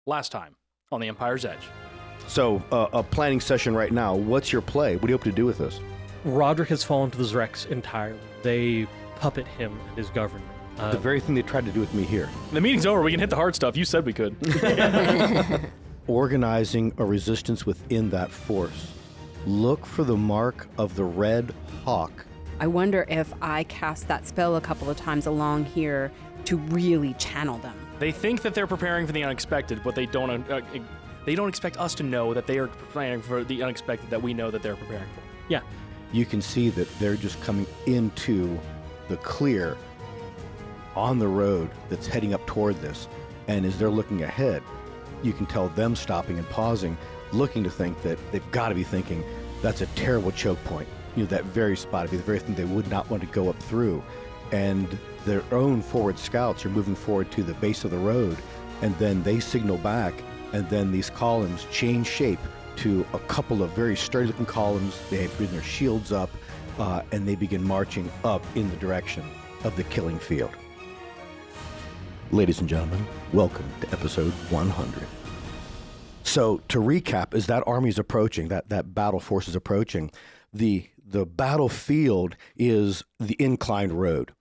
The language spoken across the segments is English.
last time on the Empire's Edge. So, a planning session right now. What's your play? What do you hope to do with this? Roderick has fallen to the Zrex entirely. They puppet him and his government. The very thing they tried to do with me here. The meeting's over. We can hit the hard stuff. You said we could. Organizing a resistance within that force. Look for the mark of the red hawk. I wonder if I cast that spell a couple of times along here to really channel them. They think that they're preparing for the unexpected, but they don't expect us to know that they are preparing for the unexpected that we know that they're preparing for. Yeah. You can see that they're just coming into the clear on the road that's heading up toward this. And as they're looking ahead, you can tell them stopping and pausing, looking to think that they've got to be thinking, that's a terrible choke point. You know, that very spot would be the very thing they would not want to go up through. And their own forward scouts are moving forward to the base of the road, and then they signal back, and then these columns change shape to a couple of very sturdy-looking columns. They have their shields up, and they begin marching up in the direction of the killing field. Ladies and gentlemen, welcome to episode 100. So to recap, as that army is approaching, that battle force is approaching, the battlefield is the inclined road.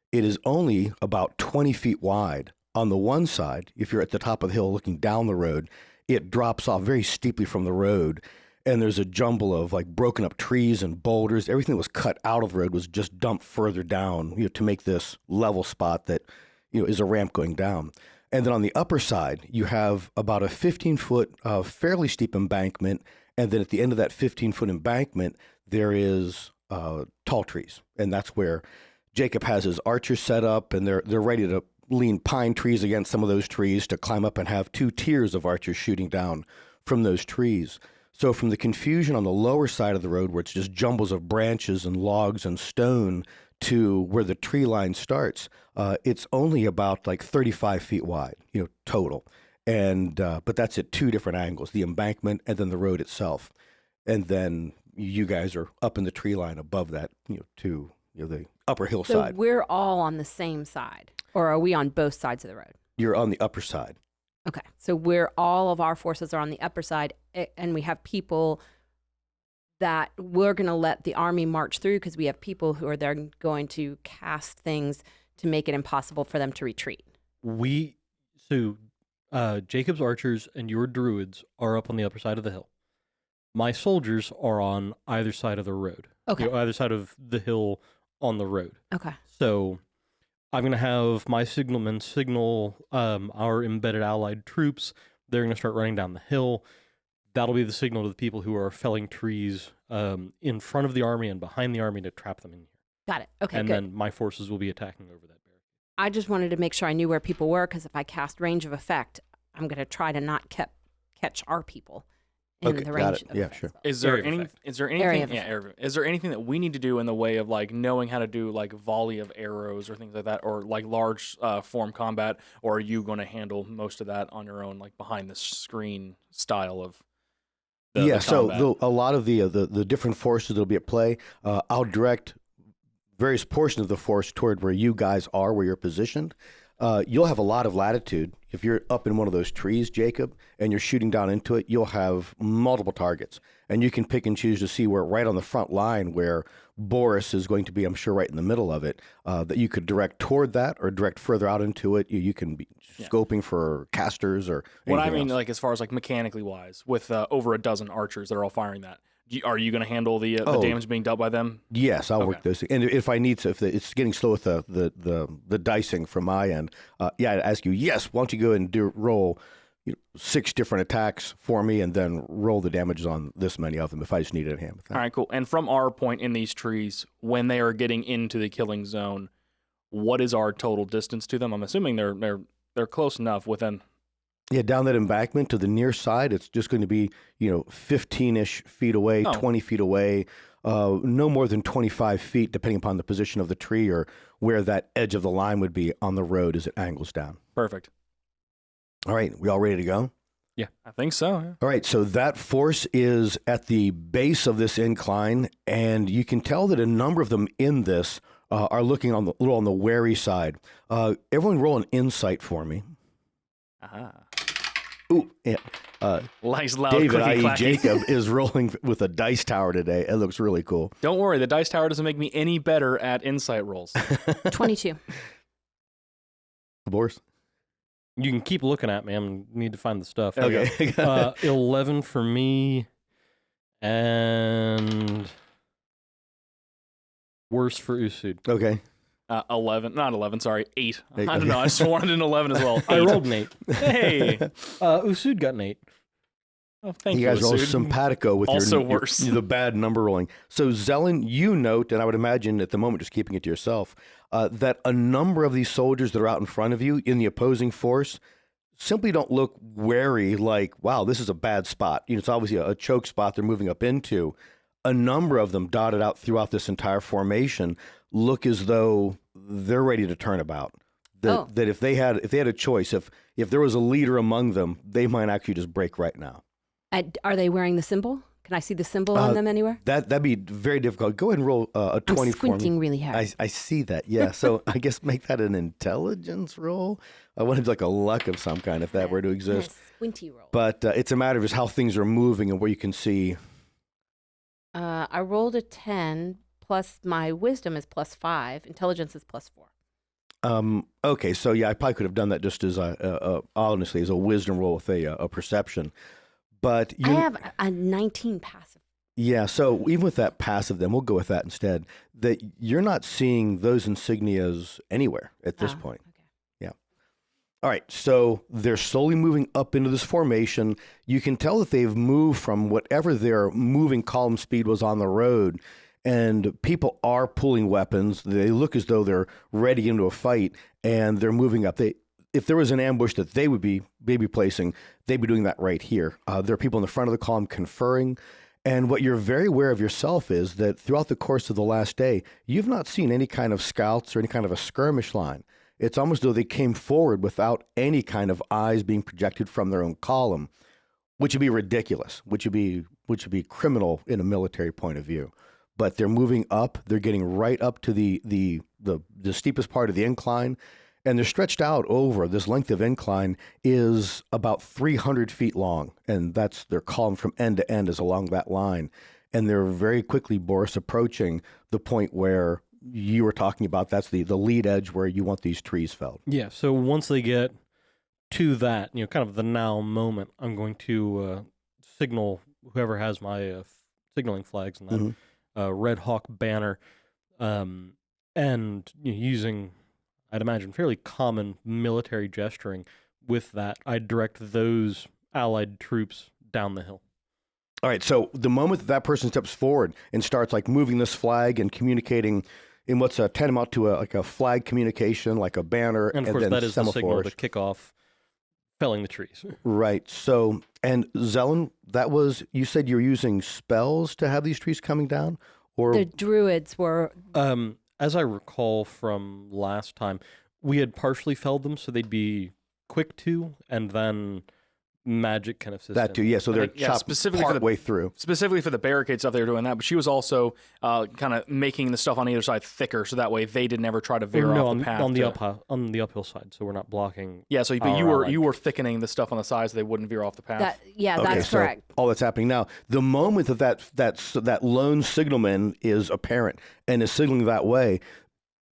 It is only about 20 feet wide. On the one side, if you're at the top of the hill looking down the road, it drops off very steeply from the road, and there's a jumble of like broken up trees and boulders. Everything that was cut out of the road was just dumped further down, to make this level spot that is a ramp going down. And then on the upper side, you have about a 15-foot fairly steep embankment, and then at the end of that 15-foot embankment, there is tall trees, and that's where Jacob has his archers set up, and they're ready to lean pine trees against some of those trees to climb up and have 2 tiers of archers shooting down from those trees. So from the confusion on the lower side of the road, where it's just jumbles of branches and logs and stone, to where the tree line starts, it's only about like 35 feet wide, total. And but that's at 2 different angles, the embankment and then the road itself. And then you guys are up in the tree line above that, to the upper hillside. So we're all on the same side, or are we on both sides of the road? You're on the upper side. Okay, so all of our forces are on the upper side, and we have people that we're going to let the army march through because we have people who are there going to cast things to make it impossible for them to retreat. Jacob's archers and your druids are up on the upper side of the hill. My soldiers are on either side of the road. Okay. Either side of the hill on the road. Okay. So I'm going to have my signalmen signal our embedded allied troops. They're going to start running down the hill. That'll be the signal to the people who are felling trees in front of the army and behind the army to trap them in here. Got it. Okay, and good. then my forces will be attacking over that barricade. I just wanted to make sure I knew where people were, because if I cast range of effect, I'm going to try to not catch our people in the range of effect. Sure. Is there anything that we need to do in the way of like knowing how to do like volley of arrows or things like that, or like large form combat, or are you going to handle most of that on your own, like behind the screen style of? So a lot of the different forces that'll be at play, I'll direct various portions of the force toward where you guys are, where you're positioned. You'll have a lot of latitude. If you're up in one of those trees, Jacob, and you're shooting down into it, you'll have multiple targets. And you can pick and choose to see where right on the front line where Boris is going to be, I'm sure, right in the middle of it, that you could direct toward that or direct further out into it. You can be scoping for casters or what I mean, else. like as far as like mechanically wise, with over a dozen archers that are all firing that. Are you going to handle the damage being dealt by them? Yes, I'll work those. And if I need to, if it's getting slow with the dicing from my end, I'd ask you, yes, why don't you go and roll 6 different attacks for me and then roll the damages on this many of them if I just needed a hand with that. All right, cool. And from our point in these trees, when they are getting into the killing zone, what is our total distance to them? I'm assuming they're close enough within... Yeah, down that embankment to the near side, it's just going to be, 15-ish feet away, 20 feet away, no more than 25 feet, depending upon the position of the tree or where that edge of the line would be on the road as it angles down. Perfect. All right, we all ready to go? Yeah, I think so. Yeah. All right, so that force is at the base of this incline, and you can tell that a number of them in this are looking a little on the wary side. Everyone roll an insight for me. Aha. Ooh, yeah. Nice loud David, clicky i.e. clacky. Jacob, is rolling with a dice tower today. It looks really cool. Don't worry, the dice tower doesn't make me any better at insight rolls. 22. Boris? You can keep looking at me. I need to find the stuff. There we Okay. 11 for me, and worse for Usud. Okay. 11, not 11, sorry, 8. I Eight, don't okay. know, I just wanted an 11 as well. I 8. rolled an 8. Hey. Usud got an 8. Oh, thank You you, guys are all Asud. simpatico with Also your, worse. the bad number rolling. So Zelen, you note, and I would imagine at the moment just keeping it to yourself, that a number of these soldiers that are out in front of you in the opposing force simply don't look wary, like, wow, this is a bad spot. It's obviously a choke spot they're moving up into. A number of them dotted out throughout this entire formation look as though they're ready to turn about. That if they had a choice, if there was a leader among them, they might actually just break right now. Are they wearing the symbol? Can I see the symbol on them anywhere? That'd be very difficult. Go ahead and roll a 20 I'm for me. squinting really hard. I see that. Yeah. So I guess make that an intelligence roll. I wanted like a luck of some kind if that were to exist. Squinty roll. But it's a matter of just how things are moving and where you can see. I rolled a 10, plus my wisdom is +5, intelligence is +4. Okay. So yeah, I probably could have done that just as honestly as a wisdom roll with a perception. But I have a 19 passive. Yeah, so even with that passive, then we'll go with that instead. That you're not seeing those insignias anywhere at this point. Okay. Yeah. All right, so they're slowly moving up into this formation. You can tell that they've moved from whatever their moving column speed was on the road, and people are pulling weapons. They look as though they're ready into a fight, and they're moving up. If there was an ambush that they would be placing, they'd be doing that right here. There are people in the front of the column conferring. And what you're very aware of yourself is that throughout the course of the last day, you've not seen any kind of scouts or any kind of a skirmish line. It's almost as though they came forward without any kind of eyes being projected from their own column, which would be ridiculous, which would be criminal in a military point of view. But they're moving up. They're getting right up to the steepest part of the incline. And they're stretched out over this length of incline is about 300 feet long. And that's their column from end to end is along that line. And they're very quickly, Boris, approaching the point where you were talking about. That's the lead edge where you want these trees felled. Yeah, so once they get to that, kind of the now moment, I'm going to signal whoever has my signaling flags and that Red Hawk banner, and using, I'd imagine, fairly common military gesturing with that, I direct those allied troops down the hill. All right, so the moment that person steps forward and starts like moving this flag and communicating in what's tantamount to a flag communication, like a banner, And of course, then that is the signal semaphores. to kick off felling the trees. Right. So, and Zelen, you said you were using spells to have these trees coming down? Or The druids were. As I recall from last time, we had partially felled them so they'd be quick to, and then magic kind of system. that too, yeah. So they're chopped specifically part way through. Specifically for the barricade stuff, they were doing that, but she was also kind of making the stuff on either side thicker, so that way they did never try to veer off the path. On the uphill side, so we're not blocking. Yeah, so but you were thickening the stuff on the sides so they wouldn't veer off the path. That's so correct. all that's happening now. The moment that lone signalman is apparent and is signaling that way,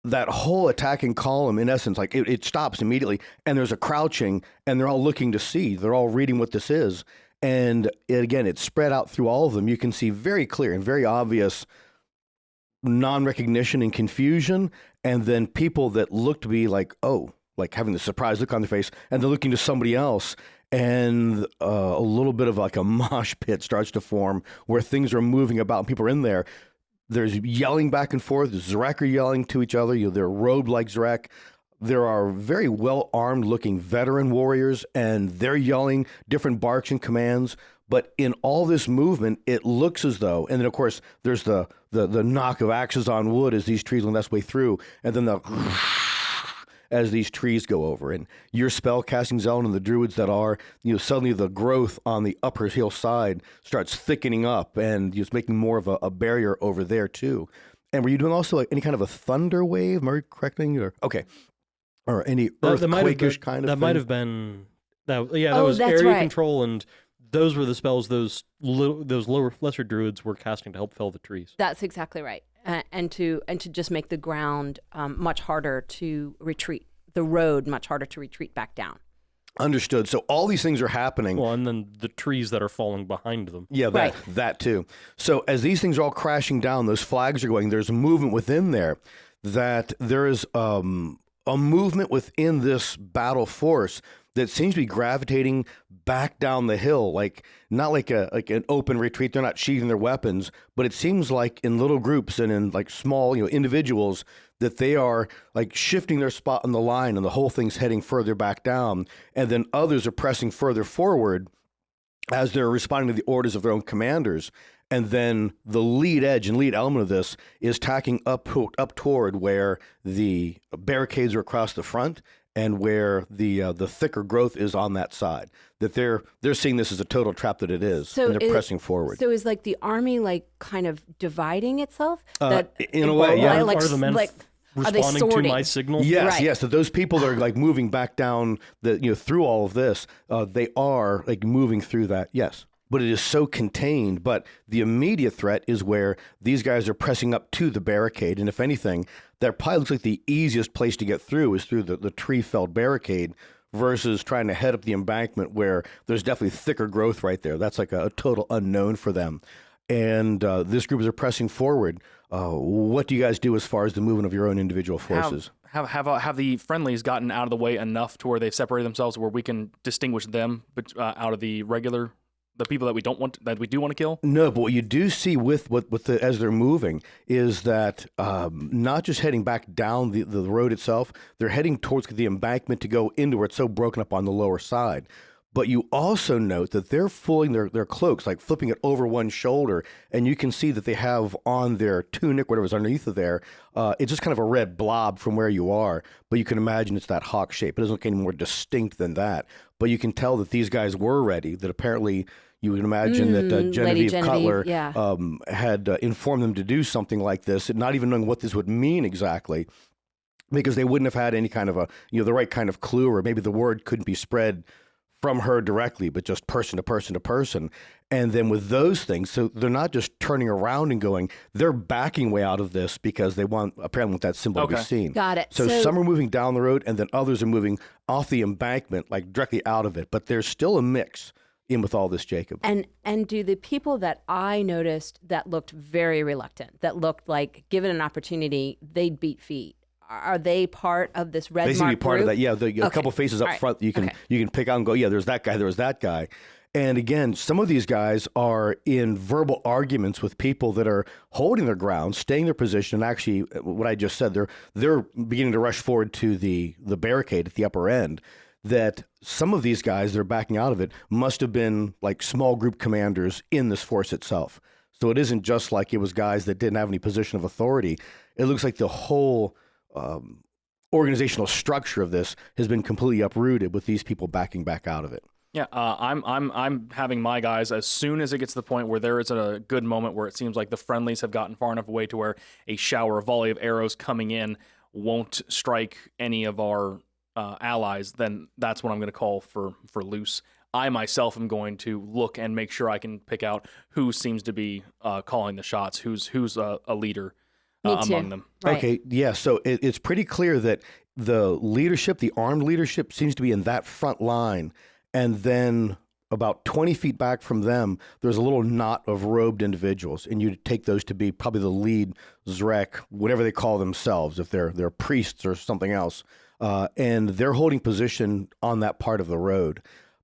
that whole attacking column, in essence, like it stops immediately, and there's a crouching, and they're all looking to see. They're all reading what this is, and it's spread out through all of them. You can see very clear and very obvious non-recognition and confusion, and then people that look to be like having the surprised look on their face, and they're looking to somebody else, and a little bit of like a mosh pit starts to form where things are moving about, and people are in there. There's yelling back and forth. The Zerek are yelling to each other. They're robed like Zerek. There are very well-armed looking veteran warriors, and they're yelling different barks and commands. But in all this movement, it looks as though, and then of course there's the knock of axes on wood as these trees went that way through, and then as these trees go over. And your spell casting Zelen and the druids that are, suddenly the growth on the upper hillside starts thickening up, and it's making more of a barrier over there too. And were you doing also any kind of a thunder wave? Am I correcting? Or any earthquake-ish kind of thing? That might have been That Oh, was that's area right. control, and those were the spells those lesser druids were casting to help fell the trees. That's exactly right. And to just make the ground much harder to retreat, the road much harder to retreat back down. Understood. So all these things are happening. Well, and then the trees that are falling behind them. Yeah, that too. So as these things are all crashing down, those flags are going, there's movement within there, that there is a movement within this battle force that seems to be gravitating back down the hill, like not like an open retreat. They're not sheathing their weapons, but it seems like in little groups and in like small, individuals, that they are like shifting their spot on the line, and the whole thing's heading further back down, and then others are pressing further forward as they're responding to the orders of their own commanders. And then the lead edge and lead element of this is tacking up toward where the barricades are across the front and where the thicker growth is on that side. That they're seeing this as a total trap that it is, and they're pressing forward. So is like the army like kind of dividing itself? In a way, yeah. Are the men responding to my signal? Yes, Right. yes. So those people that are like moving back down through all of this, they are like moving through that. Yes. But it is so contained. But the immediate threat is where these guys are pressing up to the barricade. And if anything, that probably looks like the easiest place to get through is through the tree-felled barricade versus trying to head up the embankment where there's definitely thicker growth right there. That's like a total unknown for them. And this group is pressing forward. What do you guys do as far as the movement of your own individual forces? Have the friendlies gotten out of the way enough to where they've separated themselves, where we can distinguish them out of the people that we do want to kill? No, but what you do see with as they're moving is that not just heading back down the road itself, they're heading towards the embankment to go into where it's so broken up on the lower side. But you also note that they're fooling their cloaks, like flipping it over one shoulder, and you can see that they have on their tunic, whatever's underneath of there, it's just kind of a red blob from where you are, but you can imagine it's that hawk shape. It doesn't look any more distinct than that. But you can tell that these guys were ready, that apparently you would imagine that Genevieve Cutler had informed them to do something like this, not even knowing what this would mean exactly, because they wouldn't have had any kind of the right kind of clue, or maybe the word couldn't be spread from her directly, but just person to person to person. And then with those things, so they're not just turning around and going, they're backing way out of this because they apparently want that symbol to be seen. Got it. So some are moving down the road, and then others are moving off the embankment, like directly out of it. But there's still a mix in with all this, Jacob. And do the people that I noticed that looked very reluctant, that looked like given an opportunity, they'd beat feet, are they part of this red mark group? They seem to be part of that. Yeah, a couple faces up front that you can pick out and go, yeah, there's that guy, there was that guy. And again, some of these guys are in verbal arguments with people that are holding their ground, staying their position, and actually, what I just said, they're beginning to rush forward to the barricade at the upper end. That some of these guys that are backing out of it must have been like small group commanders in this force itself. So it isn't just like it was guys that didn't have any position of authority. It looks like the whole organizational structure of this has been completely uprooted with these people backing back out of it. Yeah, I'm having my guys, as soon as it gets to the point where there is a good moment where it seems like the friendlies have gotten far enough away to where a shower, a volley of arrows coming in won't strike any of our allies, then that's when I'm going to call for loose. I myself am going to look and make sure I can pick out who seems to be calling the shots, who's a leader among them. Right. Okay, yeah, so it's pretty clear that the leadership, the armed leadership, seems to be in that front line. And then about 20 feet back from them, there's a little knot of robed individuals. And you take those to be probably the lead Zrek, whatever they call themselves, if they're priests or something else. And they're holding position on that part of the road.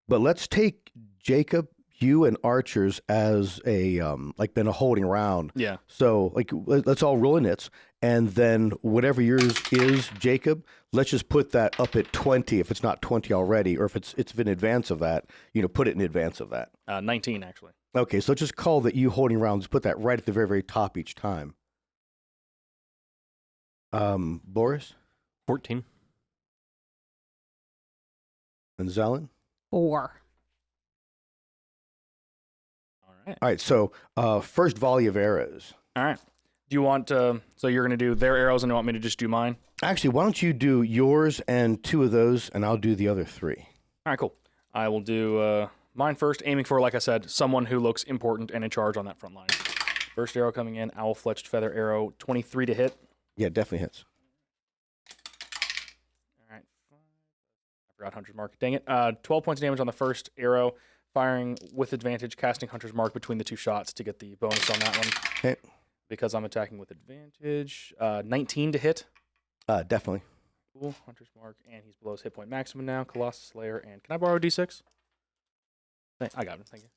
But let's take Jacob, you and archers as been a holding round. Yeah. So let's all roll inits, and then whatever yours is, Jacob, let's just put that up at 20 if it's not 20 already, or if it's in advance of that, put it in advance of that. 19 actually. Okay, so let's just call that you holding rounds. Put that right at the very, very top each time. Boris 14. and Zelen. 4. All right, so first volley of arrows. All right. Do you want so you're going to do their arrows and you want me to just do mine? Actually, why don't you do yours and 2 of those, and I'll do the other 3. All right, cool. I will do mine first, aiming for, like I said, someone who looks important and in charge on that front line. First arrow coming in, owl-fletched feather arrow, 23 to hit. Yeah, definitely hits. All right. I forgot Hunter's Mark. Dang it. 12 points of damage on the first arrow, firing with advantage, casting Hunter's Mark between the two shots to get the bonus on that one. Okay. Because I'm attacking with advantage. 19 to hit. Definitely. Cool. Hunter's Mark, and he's below his hit point maximum now. Colossus Slayer, and can I borrow a D6? I got it. Thank you.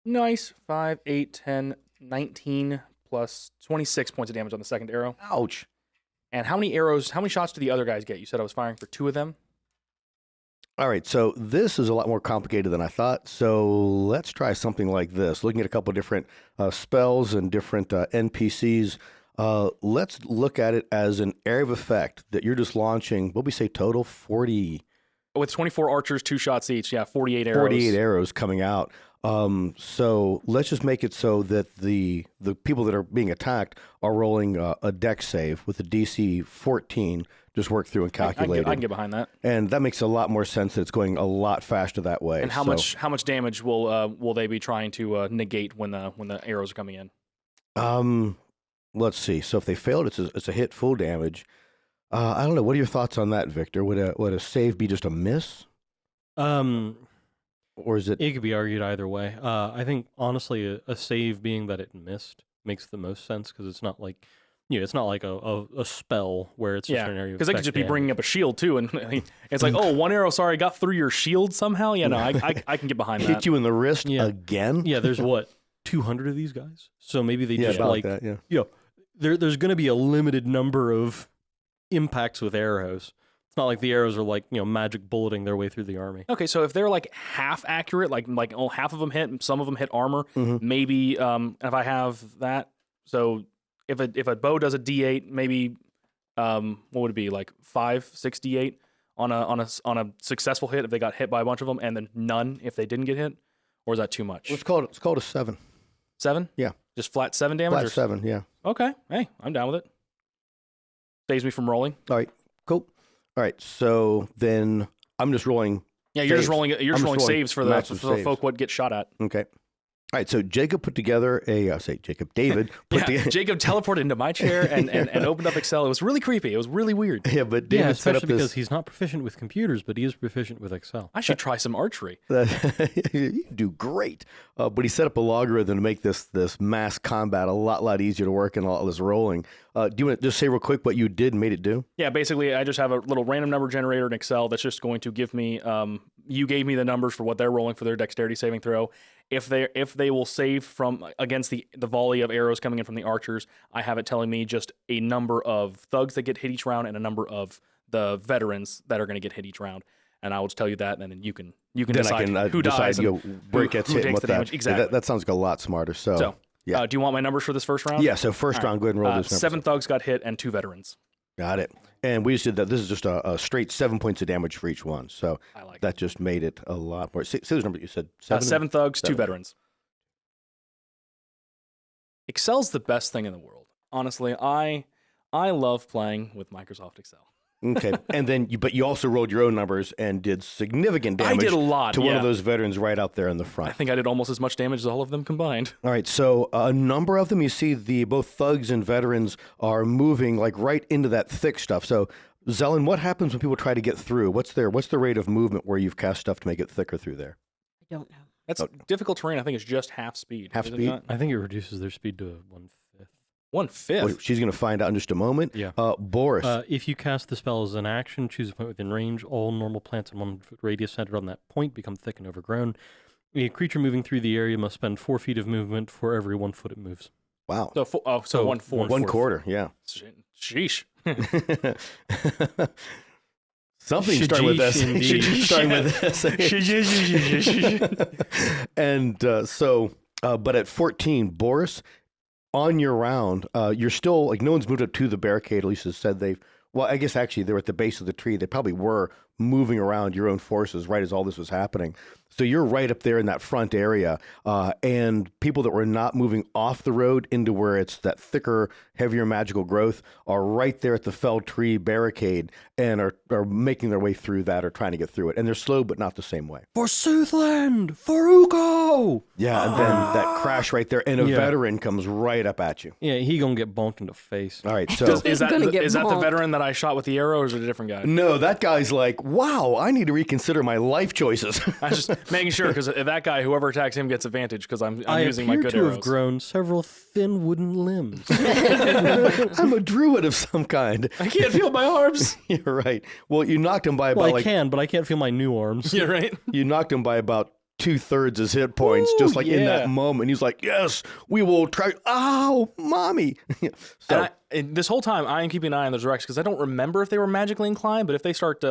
Nice. 5, 8, 10, 19 plus 26 points of damage on the second arrow. Ouch. And how many shots do the other guys get? You said I was firing for 2 of them? All right, so this is a lot more complicated than I thought. So let's try something like this. Looking at a couple of different spells and different NPCs, let's look at it as an area of effect that you're just launching. What we say total? 40. With 24 archers, 2 shots each. Yeah, 48 arrows. 48 arrows coming out. So let's just make it so that the people that are being attacked are rolling a dex save with a DC 14. Just work through and calculate I can get behind that. And that makes a lot more sense that it's going a lot faster that way. And how much damage will they be trying to negate when the arrows are coming in? Let's see. So if they failed, it's a hit full damage. I don't know. What are your thoughts on that, Victor? Would a save be just a miss? Or is it? It could be argued either way. I think honestly, a save being that it missed makes the most sense because it's not like. Yeah, it's not like a spell where it's just an area of because they could just be bringing up a shield too, and it's like, oh, one arrow, sorry, got through your shield somehow. Yeah, no, I can get behind that. Hit you in the wrist again? Yeah, there's 200 of these guys, so maybe they just about that, there's going to be a limited number of impacts with arrows. It's not like the arrows are magic bulleting their way through the army. Okay, so if they're like half accurate, like half of them hit, and some of them hit armor, maybe if I have that, so. If a bow does a D8, maybe what would it be, like 5, 6 D8 on a successful hit if they got hit by a bunch of them, and then none if they didn't get hit, or is that too much? It's called a 7. 7? Yeah, just flat 7 damage. Flat 7, yeah. Okay, hey, I'm down with it. Saves me from rolling. All right, cool. All right, so then I'm just rolling. Yeah, you're just rolling. You're just rolling saves for the folk what get shot at. Okay. All right, so Jacob put together David put together. Jacob teleported into my chair and opened up Excel. It was really creepy. It was really weird. Yeah, but David set up especially because he's not proficient with computers, but he is proficient with Excel. I should try some archery. You do great. But he set up a logarithm to make this mass combat a lot easier to work and a lot less rolling. Do you want to just say real quick what you did and made it do? Yeah, basically, I just have a little random number generator in Excel that's just going to give me. You gave me the numbers for what they're rolling for their dexterity saving throw. If they will save from against the volley of arrows coming in from the archers, I have it telling me just a number of thugs that get hit each round and a number of the veterans that are going to get hit each round. And I will just tell you that, and then you can decide who dies and who gets hit and what the damage. Exactly. That sounds like a lot smarter. So yeah. Do you want my numbers for this first round? Yeah. So first round, go ahead and roll those numbers. 7 thugs got hit and 2 veterans. Got it. And we just did that. This is just a straight 7 points of damage for each one. So that just made it a lot more. Say those numbers you said. 7 thugs, 2 veterans. Excel's the best thing in the world. Honestly, I love playing with Microsoft Excel. Okay. And then you also rolled your own numbers and did significant damage. I did a lot to one of those veterans right out there in the front. I think I did almost as much damage as all of them combined. All right. So a number of them, you see both thugs and veterans are moving like right into that thick stuff. So Zelen, what happens when people try to get through? What's the rate of movement where you've cast stuff to make it thicker through there? I don't know. That's difficult terrain. I think it's just half speed. Half speed? I think it reduces their speed to 1/5. 1/5? Well, she's going to find out in just a moment. Yeah. Boris. If you cast the spell as an action, choose a point within range. All normal plants in 1 foot radius centered on that point become thick and overgrown. A creature moving through the area must spend 4 feet of movement for every 1 foot it moves. Wow. So 1/4. 1/4, yeah. Sheesh. Something starting with this. Starting with this. And but at 14, Boris, on your round, you're still, like, no one's moved up to the barricade. At least it said they've, well, I guess actually they're at the base of the tree. They probably were moving around your own forces right as all this was happening. So you're right up there in that front area, and people that were not moving off the road into where it's that thicker, heavier magical growth are right there at the felled tree barricade and are making their way through that or trying to get through it. And they're slow, but not the same way. For Soothland! For Uko! Yeah, and then that crash right there, and a veteran comes right up at you. Yeah, he gonna get bonked in the face. All right, so Is that gonna get the bonked. veteran that I shot with the arrow, or is it a different guy? no, that guy's like, wow, I need to reconsider my life choices. I was just making sure, because that guy, whoever attacks him, gets advantage because I'm I using my appear good to arrows. have grown several thin wooden limbs. I'm a druid of some kind. I can't feel my arms. You're right. Well, you knocked him by about Well, I can, but I can't feel my new arms. Yeah, right. you knocked him by about 2/3 his hit points, just like in yeah. that moment. He's like, yes, we will try. Ow, mommy. So And this whole time, I am keeping an eye on those Rex because I don't remember if they were magically inclined. But if they start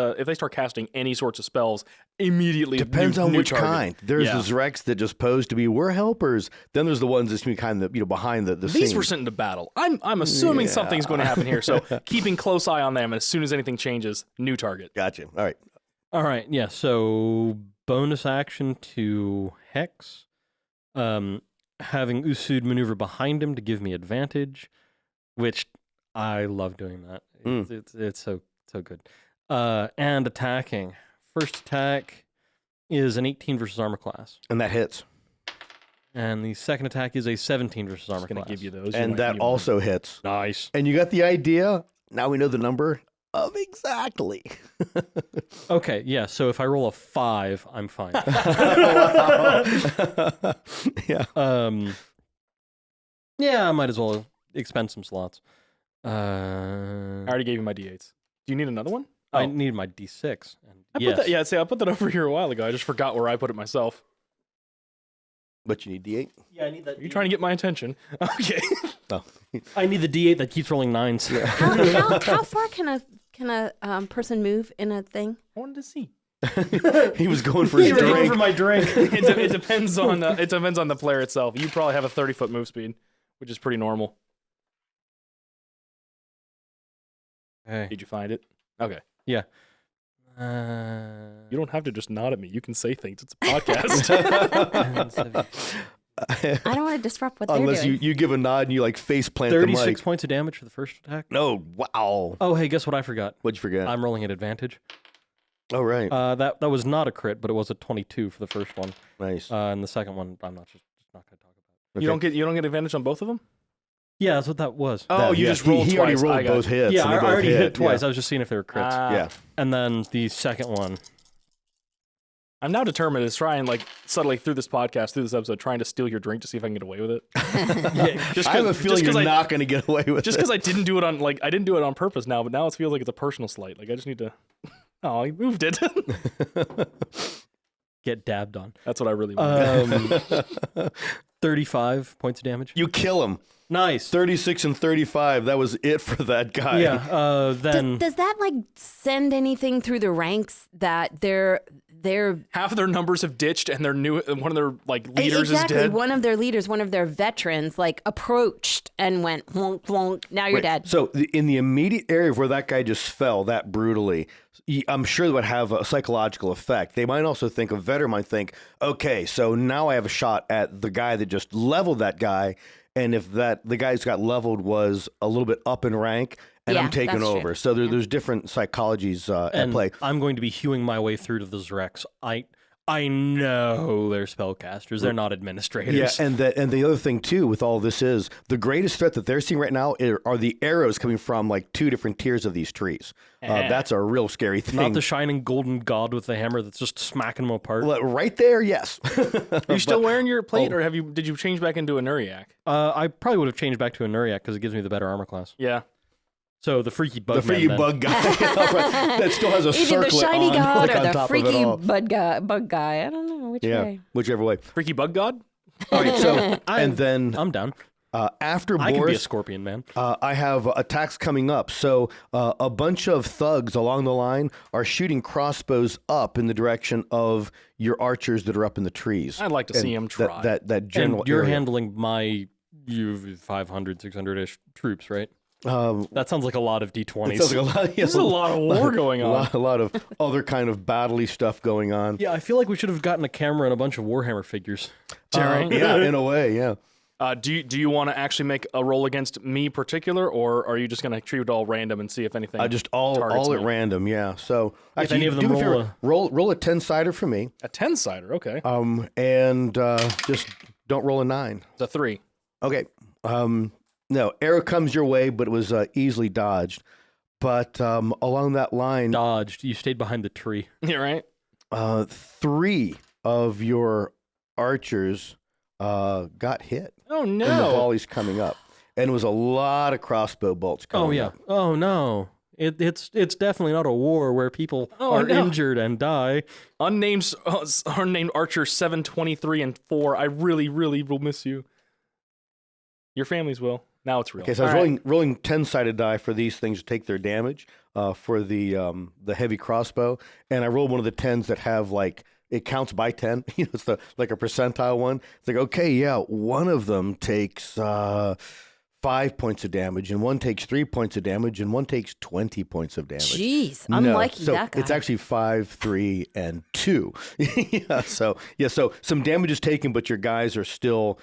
casting any sorts of spells, immediately depends new on which target. kind. There's Yeah. the Zrex that just pose to be we're helpers. Then there's the ones that seem to be kind of behind the These scene. were sent into battle. I'm assuming something's going to happen here. So keeping close eye on them. And as soon as anything changes, new target. Gotcha. All right. All right, yeah, so bonus action to Hex. Having Usud maneuver behind him to give me advantage, which I love doing that. It's so good. And attacking. First attack is an 18 versus armor class. And that hits. And the second attack is a 17 versus armor Going class. to give you those. And that also hits. Nice. And you got the idea? Now we know the number of exactly. Okay, yeah, so if I roll a 5, I'm fine. Yeah. Yeah, I might as well expend some slots. I already gave you my D8s. Do you need another one? I need my D6. And I yes. put that, I put that over here a while ago. I just forgot where I put it myself. But you need D8? Yeah, I need that. Are you trying to get my attention? Okay. Oh. I need the D8 that keeps rolling 9s. How far can a person move in a thing? I wanted to see. He was going for his You were going drink. for my drink. It depends on the player itself. You probably have a 30-foot move speed, which is pretty normal. Hey. Did you find it? Okay. Yeah. You don't have to just nod at me. You can say things. It's a podcast. I don't want to disrupt what they're Unless doing. you give a nod and you like face plant the 36 mic. points of damage for the first attack. No, wow. Oh, hey, guess what I forgot? What'd you forget? I'm rolling at advantage. Oh, right. That was not a crit, but it was a 22 for the first one. Nice. And the second one, I'm not just not going to talk about. Okay. You don't get advantage on both of them? Yeah, that's what that was. Oh, you just rolled he twice. already rolled I got both you. hits. yeah, and they I both already hit twice. Yeah. I was just seeing if they were crits. Yeah. And then the second one. I'm now determined to try and like subtly through this podcast, through this episode, trying to steal your drink to see if I can get away with it. Yeah, I have a feeling you're not going to get away with Just it. because I didn't do it on purpose now, but now it feels like it's a personal slight. Like I just need to. Oh, he moved it. get dabbed on. That's what I really want. 35 points of damage. You kill him. Nice. 36 and 35. That was it for that guy. Yeah. Then Does that like send anything through the ranks that they're Half of their numbers have ditched, and their new one of their like leaders exactly is dead. one of their leaders, one of their veterans, like approached and went wonk wonk. Now you're dead. So in the immediate area of where that guy just fell that brutally, I'm sure that would have a psychological effect. They might also think, a veteran might think, okay, so now I have a shot at the guy that just leveled that guy. And if the guy who's got leveled was a little bit up in rank, and I'm Yeah, taking that's true. over. So there's different psychologies at and play. I'm going to be hewing my way through to the Zrex. I know they're spellcasters. They're not administrators. Yeah, and the other thing too with all this is the greatest threat that they're seeing right now are the arrows coming from like two different tiers of these trees. That's a real scary thing. Not the shining golden god with the hammer that's just smacking them apart. Well, right there, yes. Are you still wearing your plate, or did you change back into a Nuriak? I probably would have changed back to a Nuriak because it gives me the better armor class. Yeah. So the freaky bug. The freaky bug guy that still has a Either circlet the shiny on, god like, on or the top of it freaky all. bug guy. I don't know which way. Whichever way. Freaky bug god? All right, so and then I'm down. after I can be a Boris, scorpion man. I have attacks coming up. So a bunch of thugs along the line are shooting crossbows up in the direction of your archers that are up in the trees. I'd like to see him try. That general And you're area. handling my 500, 600-ish troops, right? That sounds like a lot of It D20s. sounds like a lot. There's a lot of war going on. A lot of other kind of battle-y stuff going on. Yeah, I feel like we should have gotten a camera and a bunch of Warhammer figures. Yeah, in a way, yeah. Do you want to actually make a roll against me particular, or are you just going to treat it all random and see if anything? Just all targets at me? random, yeah. So If any of them do me a roll favor, roll a 10-sider for me, A 10-sider, okay. and just don't roll a 9. It's a 3. Okay. No, arrow comes your way, but it was easily dodged. But along that line, Dodged. You stayed behind the tree. Yeah, right? 3 of your archers got hit. Oh, And the no. volley's coming up. And it was a lot of crossbow bolts coming Oh yeah. up. Oh no. It's definitely not a war where people Oh, are no. injured and die. Unnamed Archer 723 and 4. I really, really will miss you. Your families will. Now it's real. Okay, so I was All right. rolling 10-sided die for these things to take their damage for the heavy crossbow, and I rolled one of the 10s that have like it counts by 10. You know, it's like a percentile one. It's like, okay, yeah, one of them takes 5 points of damage, and one takes 3 points of damage, and one takes 20 points of damage. Jeez, No, unlucky so that guy. it's actually 5, 3, and 2. So some damage is taken, but your guys are still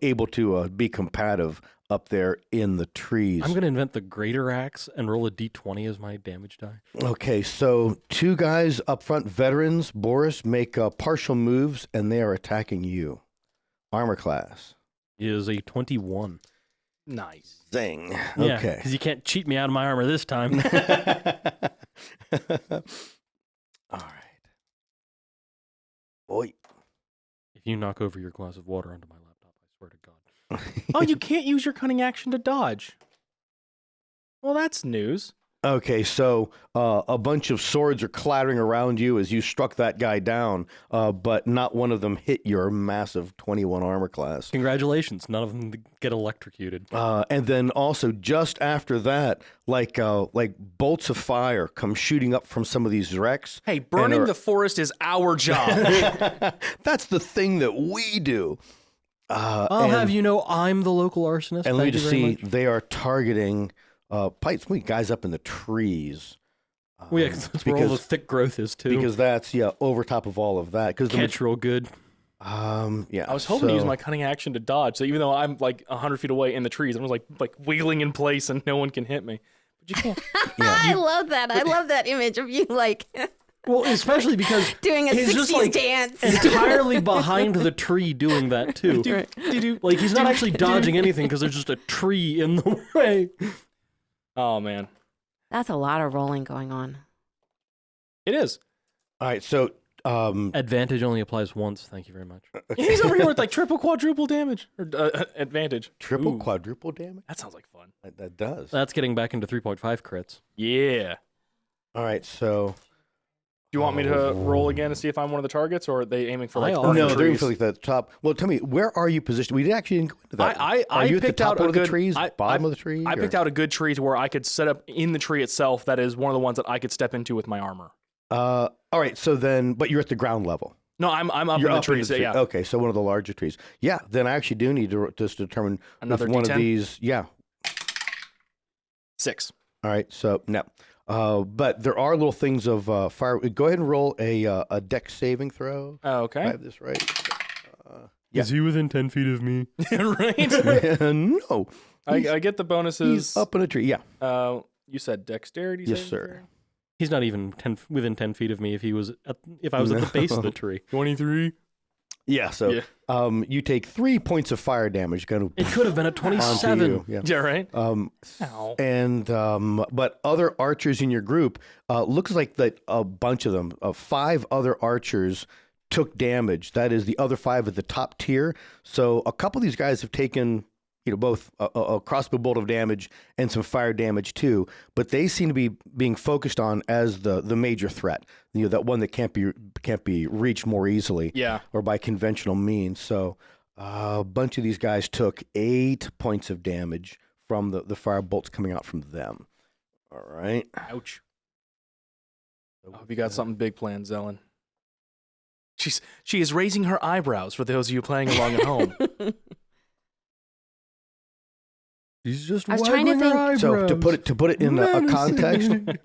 able to be combative up there in the trees. I'm gonna invent the greater axe and roll a D20 as my damage die. Okay, so 2 guys up front, veterans, Boris, make partial moves, and they are attacking you. Armor class. Is a 21. Nice. Zing. Yeah, Okay. because you can't cheat me out of my armor this time. All right. Boy. If you knock over your glass of water onto my laptop, I swear to God. Oh, you can't use your cunning action to dodge. Well, that's news. Okay, so a bunch of swords are clattering around you as you struck that guy down, but not one of them hit your massive 21 armor class. Congratulations, none of them get electrocuted. And then also just after that, like bolts of fire come shooting up from some of these wrecks. Hey, burning are- the forest is our job. That's the thing that we do. I'll have you know I'm the local arsonist. And let me Thank you just very see, much. they are targeting guys up in the trees. Well, yeah, 'cause that's where all the because- thick growth is too. Because that's over top of all of that. Because Catch real good. yeah. I was hoping to use so- my cunning action to dodge. So even though I'm like 100 feet away in the trees, I was like wiggling in place and no one can hit me. But you can't. I love that. I love that image of you like Well, especially because doing a he's 60s just like dance. entirely behind the tree doing that too. Like he's not actually dodging anything because there's just a tree in the way. Oh man, That's a lot of rolling going on. it is. All right, so Advantage only applies once. Thank you very much. He's over here with like triple, quadruple damage or advantage. triple, Ooh, quadruple damage? That sounds like fun. That does. That's getting back into 3.5 crits. Yeah. All right, so... Do you want me to roll again to see if I'm one of the targets, or are they aiming for like I burning No, they're trees? for like the top. Well, tell me, where are you positioned? We actually didn't go into that. I are you at the picked top out a of the good trees, I- bottom I- of the tree? I or- picked out a good tree to where I could set up in the tree itself. That is one of the ones that I could step into with my armor. All right, so then, but you're at the ground level. No, I'm up You're in the up trees. in the tree. Yeah. Okay, so one of the larger trees. Yeah, then I actually do need to just determine Another if one D10? of these. Yeah. 6. All right, so no. But there are little things of fire. Go ahead and roll a dex saving throw. Oh, I okay. have this right. Yeah. Is he within 10 feet of me? Right. No, I get the bonuses. he's up in a tree. Yeah. You said dexterity. Yes, saving sir. throw? He's not even within 10 feet of me if I was at the base of the tree. 23. Yeah. So, Yeah. you take 3 points of fire damage. Kind of It could have been at onto 27. you. Yeah. Yeah. Right. Ow. And but other archers in your group looks like that a bunch of them, 5 other archers took damage. That is the other 5 at the top tier. So a couple of these guys have taken both a crossbow bolt of damage and some fire damage too. But they seem to be being focused on as the major threat. That one that can't be reached more easily. Yeah. Or by conventional means. So a bunch of these guys took 8 points of damage from the fire bolts coming out from them. All right. Ouch. I hope you got something big planned, Zelen. She is raising her eyebrows for those of you playing along at home. He's just I was trying to wiggling her think- So eyebrows. to put it in a context, Menacing.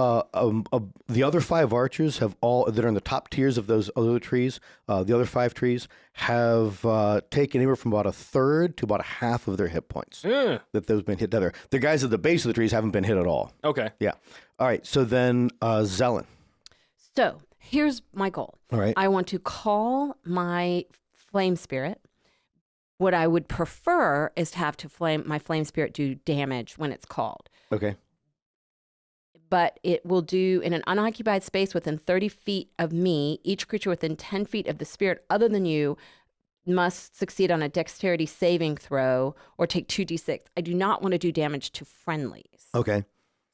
the other 5 archers have all that are in the top tiers of those other trees. The other 5 trees have taken anywhere from about a third to about a half of their hit points that those been hit together. The guys at the base of the trees haven't been hit at all. Okay. Yeah. All right. So then Zelen. So here's my goal. All right. I want to call my flame spirit. What I would prefer is to have my flame spirit do damage when it's called. Okay. But it will do in an unoccupied space within 30 feet of me. Each creature within 10 feet of the spirit other than you must succeed on a dexterity saving throw or take 2d6. I do not want to do damage to friendlies. Okay.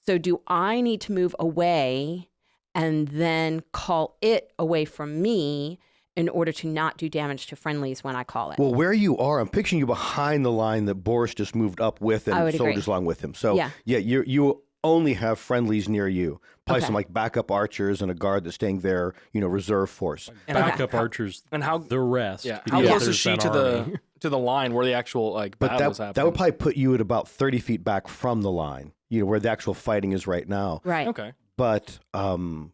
So do I need to move away and then call it away from me in order to not do damage to friendlies when I call it? Well, where you are, I'm picturing you behind the line that Boris just moved up with I and would agree. soldiers along with him. So Yeah. you only have friendlies near you. Probably Okay. some like backup archers and a guard that's staying there, reserve force. And Backup archers, And how the rest. Yeah. because How close is there's she an to army. the line where the actual But battle is that happening? would probably put you at about 30 feet back from the line, where the actual fighting is right now. Right. Okay. But so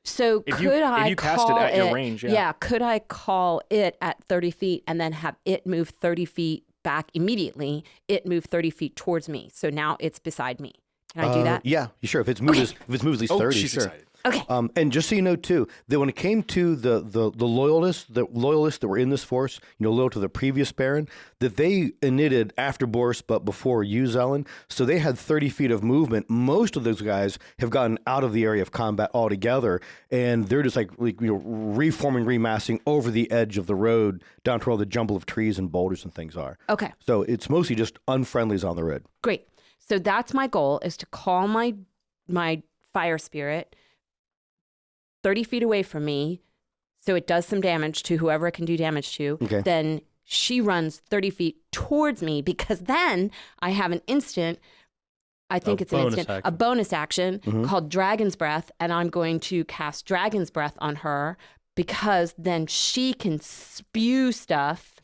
So If could I you cast it call at your range, yeah. could I call it at 30 feet and then have it move 30 feet back immediately? It moved 30 feet towards me. So now it's beside me. Can I do that? Yeah, sure. If it's moved, if it's moved at least 30, she's sure. excited. Okay. And just so you know too, that when it came to the loyalists that were in this force, loyal to the previous Baron, that they knitted after Boris but before you, Zelen. So they had 30 feet of movement. Most of those guys have gotten out of the area of combat altogether, and they're just reforming, remassing over the edge of the road down to where all the jumble of trees and boulders and things are. Okay. So it's mostly just unfriendlies on the road. Great. So that's my goal, is to call my fire spirit 30 feet away from me, so it does some damage to whoever it can do damage to. Okay. Then she runs 30 feet towards me, because then I have an instant, I think A it's an bonus instant, a action. bonus action called Dragon's Breath, and I'm going to cast Dragon's Breath on her, because then she can spew stuff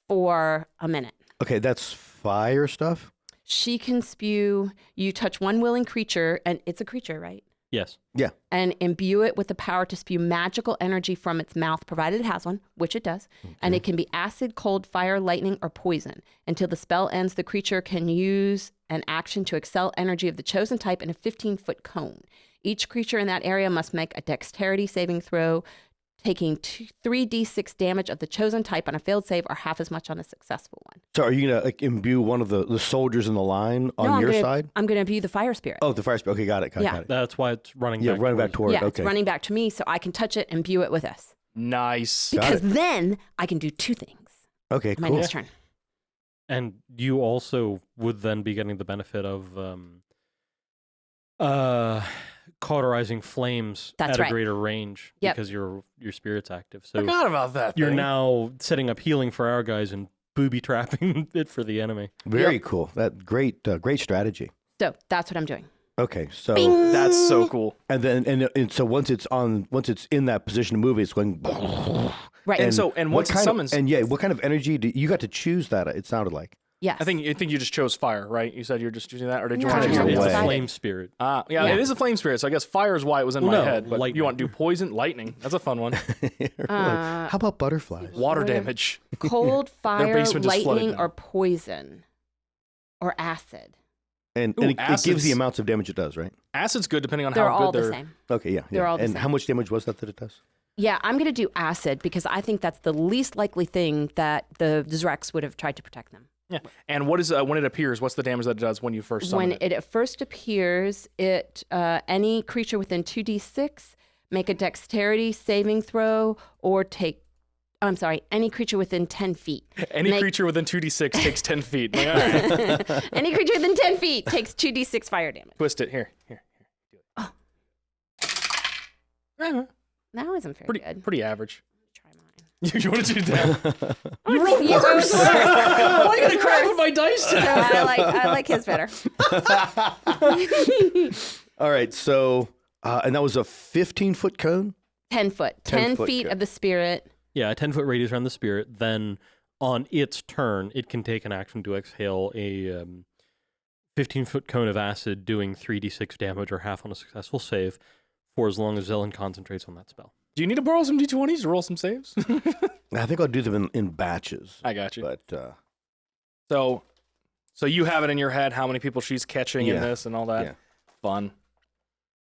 for a minute. Okay, that's fire stuff? She can spew, you touch one willing creature, and it's a creature, right? Yes. Yeah. And imbue it with the power to spew magical energy from its mouth, provided it has one, which it does. And it can be acid, cold, fire, lightning, or poison. Until the spell ends, the creature can use an action to excel energy of the chosen type in a 15-foot cone. Each creature in that area must make a dexterity saving throw, taking 3d6 damage of the chosen type on a failed save, or half as much on a successful one. So are you going to imbue one of the soldiers in the line on your side? I'm going to imbue the fire spirit. Oh, the fire spirit. Okay, got it. Yeah. Got it. That's why it's running Yeah, back. running back towards toward. Yeah, Okay. it's running back to me, so I can touch it and imbue it with this. Nice. Because then I can do 2 things Okay, my cool. next turn. And you also would then be getting the benefit of cauterizing flames That's at right. a greater range Yep. because your spirit's active. So Forgot about that. you're thing. now setting up healing for our guys and booby trapping it for the enemy. Very cool. That great strategy. So that's what I'm doing. Okay, so That's so cool. and then and so once it's in that position to move, it's going. Right. And so once it summons, what kind of energy do you got to choose that? It sounded like. Yes. I think you just chose fire, right? You said you're just choosing that, or did you No, want to I choose Either It's something way. a else? flame spirit. Yeah, Yeah. it is a flame spirit, so I guess fire is why it was in my No, head. But lightning. you want to do poison, lightning? That's a fun one. How about butterflies? Water What? damage. cold, fire, basement just flooded lightning, now. or poison, or acid. And Ooh, it gives acids. the amounts of damage it does, right? Acid's good depending on They're how all good the they're. same. Okay, yeah. They're all the and same. how much damage was that it does? Yeah, I'm going to do acid because I think that's the least likely thing that the Zrex would have tried to protect them. Yeah. And what is when it appears? What's the damage that it does when you first summon When it? it first appears, any creature within 2d6 make a dexterity saving throw or take. I'm sorry, any creature within 10 feet. Any make- creature within 2d6 takes 10 feet. Like, all right. Any creature within 10 feet takes 2d6 fire damage. Twist it. Here. Do it. That wasn't very good. Pretty average. Try mine. You want to do that? You wrote worse. Why are you going to crap with my dice So today? I like his better. All right, so and that was a 15-foot cone. 10 foot. 10 10-foot feet cone. of the spirit. Yeah, a 10-foot radius around the spirit. Then on its turn, it can take an action to exhale a 15-foot cone of acid doing 3d6 damage or half on a successful save for as long as Zelen concentrates on that spell. Do you need to borrow some d20s to roll some saves? I think I'll do them in batches. I got you. But So you have it in your head how many people she's catching in Yeah. this and all that. Yeah. Fun.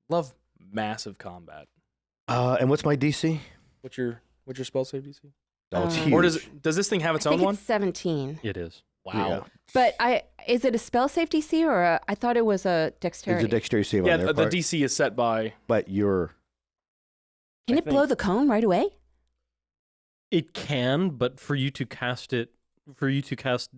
Love massive combat. and what's my DC? What's your spell save DC? Oh, it's Um, huge. Or does this thing have its I own think one? it's 17. It is. Wow. Yeah. But is it a spell save DC or I thought it was a It's dexterity? a dexterity save Yeah, on their the part, DC is set by. but you're Can I it blow think. the cone right away? It can, but for you to cast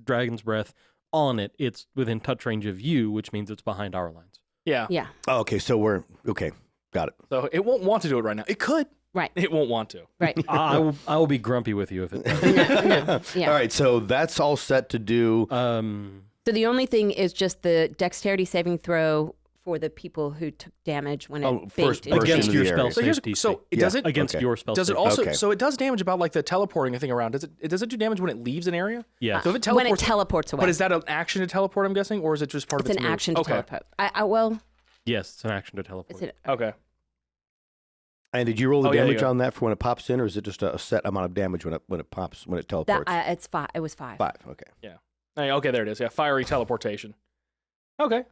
Dragon's Breath on it, it's within touch range of you, which means it's behind our lines. Yeah. Yeah. oh, okay. So we're okay. Got it. So it won't want to do it right now. It could. Right. It won't want to. Right. I will be grumpy with you if it does. No, yeah. All right. So that's all set to do. So the only thing is just the dexterity saving throw for the people who took damage when it Oh, first baked into person Against into your the spell area. So save here's DC. so it Yeah. does it Against Okay. your spell does it save. also Okay. so it does damage about like the teleporting a thing around. Does it do damage when it leaves an area? Yeah. So if it when it teleports, teleports away. but is that an action to teleport? I'm guessing, or is it just part It's of an its move? action to Okay. teleport. Well, Yes, it's an action to teleport. is it? Okay. And did you roll the Oh, yeah, damage yeah. on that for when it pops in, or is it just a set amount of damage when it teleports? It's 5. It was 5. 5. Okay. Hey, okay, there it is. Yeah, fiery teleportation. Okay.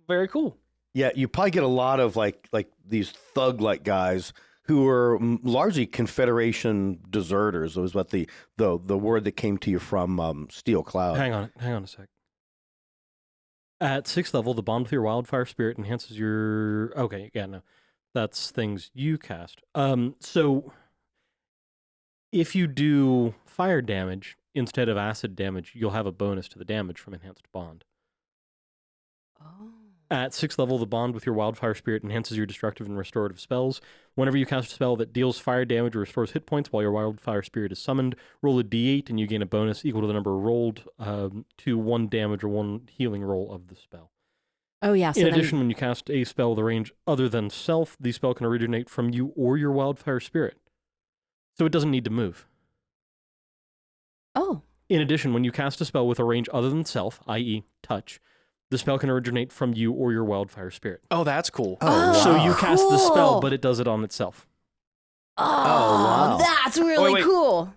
Very cool. Yeah, you probably get a lot of like these thug-like guys who are largely Confederation deserters. It was what the word that came to you from Steel Cloud. Hang on a sec. At 6th level, the bond with your wildfire spirit enhances your... Okay, yeah, no. That's things you cast. So if you do fire damage instead of acid damage, you'll have a bonus to the damage from enhanced bond. Oh. At 6th level, the bond with your wildfire spirit enhances your destructive and restorative spells. Whenever you cast a spell that deals fire damage or restores hit points while your wildfire spirit is summoned, roll a d8 and you gain a bonus equal to the number rolled to 1 damage or 1 healing roll of the spell. Oh, yeah. So In then, addition, when you cast a spell with a range other than self, the spell can originate from you or your wildfire spirit. So it doesn't need to move. Oh. In addition, when you cast a spell with a range other than self, i.e. touch, the spell can originate from you or your wildfire spirit. Oh, that's cool. Oh, So wow. you cast the spell, cool. but it does it on itself. Oh, wow. that's really wait. cool.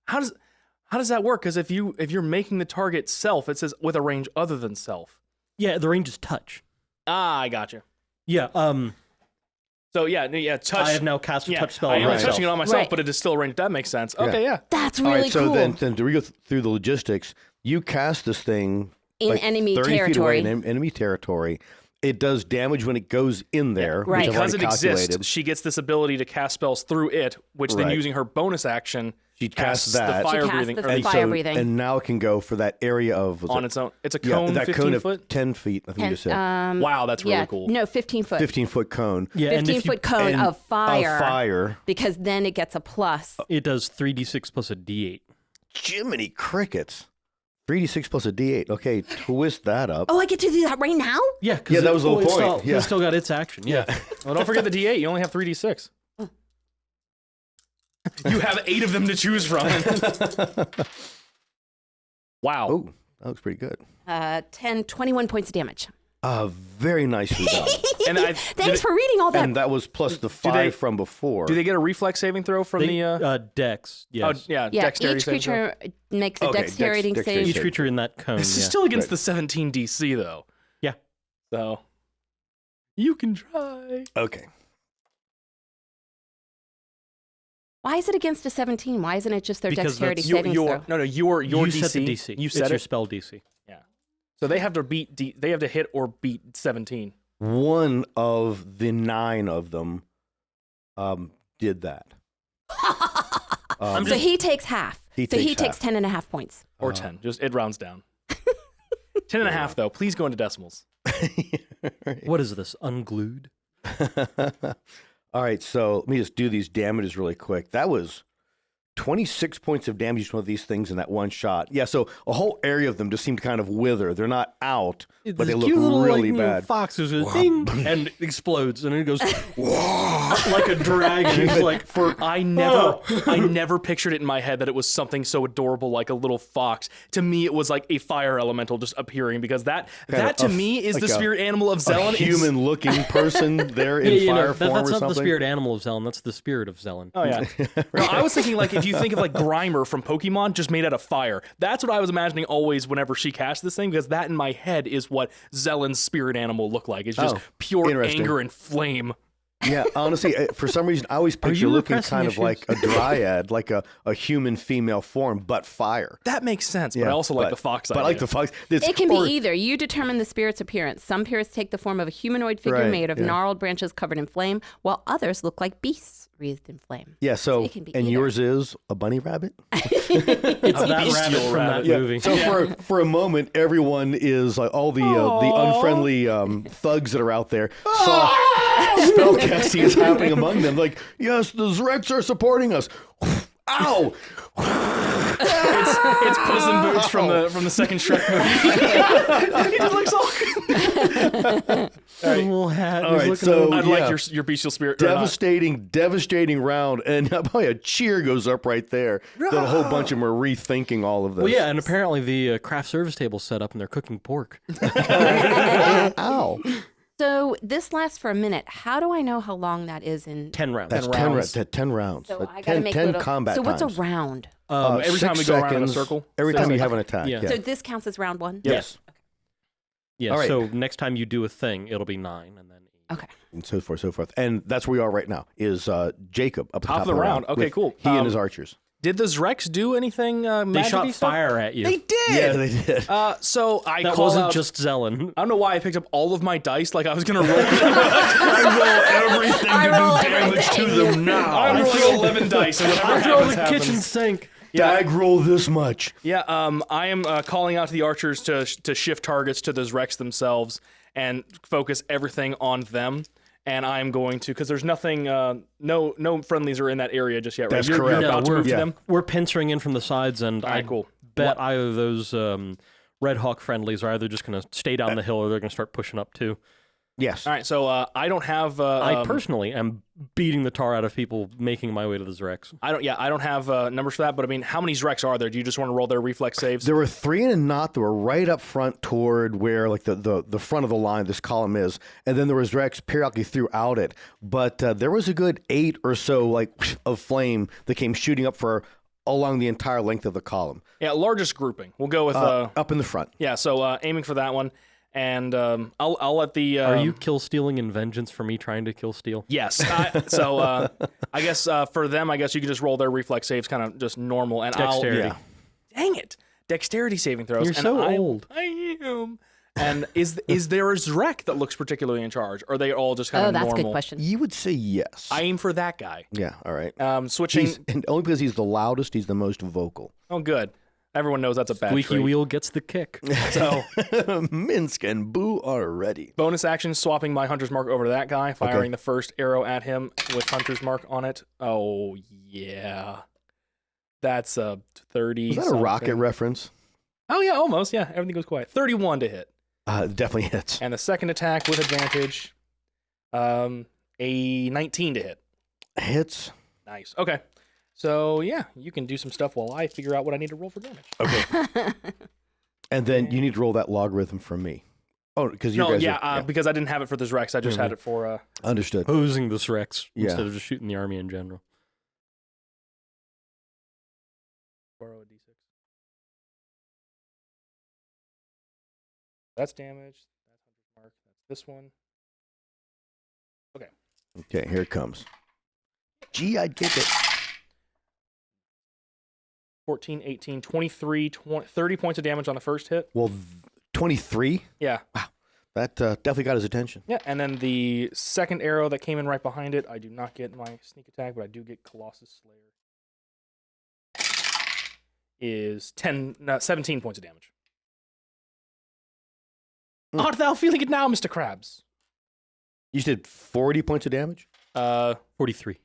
How does that work? Because if you're making the target self, it says with a range other than self. Yeah, the range is touch. Ah, I got you. Yeah, So yeah, touch. I have now cast a yeah, touch spell I on am myself. touching it on myself, Right. but it is still a range. That makes sense. Okay, yeah. That's All really right. So cool. then to go through the logistics, you cast this thing In like enemy 30 feet away territory. in enemy territory. It does damage when it goes in there, Right. which I've Because it already calculated. exists, she gets this ability to cast spells through it, which then Right. using her bonus action She casts casts that. the fire She casts breathing the or and fire so, breathing. and now it can go for that area of was on it- its own. It's a yeah, cone, that 15 cone foot. of 10 feet. I think you just said Wow, that's really yeah, cool. No, 15 foot. 15-foot cone. Yeah, and 15 if you, foot cone and of fire. Of fire. Because then it gets a plus. it does 3d6 plus a d8. Jiminy crickets. 3d6 plus a d8. Okay, twist that up. Oh, I get to do that right now? Yeah, Yeah, that was the whole it's point. Still, Yeah. It's still got its action. Yeah. Well, don't forget the D8. You only have 3d6. You have 8 of them to choose from. Wow. Oh, that looks pretty good. 21 points of damage. Very nicely done. And I, Thanks for reading all that. And that was plus the 5 they- from before. do they get a reflex saving throw from They, the? Dex, yes. Oh yeah, yeah, dexterity each saving throw. creature makes a Okay, dexterity dexterity save. Each creature in that cone, This is yeah. still against Right. the 17 DC though. Yeah. So you can try. Okay. Why is it against a 17? Why isn't it just their Because dexterity that's saving throw? Your you DC. set the DC. You it's set your it. spell DC. So they have to they have to hit or beat 17. One of the 9 of them did that. So he takes half. He so he takes takes half. 10 and a half points. Or 10. Just it rounds down. 10 and a half though. Please go into decimals. What is this? Unglued? All right, so let me just do these damages really quick. That was 26 points of damage to one of these things in that one shot. Yeah, so a whole area of them just seem to kind of wither. They're not out, but they look cute little, really like, bad. Fox is a ding and explodes, and it goes like a dragon. It's like I never pictured it in my head that it was something so adorable like a little fox. To me, it was like a fire elemental just appearing, because that to me is like the spirit animal of Zelen. A human-looking person there in fire form or that's something. not the spirit animal of Zelen. That's the spirit of Zelen. Oh yeah. No, I was thinking like if you think of like Grimer from Pokemon, just made out of fire. That's what I was imagining always whenever she cast this thing, because that in my head is what Zelen's spirit animal looked like. It's just pure interesting. anger and flame. Yeah, honestly, for some reason, I always picture you looking repressing kind of issues? like a dryad, like a human female form, but fire. That makes sense, but I also like the fox But I idea. like the fox. It can be either. You determine the spirit's appearance. Some spirits take the form of a humanoid figure Right, made of yeah. gnarled branches covered in flame, while others look like beasts wreathed in flame. Yeah, so it can be and either. yours is a bunny rabbit? It's that rabbit from that movie. So for a moment, everyone is like all the unfriendly thugs that are out there saw spellcasting is happening among them. Like, yes, the Zrex are supporting us. Ow! It's Puss in Boots from the second Shrek movie. He just looks all. Little hat. All He's right, looking so over. I'd like your bestial spirit. or not. devastating round, and probably a cheer goes up right there. That a whole bunch of them are rethinking all of this. Well, yeah, and apparently the craft service table's set up and they're cooking pork. Ow! So this lasts for a minute. How do I know how long that is in? 10 rounds. That's 10 rounds. So I gotta 10, make 10 little, combat So what's times. a round? Every time 6 we go around in a seconds, circle. Every 6 time you seconds. have an attack. Yeah. Yeah. So this counts as round one? Yes. Yeah, All right. so next time you do a thing, it'll be 9 and then 8. Okay. And so forth, so forth. And that's where we are right now, is Jacob up at the Top top of the round. Okay, with cool. He and his archers. Did the Zrex do anything? They shot fire at you. They did. Yeah, they did. So I that call wasn't out, just Zelen. I don't know why I picked up all of my dice like I was gonna roll. I roll everything I roll to do damage to everything. them now. I'm rolling 11 dice. And whatever I throw happens, the happens. kitchen sink. Dag roll this much. Yeah, I am calling out to the archers to shift targets to the Zrex themselves and focus everything on them. And I'm going to, because there's nothing, no friendlies are in that area just yet, right? That's You're correct. about to move to Yeah. them? We're pincering in from the sides, and All right, I cool. bet either of those Red Hawk friendlies are either just going to stay down the hill or they're going to start pushing up too. Yes. All right, so I don't have. I personally am beating the tar out of people making my way to the Zrex. I don't have numbers for that, but I mean, how many Zrex are there? Do you just want to roll their reflex saves? There were 3 in a knot that were right up front toward where like the front of the line this column is, and then there was Rex periodically throughout it. But there was a good 8 or so like of flame that came shooting up for along the entire length of the column. Yeah, largest grouping. We'll go with Up in the front. yeah. So aiming for that one, and I'll let the. Are you kill stealing in vengeance for me trying to kill steal? Yes. So I guess for them, I guess you could just roll their reflex saves, kind of just normal, and Dexterity. Yeah. Dang it! Dexterity saving throws. You're and so old. I am. And is there a Zrek that looks particularly in charge? Or are they all just kind Oh, of that's normal? a good question. You would say yes. I aim for that guy. Yeah. All right. Switching. And only because he's the loudest, he's the most vocal. Oh, good. Everyone knows that's a bad Squeaky trait. wheel gets the kick. So Minsk and Boo are ready. bonus action, swapping my Hunter's Mark over to that guy, firing the first arrow at him with Hunter's Mark on it. Oh, yeah. That's a 30. Was that a rocket something. reference? Oh, yeah, almost. Yeah, everything goes quiet. 31 to hit. Definitely hits. And the second attack with advantage, a 19 to hit. Hits. Nice. Okay. So, yeah, you can do some stuff while I figure out what I need to roll for damage. Okay. And then you need to roll that logarithm for me. Oh, because you No, guys yeah, are, because I didn't have it for this Rex. I just had it for... Understood. Posing this Rex Yeah. instead of just shooting the army in general. borrow a d6. That's damage. That's Hunter's Mark. That's this one. Okay, here it comes. Gee, I'd kick it. 14, 18, 23, 20, 30 points of damage on the first hit. Well, 23? Yeah. That definitely got his attention. Yeah, and then the second arrow that came in right behind it, I do not get my sneak attack, but I do get Colossus Slayer. Is 17 points of damage. Art thou feeling it now, Mr. Krabs? You did 40 points of damage? Was 43.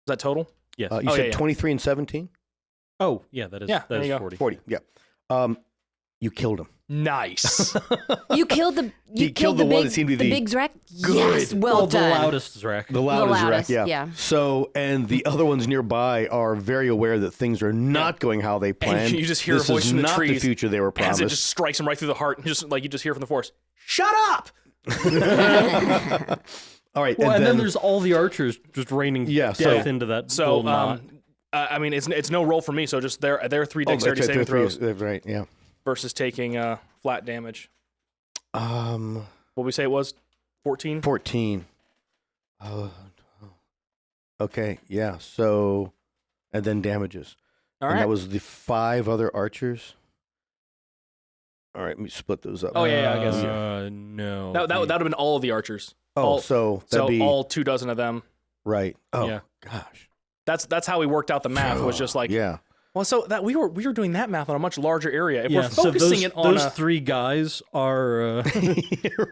that total? Yes. You Oh, said yeah. 23 and 17? Oh, yeah, that is, Yeah, that there is you go. 40. 40, yeah. You killed him. Nice. You killed the He killed the one big, that seemed to be the the- big Zrek. Yes, well the done. loudest Zrek. The loudest, loudest, wreck, yeah. So, and the other ones nearby are very aware that things are not going how they planned. you just hear a this voice is from the not trees the future they were As promised. it just strikes him right through the heart, and just like you just hear from the forest, "Shut up!" All right, Well, and then there's all the archers just raining death into that So, golden knot. I mean, it's no roll for me. So just their 3 oh, dexterity that's right, saving throws that's right, yeah. versus taking flat damage. Um, What we say it was 14. 14. Oh, okay, yeah. So, and then damages. All And right. that was the 5 other archers. All right, let me split those up. Oh, yeah, I guess. No. That would have been all of the archers. Oh, so that'd So be all 24 of them. right. Oh, Yeah. gosh. That's how we worked out the math. Was just like yeah. Well, so that we were doing that math on a much larger area. If Yeah, we're so focusing it on those a, 3 guys are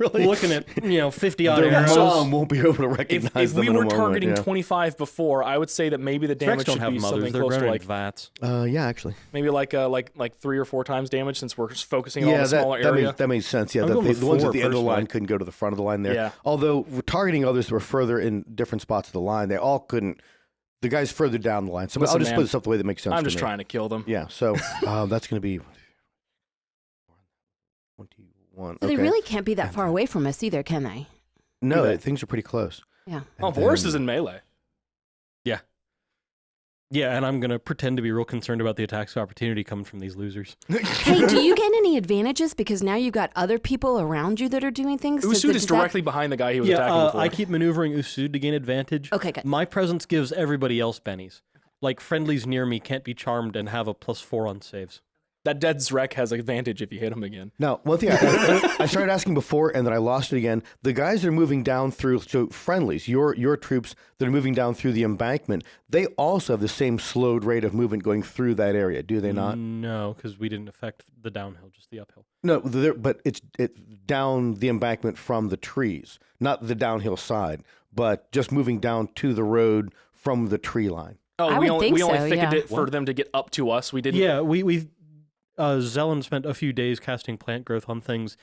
really? looking at 50 odd Their arrows. mom won't be able to recognize if them we in a were moment, targeting yeah. 25 before, I would say that maybe the Zreks damage don't should have be mothers; something they're close grown to in like vats. Yeah, actually. maybe like 3 or 4 times damage since we're focusing on Yeah, a smaller that area. that makes sense. Yeah, I'm the going with ones at 4 the end of the line personally. couldn't go to the front of the line there. Yeah. Although we're targeting others who were further in different spots of the line, they all couldn't. The guys further down the line. So Listen, I'll just man, put this up the way that makes sense. I'm to just me. trying to kill them. Yeah. So that's going to be 21. So they okay. really can't be that far away from us either, can they? No, Yeah. things are pretty close. Yeah. Oh, And Boris then- is in melee. Yeah, and I'm gonna pretend to be real concerned about the attacks of opportunity coming from these losers. Hey, do you get any advantages because now you've got other people around you that are doing things? Usud is directly behind the guy he was attacking before. I keep maneuvering Usud to gain advantage. Okay, good. My presence gives everybody else bennies. Like friendlies near me can't be charmed and have a +4 on saves. That dead Zrek has advantage if you hit him again. Now, one thing I started asking before, and then I lost it again. The guys that are moving down through, so friendlies, your troops that are moving down through the embankment, they also have the same slowed rate of movement going through that area, do they not? No, because we didn't affect the downhill, just the uphill. No, but it's down the embankment from the trees, not the downhill side, but just moving down to the road from the tree line. Oh, I we would only think so, thickened yeah. it for them to get up to us. We didn't. Yeah, we Zelen spent a few days casting plant growth on things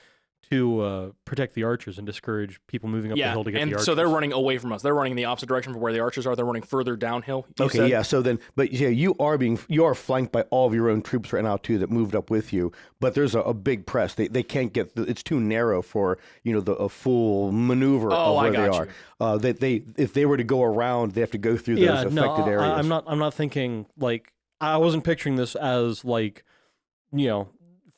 to protect the archers and discourage people moving up the hill to get and the archers. so they're running away from us. They're running in the opposite direction from where the archers are. They're running further downhill. you Okay, said? yeah. So then, but yeah, you are flanked by all of your own troops right now too that moved up with you. But there's a big press. They can't get. It's too narrow for a full maneuver Oh, of I where they got are. They if they were to go around, they have to go through those yeah, no, affected areas. I'm not thinking like I wasn't picturing this as like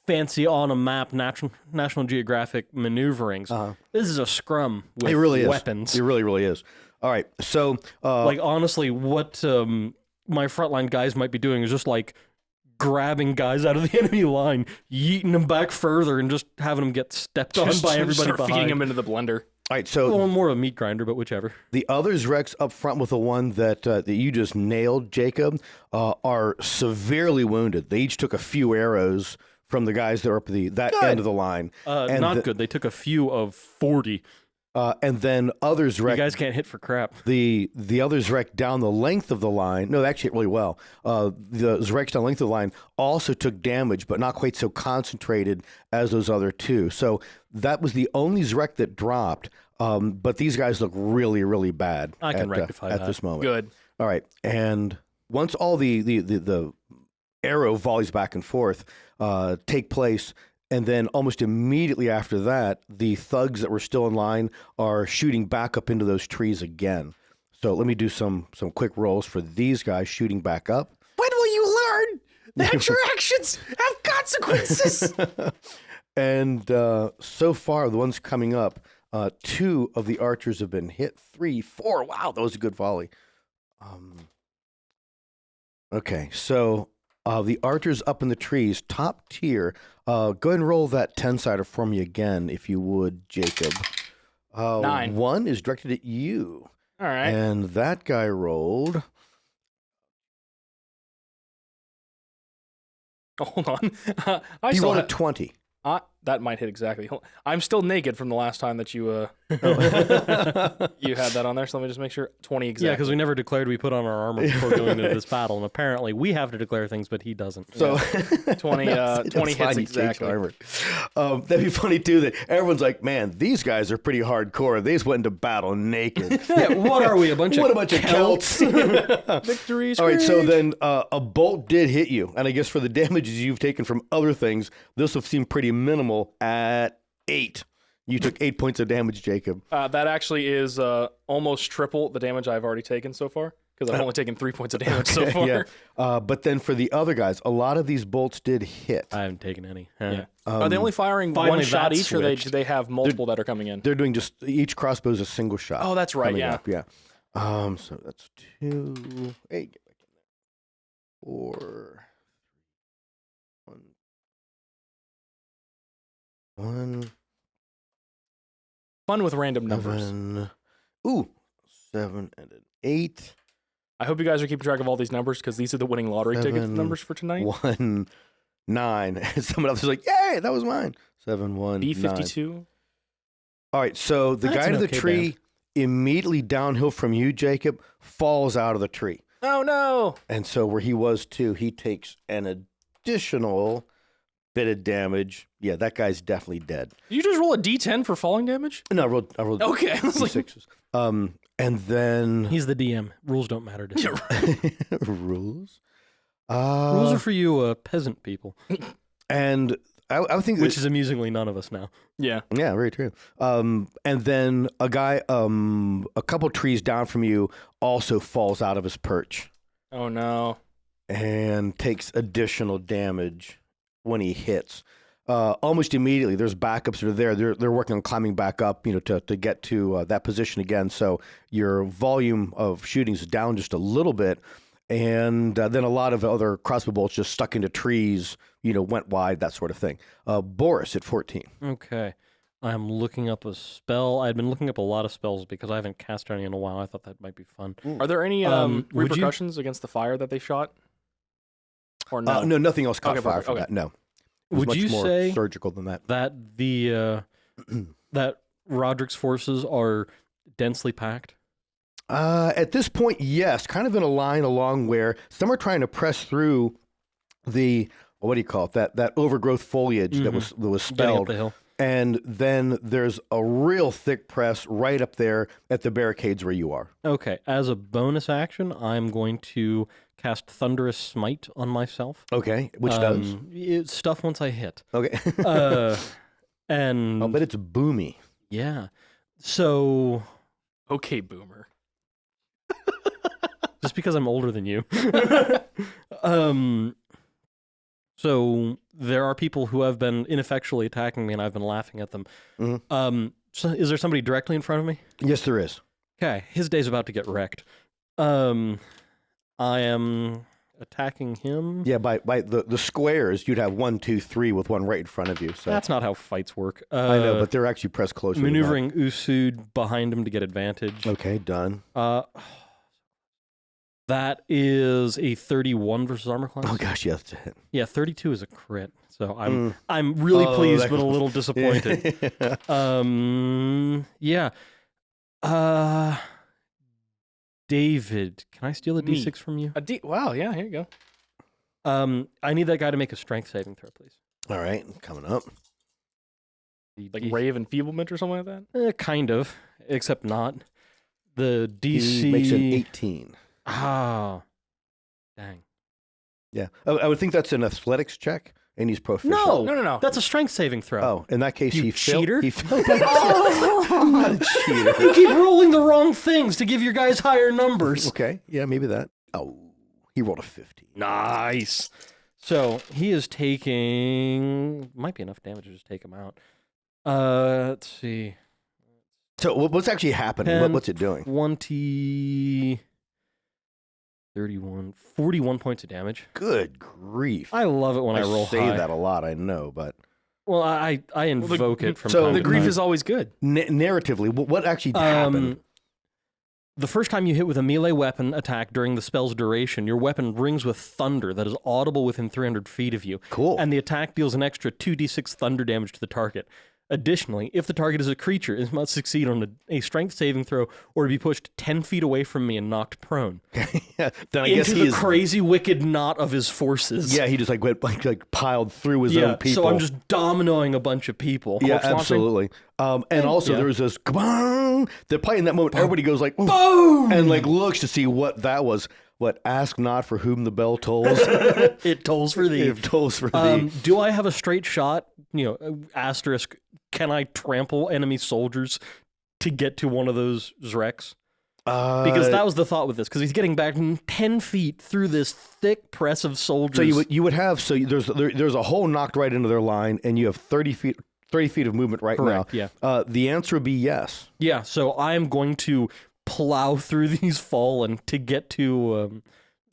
fancy on a map National Geographic maneuverings. This is a scrum with It really is. weapons. It really, really is. All right. So Like honestly, what my frontline guys might be doing is just like grabbing guys out of the enemy line, yeeting them back further, and just having them get stepped on by everybody start behind. feeding them into the blender. all right. So Well, more of a meat grinder, but whichever. the others, Rex, up front with the one that you just nailed, Jacob, are severely wounded. They each took a few arrows from the guys that are up that end of the line. And Not good. They took a few of 40. And then others, You Rex, guys can't hit for crap. the others wrecked down the length of the line. No, they actually hit really well. The Zrex down the length of the line also took damage, but not quite so concentrated as those other two. So that was the only Zrek that dropped. But these guys look really, really bad. I can rectify at that. this moment. Good. All right, and once all the arrow volleys back and forth take place. And then almost immediately after that, the thugs that were still in line are shooting back up into those trees again. So let me do some quick rolls for these guys shooting back up. When will you learn that your actions have consequences? And so far, the ones coming up, 2 of the archers have been hit. 3, 4. Wow, that was a good volley. Okay, so the archers up in the trees, top tier. Go ahead and roll that 10-sider for me again, if you would, Jacob. 9. 1 is directed at you. All right. And that guy rolled. Hold on. I He still rolled a have, 20. That might hit exactly. I'm still naked from the last time that you you had that on there. So let me just make sure 20 exactly. Yeah, because we never declared we put on our armor before going into this battle, and apparently we have to declare things, but he doesn't. So 20 That's 20 fine, hits you changed exactly. armor. That'd be funny too. That everyone's like, "Man, these guys are pretty hardcore. They just went into battle naked." Yeah, what are we? A bunch What of a bunch of Celts. Victory. All right, so then a bolt did hit you, and I guess for the damages you've taken from other things, this will seem pretty minimal at 8. You took 8 points of damage, Jacob. That actually is almost triple the damage I've already taken so far, because I've only taken 3 points of damage so far. Yeah. But then for the other guys, a lot of these bolts did hit. I haven't taken any. Yeah. Are they only firing finally one shot that each, or do switched. they have multiple that are coming in? They're doing just each crossbow is a single shot. Oh, that's right. coming Yeah. up, yeah. So that's 2. Hey, get back in there. 4. 1. Fun with random numbers. 7. Ooh, 7 and an 8. I hope you guys are keeping track of all these numbers, because these are the winning lottery ticket 7, numbers for tonight. 1, 9. Someone else is like, "Yay, that was mine." 7, 1, 9. B52. All right, so the That's guy an to the okay tree, band. immediately downhill from you, Jacob, falls out of the tree. Oh no! And so where he was too, he takes an additional bit of damage. Yeah, that guy's definitely dead. Did you just roll a D10 for falling damage? No, I rolled Okay, I was like- D6s. And then He's the DM. Rules don't matter to him. rules. Rules are for you peasant people, And I would think which is amusingly none of us now. Yeah. yeah, very true. And then a guy, a couple trees down from you, also falls out of his perch Oh no. and takes additional damage when he hits. Almost immediately, there's backups that are there. They're working on climbing back up, to get to that position again. So your volume of shooting is down just a little bit, and then a lot of other crossbow bolts just stuck into trees, went wide, that sort of thing. Boris at 14. Okay. I'm looking up a spell. I'd been looking up a lot of spells because I haven't cast any in a while. I thought that might be fun. Are there any would you- repercussions against the fire that they shot? Or no? No, nothing else caught Okay, fire perfect. from Okay. that. No, it was Would much you more say surgical than that. that the that Roderick's forces are densely packed? At this point, yes, kind of in a line along where some are trying to press through the what do you call it? That overgrowth foliage that was Getting up spelled, the hill. and then there's a real thick press right up there at the barricades where you are. Okay. As a bonus action, I'm going to cast Thunderous Smite on myself. Okay, which does It's stuff once I hit. okay. And I'll bet it's boomy. yeah. So Okay, boomer. just because I'm older than you. So there are people who have been ineffectually attacking me, and I've been laughing at them. Mhm. So is there somebody directly in front of me? Yes, there is. Okay, his day's about to get wrecked. I am attacking him. Yeah, by the squares, you'd have 1, 2, 3 with one right in front of you. So That's not how fights work. I know, but they're actually pressed closer. to that. maneuvering Usud behind him to get advantage. Okay, done. That is a 31 versus armor class. Oh gosh, yeah, that's a hit. Yeah, 32 is a crit. So I'm really Oh, pleased, that but a goes- little disappointed. Yeah. David, can I steal a Me. D6 from you? Wow, yeah, here you go. I need that guy to make a strength saving throw, please. All right, coming up. Like Ray of Enfeeblement or something like that? Kind of, except not. The DC He makes an 18. Ah, dang. Yeah, I would think that's an athletics check, and he's proficient. No. That's a strength saving throw. Oh, in that case, You he failed. cheater. He failed. I'm not a cheater. You keep rolling the wrong things to give your guys higher numbers. Okay, yeah, maybe that. Oh, he rolled a 15. Nice. So he is taking might be enough damage to just take him out. Let's see. So what's actually happening? 10, What's it doing? 20, 31, 41 points of damage. Good grief! I love it when I roll say high. that a lot, I know, but Well, I invoke it from so time The to grief time. is always good. narratively, what actually happened? The first time you hit with a melee weapon attack during the spell's duration, your weapon rings with thunder that is audible within 300 feet of you. Cool. And the attack deals an extra 2d6 thunder damage to the target. Additionally, if the target is a creature, it must succeed on a strength saving throw or be pushed 10 feet away from me and knocked prone. Then I into guess the crazy wicked knot of his forces. Yeah, he just like went like piled through his own people. So I'm just dominoing a bunch of people. Yeah, Corpse launching. absolutely. And also there was this kabang. They're playing in that moment. Everybody goes like Boom! and like looks to see what that was. What, ask not for whom the bell tolls. It tolls for thee. It tolls for thee. Do I have a straight shot? Asterisk. Can I trample enemy soldiers to get to one of those Zreks? Because that was the thought with this. Because he's getting back 10 feet through this thick press of soldiers. So you would have there's a hole knocked right into their line, and you have 30 feet of movement right Correct, now. Yeah. The answer would be yes. Yeah. So I'm going to plow through these fallen to get to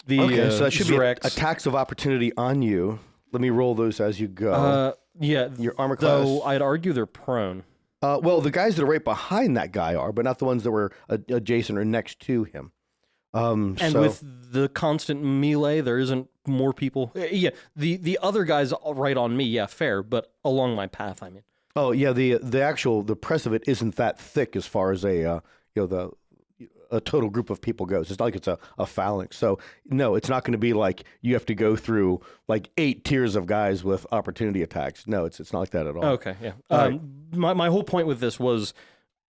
the Okay, so that should Zreks. be attacks of opportunity on you. Let me roll those as you go. Yeah. Your armor class. Though I'd argue they're prone. Well, the guys that are right behind that guy are, but not the ones that were adjacent or next to him. And with the constant melee, there isn't more people. Yeah, the other guys right on me, yeah, fair, but along my path, I mean. Oh yeah, the press of it isn't that thick as far as a total group of people goes. It's not like it's a phalanx. So no, it's not going to be like you have to go through like 8 tiers of guys with opportunity attacks. No, it's not like that at all. Okay, yeah. My whole point with this was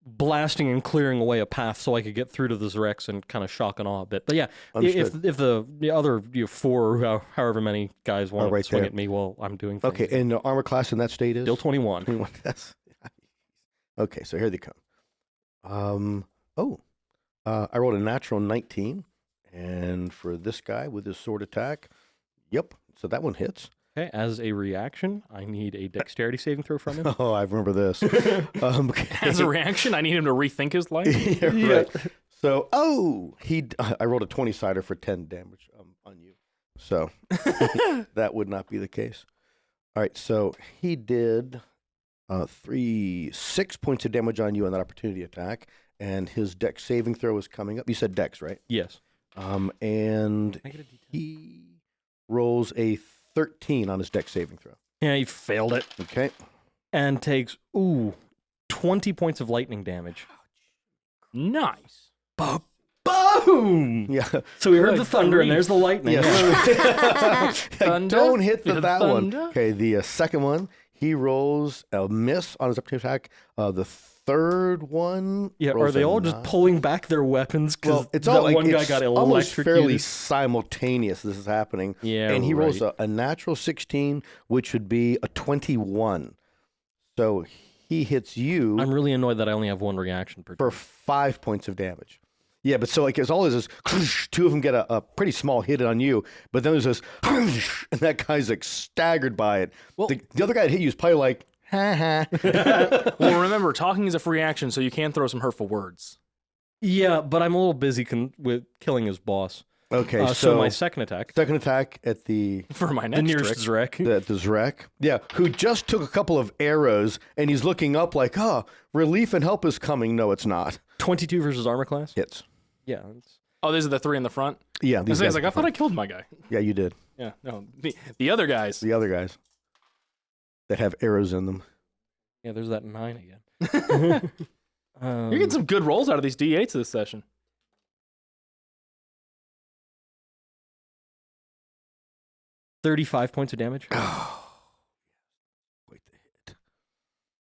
blasting and clearing away a path so I could get through to the Zreks and kind of shock and awe a bit. But yeah, if the other 4 or however many guys want to swing at me while I'm doing things. Okay, and the armor class in that state is? Still 21. 21. Okay, so here they come. I rolled a natural 19, and for this guy with his sword attack, yep, so that one hits. Okay, as a reaction, I need a dexterity saving throw from him. Oh, I remember this. As a reaction, I need him to rethink his life. Yeah, right. So, I rolled a 20-sider for 10 damage on you. So, that would not be the case. All right, so he did 6 points of damage on you on that opportunity attack. And his dex saving throw is coming up. You said dex, right? Yes. And he rolls a 13 on his dex saving throw. Yeah, he failed it. Okay. And takes, 20 points of lightning damage. Nice. Boom! Yeah. So we heard the thunder, and there's the lightning. Yes. Thunder? Don't hit that one. Thunder? Okay, the second one, he rolls a miss on his opportunity attack. The third one. Yeah, are they all just pulling back their weapons? Well, it's all like one guy it's got almost electrocuted. fairly simultaneous. This is happening. Yeah, and he rolls right. a natural 16, which would be a 21. So he hits you I'm really annoyed that I only have one reaction per for 5 points of damage. Yeah, but so like it's all is 2 of them get a pretty small hit on you, but then there's this, and that guy's like staggered by it. Well, the other guy that hit you is probably like, ha ha. Well, remember, talking is a free action, so you can throw some hurtful words. Yeah, but I'm a little busy with killing his boss. Okay, so my second attack. Second attack at the For my The next nearest trick. Zrek. the Zrek. Yeah, who just took a couple of arrows, and he's looking up like, relief and help is coming. No, it's not. 22 versus armor class? Hits. Yeah. Oh, these are the 3 in the front? Yeah, these I was guys. like, I thought I killed my guy. Yeah, you did. Yeah, no. The other guys. The other guys that have arrows in them. Yeah, there's that 9 again. You're getting some good rolls out of these D8s this session. 35 points of damage. Wait the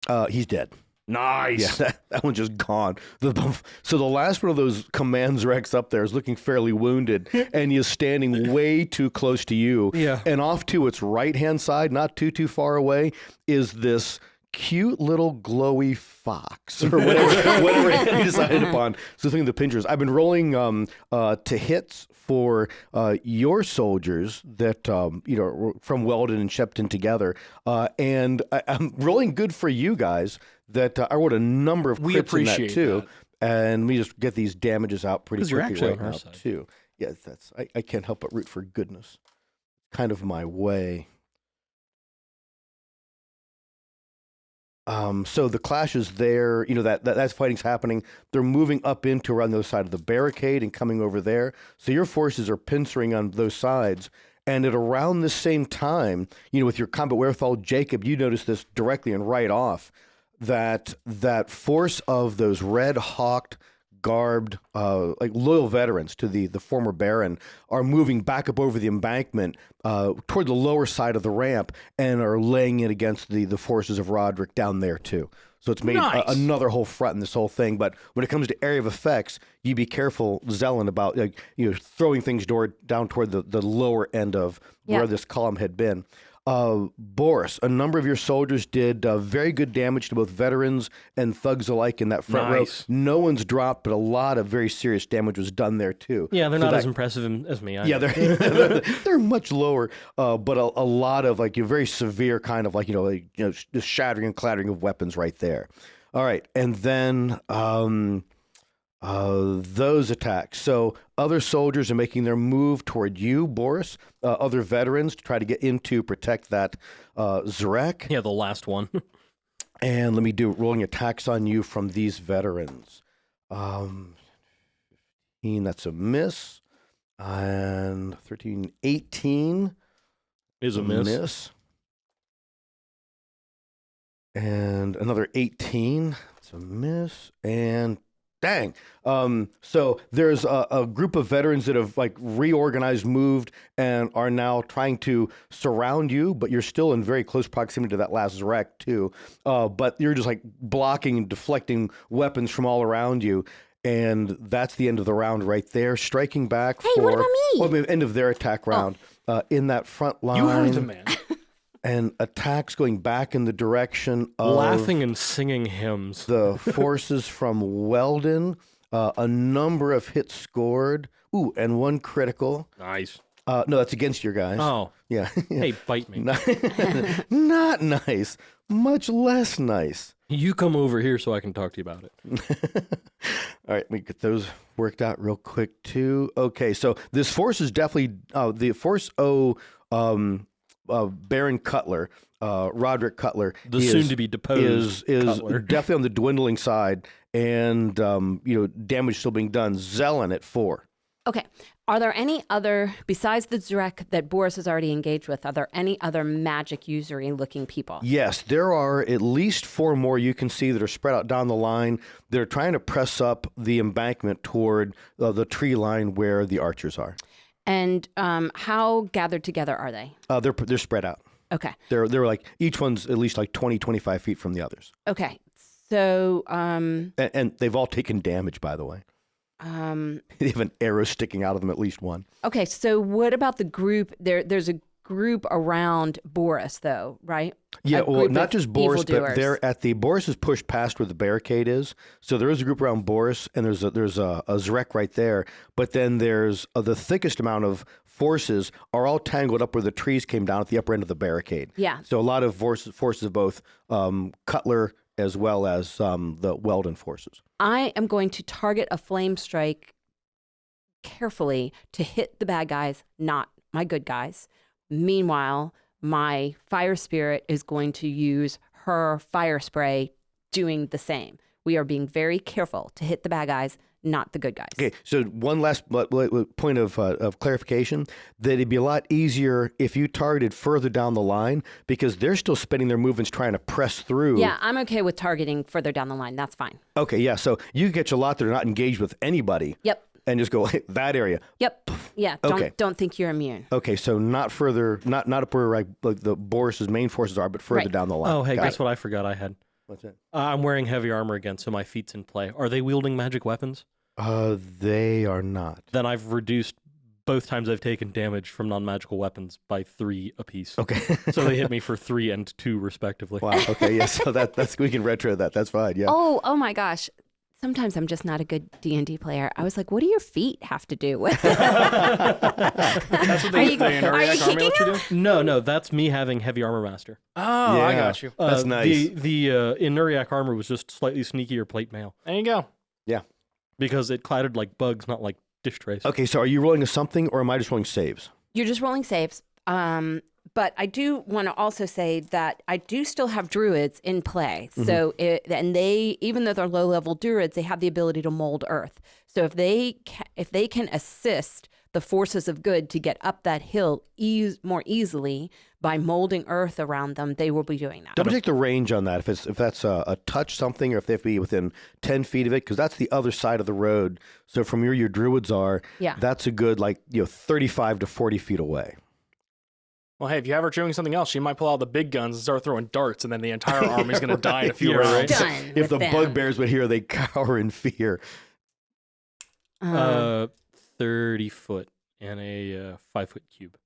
hit. He's dead. Nice. Yeah, that one's just gone. So the last one of those command Zreks up there is looking fairly wounded, and he is standing way too close to you. Yeah. And off to its right-hand side, not too far away, is this cute little glowy fox or whatever he decided upon. So think of the pinchers. I've been rolling to hits for your soldiers that from Weldon and Shepton together, and I'm rolling good for you guys. That I rolled a number of crits We appreciate in that too, that. and we just get these damages out pretty 'Cause you're quickly actually right on our now side. too. Yeah, I can't help but root for goodness. Kind of my way. So the clash is there. That fighting's happening. They're moving up into around the other side of the barricade and coming over there. So your forces are pincering on those sides. And at around the same time, with your combat wherewithal, Jacob, you notice this directly and right off, that force of those red-hawked, garbed, like loyal veterans to the former Baron are moving back up over the embankment toward the lower side of the ramp and are laying it against the forces of Roderick down there too. So it's made another whole front in this whole thing. But when it comes to area of effects, you be careful, Zelen, about throwing things down toward the lower end of where this column had been. Boris, a number of your soldiers did very good damage to both veterans and thugs alike in that front row. No one's dropped, but a lot of very serious damage was done there too. Yeah, they're not as impressive as me. Yeah, they're much lower, but a lot of very severe kind of just shattering and clattering of weapons right there. All right, and then those attacks. So other soldiers are making their move toward you, Boris. Other veterans to try to get in to protect that Zarek. Yeah, the last one. And let me do rolling attacks on you from these veterans. 15, that's a miss. And 13, 18 is a miss. And another 18, that's a miss. And dang. So there's a group of veterans that have reorganized, moved, and are now trying to surround you, but you're still in very close proximity to that last Zarek too. But you're just blocking and deflecting weapons from all around you. And that's the end of the round right there. Striking back what about me? Well, the end of their attack round. In that front line. You heard the man. And attacks going back in the direction of laughing and singing hymns. The forces from Weldon, a number of hits scored. Ooh, and one critical. Nice. No, that's against your guys. Oh. Yeah. Hey, bite me. Not nice. Much less nice. You come over here so I can talk to you about it. All right, let me get those worked out real quick too. Okay, so this force is definitely the force Baron Cutler, Roderick Cutler, the soon-to-be deposed is Cutler. Definitely on the dwindling side, and damage still being done. Zelen at 4. Okay. Are there any other, besides the Zarek that Boris has already engaged with, are there any other magic usury-looking people? Yes, there are at least 4 more you can see that are spread out down the line. They're trying to press up the embankment toward the tree line where the archers are. And how gathered together are they? They're spread out. Okay. They're each one's at least 20, 25 feet from the others. Okay. So and they've all taken damage, by the way. They have an arrow sticking out of them, at least one. Okay, so what about the group? There's a group around Boris, though, right? Yeah, well, not just Boris, but they're at Boris is pushed past where the barricade is. So there is a group around Boris, and there's a Zarek right there. But then there's the thickest amount of forces are all tangled up where the trees came down at the upper end of the barricade. Yeah. So a lot of forces of both Cutler as well as the Weldon forces. I am going to target a flame strike carefully to hit the bad guys, not my good guys. Meanwhile, my fire spirit is going to use her fire spray doing the same. We are being very careful to hit the bad guys, not the good guys. Okay, so one last point of clarification, that it'd be a lot easier if you targeted further down the line because they're still spending their movements trying to press through. Yeah, I'm okay with targeting further down the line. That's fine. Okay, yeah, so you catch a lot that are not engaged with anybody. Yep. And just go that area. Yep. Yeah. Don't think you're immune. Okay, so not further, not up where the Boris's main forces are, but further down the line. Oh, hey, guess what I forgot I had? What's that? I'm wearing heavy armor again, so my feet's in play. Are they wielding magic weapons? They are not. Then I've reduced both times I've taken damage from non-magical weapons by 3 apiece. Okay. So they hit me for 3 and 2 respectively. Wow. Okay. Yeah. So that's we can retro that. That's fine. Yeah. Oh my gosh. Sometimes I'm just not a good D&D player. I was like, what do your feet have to do with it? That's what they in Uriak Army let you do? No, that's me having heavy armor master. Oh, yeah. I got you. That's nice. The in Uriak armor was just slightly sneakier plate mail. There you go. Yeah. Because it clattered like bugs, not like dish trays. Okay. So are you rolling a something or am I just rolling saves? You're just rolling saves. But I do want to also say that I do still have druids in play. So, and they, even though they're low-level druids, they have the ability to mold earth. So if they can assist the forces of good to get up that hill more easily by molding earth around them, they will be doing that. Double check the range on that. If that's a touch something, or if they have to be within 10 feet of it, because that's the other side of the road. So from where your druids are, that's a good 35 to 40 feet away. Well, hey, if you have her doing something else, she might pull out the big guns and start throwing darts, and then the entire army's going to die in a few rounds. Done If the with them. bugbears would hear, they cower in fear. 30 foot and a 5 foot cube.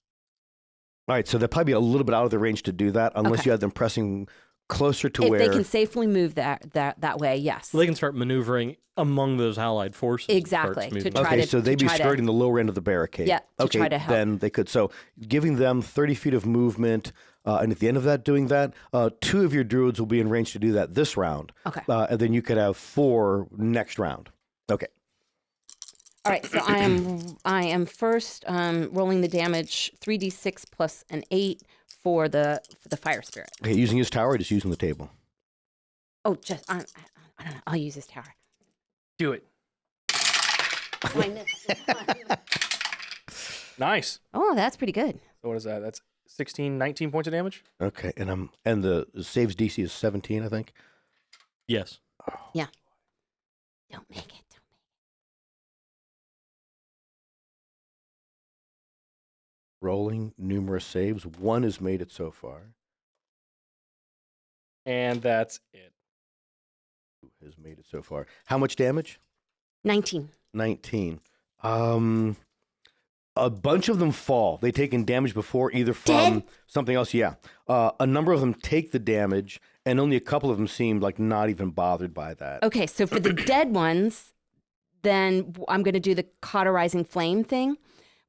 All right, so they'll probably be a little bit out of the range to do that, unless you had them pressing closer to if where they can safely move that way, yes. So they can start maneuvering among those allied forces. and start Exactly, to smoothing. try Okay, to- so they'd be try to- skirting the lower end of the barricade. Yeah, to okay, try to help. then they could. So giving them 30 feet of movement, and at the end of that, doing that, 2 of your druids will be in range to do that this round. Okay. And then you could have 4 next round. Okay. All right, so I am first rolling the damage 3d6 plus an 8 for the fire spirit. Okay, using his tower or just using the table? Oh, just I don't know. I'll use his tower. Do it. Oh, I missed. Nice. Oh, that's pretty good. So what is that? That's 16, 19 points of damage? Okay, and the saves DC is 17, I think. Yes. Don't make it. Rolling numerous saves. 1 has made it so far. And that's it. 2 has made it so far. How much damage? 19. 19. A bunch of them fall. They taken damage before, either from Dead? something else. Yeah. A number of them take the damage, and only a couple of them seemed like not even bothered by that. Okay, so for the dead ones, then I'm going to do the cauterizing flame thing,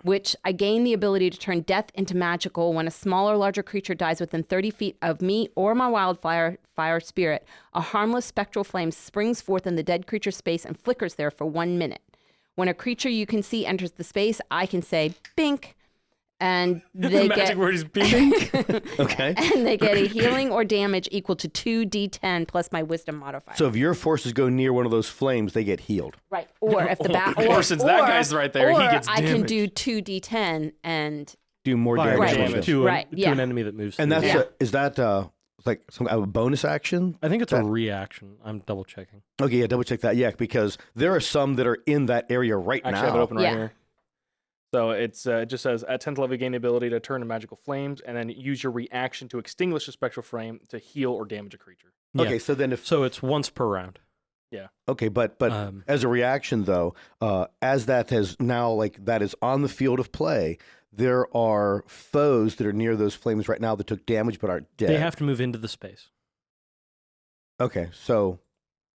which I gain the ability to turn death into magical when a smaller, larger creature dies within 30 feet of me or my wildfire fire spirit. A harmless spectral flame springs forth in the dead creature's space and flickers there for 1 minute. When a creature you can see enters the space, I can say "bink," and they Magic get word is bink. Okay. and they get a healing or damage equal to 2d10 plus my wisdom modifier. So if your forces go near one of those flames, they get healed. Right. Or if the Of course, since that guy's right there, he gets I can damaged. do 2d10 and Do more Fire damage. damage. with them. to, Right, to yeah. an enemy that moves. And through. that's Yeah. is that like some a bonus action? I think it's that- a reaction. I'm double checking. Okay, yeah, double check that. Yeah, because there are some that are in that area right Actually, I now. have it open right Yeah. here. So it just says at 10th level, you gain the ability to turn to magical flames, and then use your reaction to extinguish the spectral flame to heal or damage a creature. Yeah. Okay, so then if So it's once per round. okay, but Um, as a reaction though, as that has now that is on the field of play, there are foes that are near those flames right now that took damage but aren't dead. They have to move into the space. Okay, so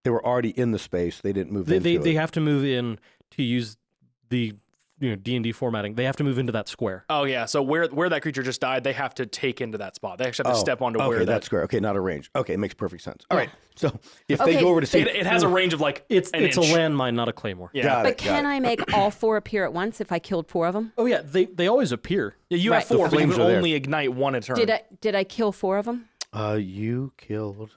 they were already in the space. They didn't move They into they it. have to move in to use the D&D formatting. They have to move into that square. Oh yeah, so where that creature just died, they have to take into that spot. They actually have to step onto okay, where that. that's great. Okay, not a range. Okay, it makes perfect sense. All Yeah. right, so if Okay, they go over to see, It has a range of like It's an it's inch. a landmine, not a claymore. Yeah. Got but it, can I make all 4 appear at once if I killed 4 of them? Oh yeah, they always appear. Yeah, you Right. have 4, The but you flames can are there. only ignite 1 a turn. Did I kill 4 of them? you killed.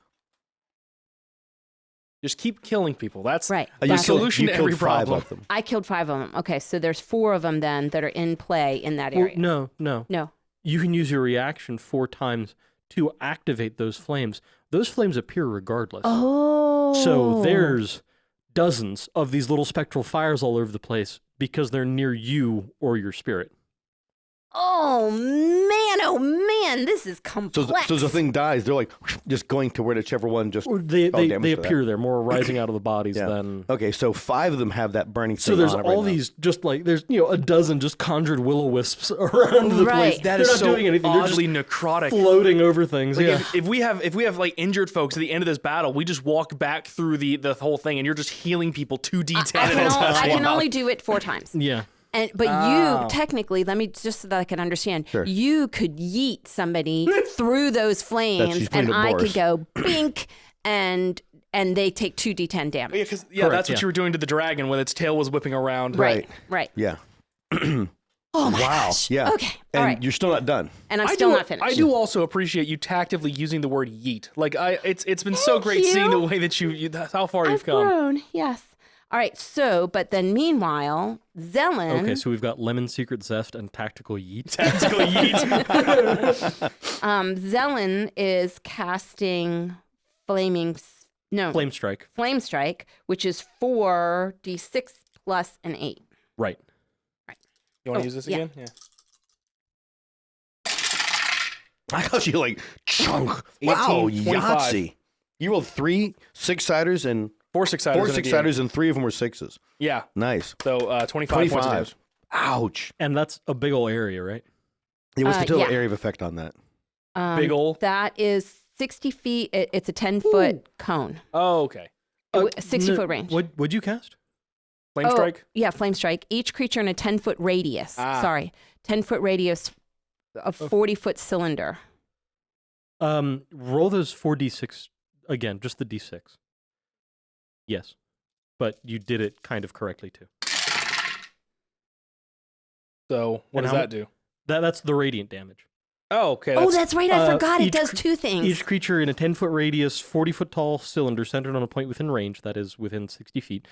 Just keep killing people. That's Right. You That's killed, solution you to killed every 5 problem. of them. I killed 5 of them. Okay, so there's 4 of them then that are in play in that Well, area. no. No. You can use your reaction 4 times to activate those flames. Those flames appear regardless. Oh. So there's dozens of these little spectral fires all over the place because they're near you or your spirit. Oh man, this is complex. So the thing dies. They're like just going to whichever one just. Or they damage to that. appear there, more rising out of the bodies Yeah. than. Okay, so 5 of them have that burning. So thing there's on it right all now. these just like there's a dozen just conjured will-o-wisps around the Right. place. that They're is not so doing anything. They're just oddly necrotic. floating over things. Like yeah. if we have like injured folks at the end of this battle, we just walk back through the whole thing, and you're just healing people 2d10 I at a time. can only do it 4 times. Yeah. But Oh. you technically, let me just so that I can understand. Sure. You could yeet somebody through those flames, she's playing and the I Boris. could go bink, and they take 2d10 damage. Yeah, Correct, that's what yeah. you were doing to the dragon when its tail was whipping around. Right. Right. Yeah. Oh my Wow. gosh. Yeah. Okay. And All right. you're still not done. And I'm still do, not finished. I do also appreciate you tactively using the word yeet. Like it's been so Thank great seeing the you. way that that's how far I've you've come. grown. Yes. All right. So, but then meanwhile, Zelen. Okay, so we've got lemon secret zest and tactical yeet. Tactical yeet. Zelen is casting Flame Strike, which is 4d6 plus an 8. Right. You want to Oh, use this yeah. again? Yeah. I got you like chunk. 18, Wow, 25. Yahtzee. You rolled 3 6-siders and 4 6-siders. 4 and a DM. 6-siders, and 3 of them were 6s. Yeah. Nice. So 25 points of 25. damage. Ouch. And that's a big old area, right? Yeah, what's the total yeah. area of effect on that? Big ol'? That is 60 feet. It's a 10-foot cone. Oh, okay. 60-foot range. What'd you cast? Flame strike. Yeah, flame strike. Each creature in a 10-foot radius. Ah. Sorry, 10-foot radius of 40-foot cylinder. Roll those 4d6 again, just the d6. Yes, but you did it kind of correctly too. So what And does how that do? That's the radiant damage. Oh, okay. Oh, that's right. I forgot. It each does cr- 2 things. Each creature in a 10-foot radius, 40-foot tall cylinder centered on a point within range, that is within 60 feet,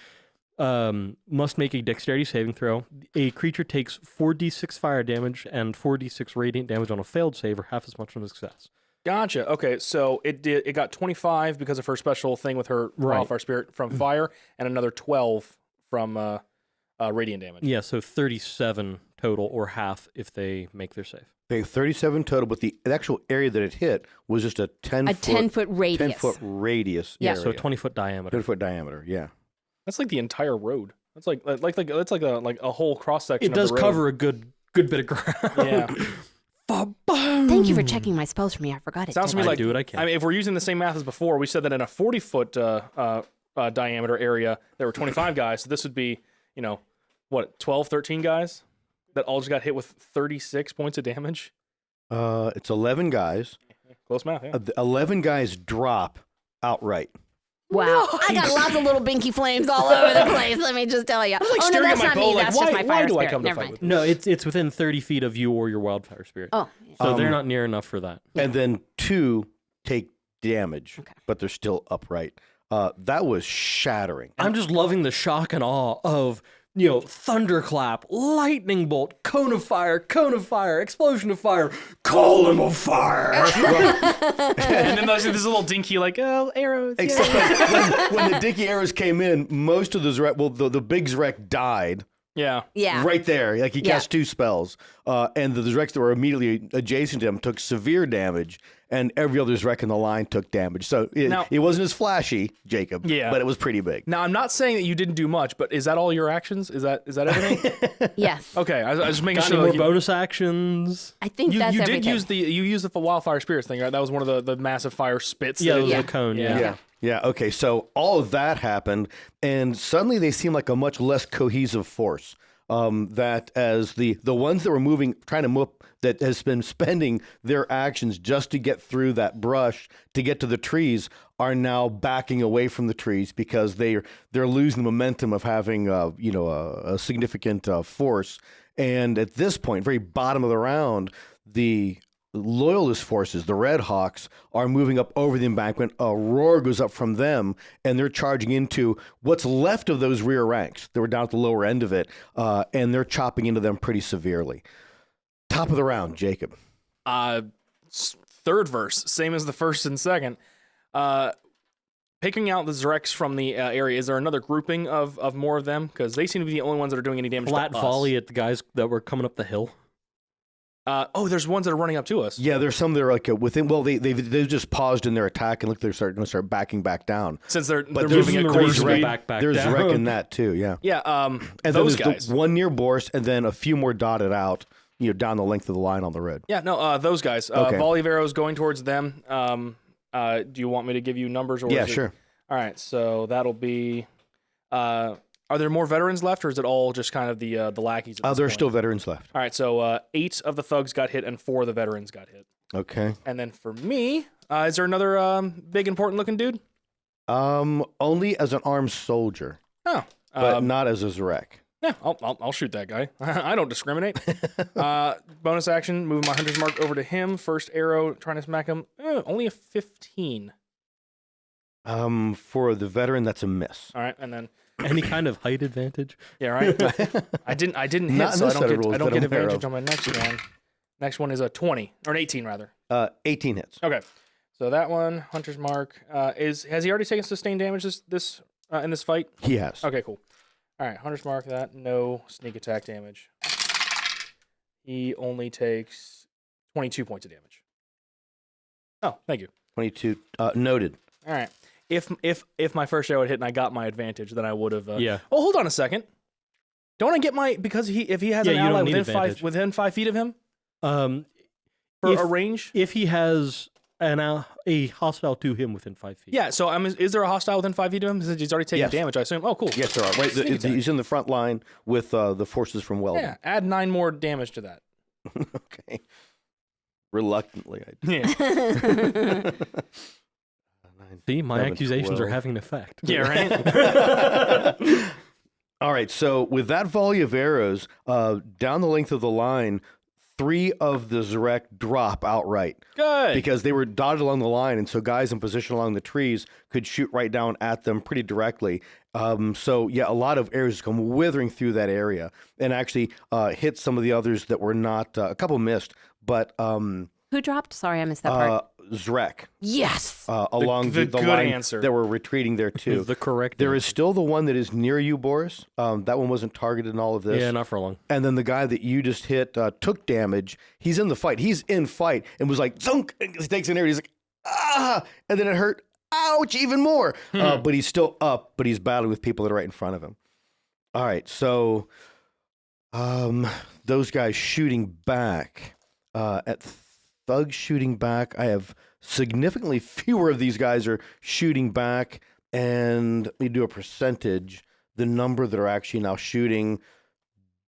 must make a dexterity saving throw. A creature takes 4d6 fire damage and 4d6 radiant damage on a failed save, or half as much on a success. Gotcha. Okay, so it got 25 because of her special thing with her Right. wildfire spirit from fire, and another 12 from radiant damage. Yeah, so 37 total, or half if they make their save. They have 37 total, but the actual area that it hit was just a 10-foot radius. 10-foot radius. Yeah. area. So 20-foot diameter. 10-foot diameter. Yeah. That's like the entire road. That's like that's like a whole cross section. It does of the road. cover a good bit of ground. Yeah. Thank you for checking my spells for me. I forgot it. Sounds to me I like do what I can. I mean, if we're using the same math as before, we said that in a 40-foot diameter area there were 25 guys. So this would be, 12, 13 guys that all just got hit with 36 points of damage. It's 11 guys. Close math. Yeah. 11 guys drop outright. Wow. I got lots of little binky flames all over the place. Let me just tell you. like Oh, no, staring at that's my not bow me. like, That's why- just my why fire do I spirit. come to Never fight mind. with No, it's within 30 feet of you or your wildfire spirit. Oh, So they're not near enough for that. And then 2 take damage, Okay. but they're still upright. That was shattering. I'm just loving the shock and awe of, thunderclap, lightning bolt, cone of fire, explosion of fire, column of fire. And then there's this little dinky arrows. Except that when the dinky arrows came in, most of the Zrek, the big Zrek died. Yeah. yeah. Right there. Like he cast 2 spells. And the Zreks that were immediately adjacent to him took severe damage, and every other Zrek in the line took damage. So it wasn't as flashy, Jacob, Yeah. but it was pretty big. Now I'm not saying that you didn't do much, but is that all your actions? Is that everything? Yes. Okay, I was just making Got sure. any more like, bonus actions? I think you that's did everything. use the wildfire spirits thing, right? That was one of the massive fire spits. Yeah, that it was it a cone, yeah. Yeah. Yeah. Okay. So all of that happened, and suddenly they seem like a much less cohesive force. That as the ones that were trying to move, that has been spending their actions just to get through that brush to get to the trees, are now backing away from the trees because they're losing the momentum of having a significant force. And at this point, very bottom of the round, the Loyalist forces, the Red Hawks, are moving up over the embankment. A roar goes up from them, and they're charging into what's left of those rear ranks. They were down at the lower end of it, and they're chopping into them pretty severely. Top of the round, Jacob. Third verse, same as the first and second. Picking out the Zreks from the area, is there another grouping of more of them? Because they seem to be the only ones that are doing any damage Flat to us. volley at the guys that were coming up the hill. There's ones that are running up to us. Yeah, there's some that are like within. Well, they've just paused in their attack and look, they're starting to start backing back down. Since they're But moving at there's quarter Marines speed. back There's down. wrecking that too. Yeah. Yeah, And then those there's guys. the one near Borst, and then a few more dotted out, down the length of the line on the road. Yeah, no, those guys. Okay. Volley of arrows going towards them. Do you want me to give you numbers? Or Yeah, is it- sure. All right, so that'll be. Are there more veterans left, or is it all just kind of the lackeys? At this There's point? still veterans left. All right, so 8 of the thugs got hit and 4 of the veterans got hit. Okay. And then for me, is there another big important looking dude? Only as an armed soldier, Oh, but not as a Zrek. Yeah, I'll shoot that guy. I don't discriminate. Bonus action, moving my hunter's mark over to him. First arrow, trying to smack him. Only a 15. For the veteran, that's a miss. All right, and then Any kind of height advantage? yeah, right. I didn't hit, Not in so this set of rules I don't that get I'm aware advantage of. on my next one. Next one is a 20 or an 18 rather. 18 hits. Okay, so that one, hunter's mark, has he already taken sustained damage in this fight? He has. Okay, cool. All right, hunter's mark that, no sneak attack damage. He only takes 22 points of damage. Oh, thank you. 22. Noted. All right. If my first arrow had hit and I got my advantage, then I would have. Yeah. Oh, hold on a second. Don't I get my if he has Yeah, an you don't ally need within advantage. 5 feet of him Um, for If- a range? if he has a hostile to him within 5 feet. Yeah. So is there a hostile within 5 feet of him? Since he's already taken Yes. damage, I assume. Oh, cool. Yes, there are. Right, Sneak attack. he's in the front line with the forces from Weldon. Yeah. Add 9 more damage to that. Okay. Reluctantly, I do. Yeah. See, my 11, accusations 12. are having an effect. Yeah. Right. All right, so with that volley of arrows, down the length of the line, 3 of the Zarek drop outright Good. because they were dotted along the line, and so guys in position along the trees could shoot right down at them pretty directly. So yeah, a lot of arrows come withering through that area and actually hit some of the others that were not. A couple missed, but Who dropped? Sorry, I missed that part. Zarek Yes. along the the good line answer. that were retreating there too. The correct. There is still the one that is near you, Boris. That one wasn't targeted in all of this. Yeah, not for long. And then the guy that you just hit took damage. He's in the fight. He's in fight and was like, zunk, and he takes an arrow. He's like, ah, and then it hurt. Ouch, even more. But he's still up, but he's battling with people that are right in front of him. All right, so those guys shooting back at Thug shooting back. I have significantly fewer of these guys are shooting back, and let me do a percentage. The number that are actually now shooting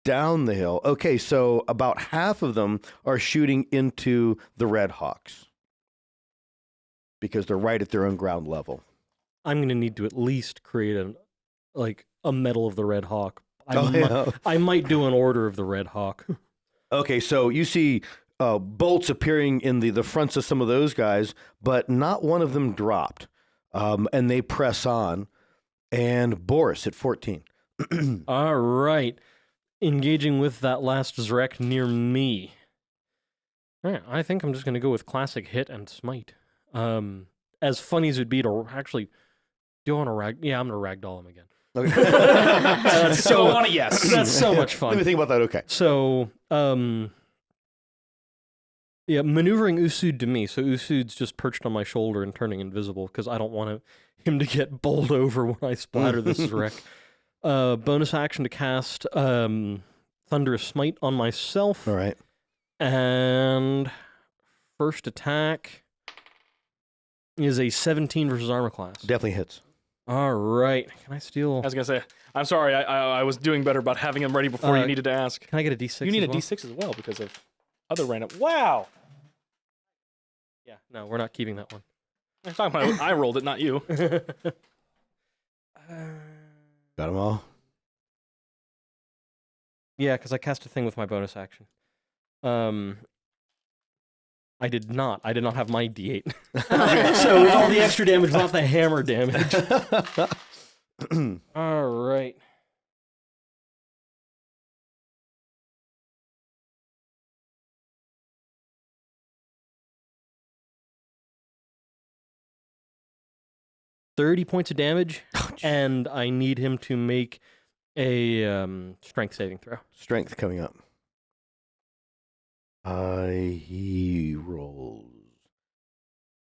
down the hill. Okay, so about half of them are shooting into the Red Hawks because they're right at their own ground level. I'm going to need to at least create a medal of the Red Hawk. Yeah. I might do an order of the Red Hawk. Okay, so you see bolts appearing in the fronts of some of those guys, but not one of them dropped. And they press on. And Boris at 14. All right. Engaging with that last Zrek near me. All right, I think I'm just going to go with classic hit and smite. As funny as it would be to actually do on a rag. Yeah, I'm going to ragdoll him again. Okay. So on a yes. That's so much fun. Let me think about that. Okay. So, yeah, maneuvering Usud to me. So Usud's just perched on my shoulder and turning invisible because I don't want him to get bowled over when I splatter this wreck. Bonus action to cast Thunderous Smite on myself. All right. And first attack is a 17 versus armor class. Definitely hits. All right. Can I steal? I was gonna say, I'm sorry, I was doing better about having him ready before you needed to ask. Can I get a D6? You need as a well? D6 as well because of other random. Wow. Yeah, no, we're not keeping that one. I'm talking about I rolled it, not you. Got them all. Yeah, because I cast a thing with my bonus action. I did not. I did not have my D8. So with all the extra damage, not the hammer damage. All right. $30 points of damage, and I need him to make a strength saving throw. Strength coming up. He rolls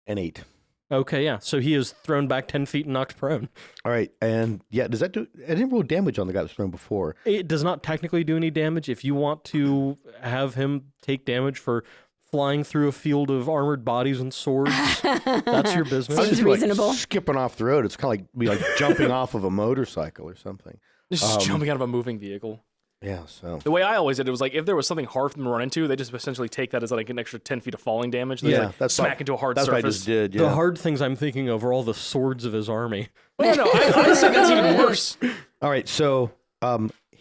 an 8. Okay, yeah. So he is thrown back 10 feet and knocked prone. All right, and yeah, does that do? I didn't roll damage on the guy that was thrown before. It does not technically do any damage. If you want to have him take damage for flying through a field of armored bodies and swords, that's your business. Seems Just like reasonable. skipping off the road. It's kind of like jumping off of a motorcycle or something. Just jumping out of a moving vehicle. Yeah. So The way I always did it was like if there was something hard for them to run into, they just essentially take that as like an extra 10 feet of falling damage. They yeah, like that's smack what, into a hard that's surface. what I just did. The Yeah. hard things I'm thinking of are all the swords of his army. Well, no, I honestly that's even worse. All right. So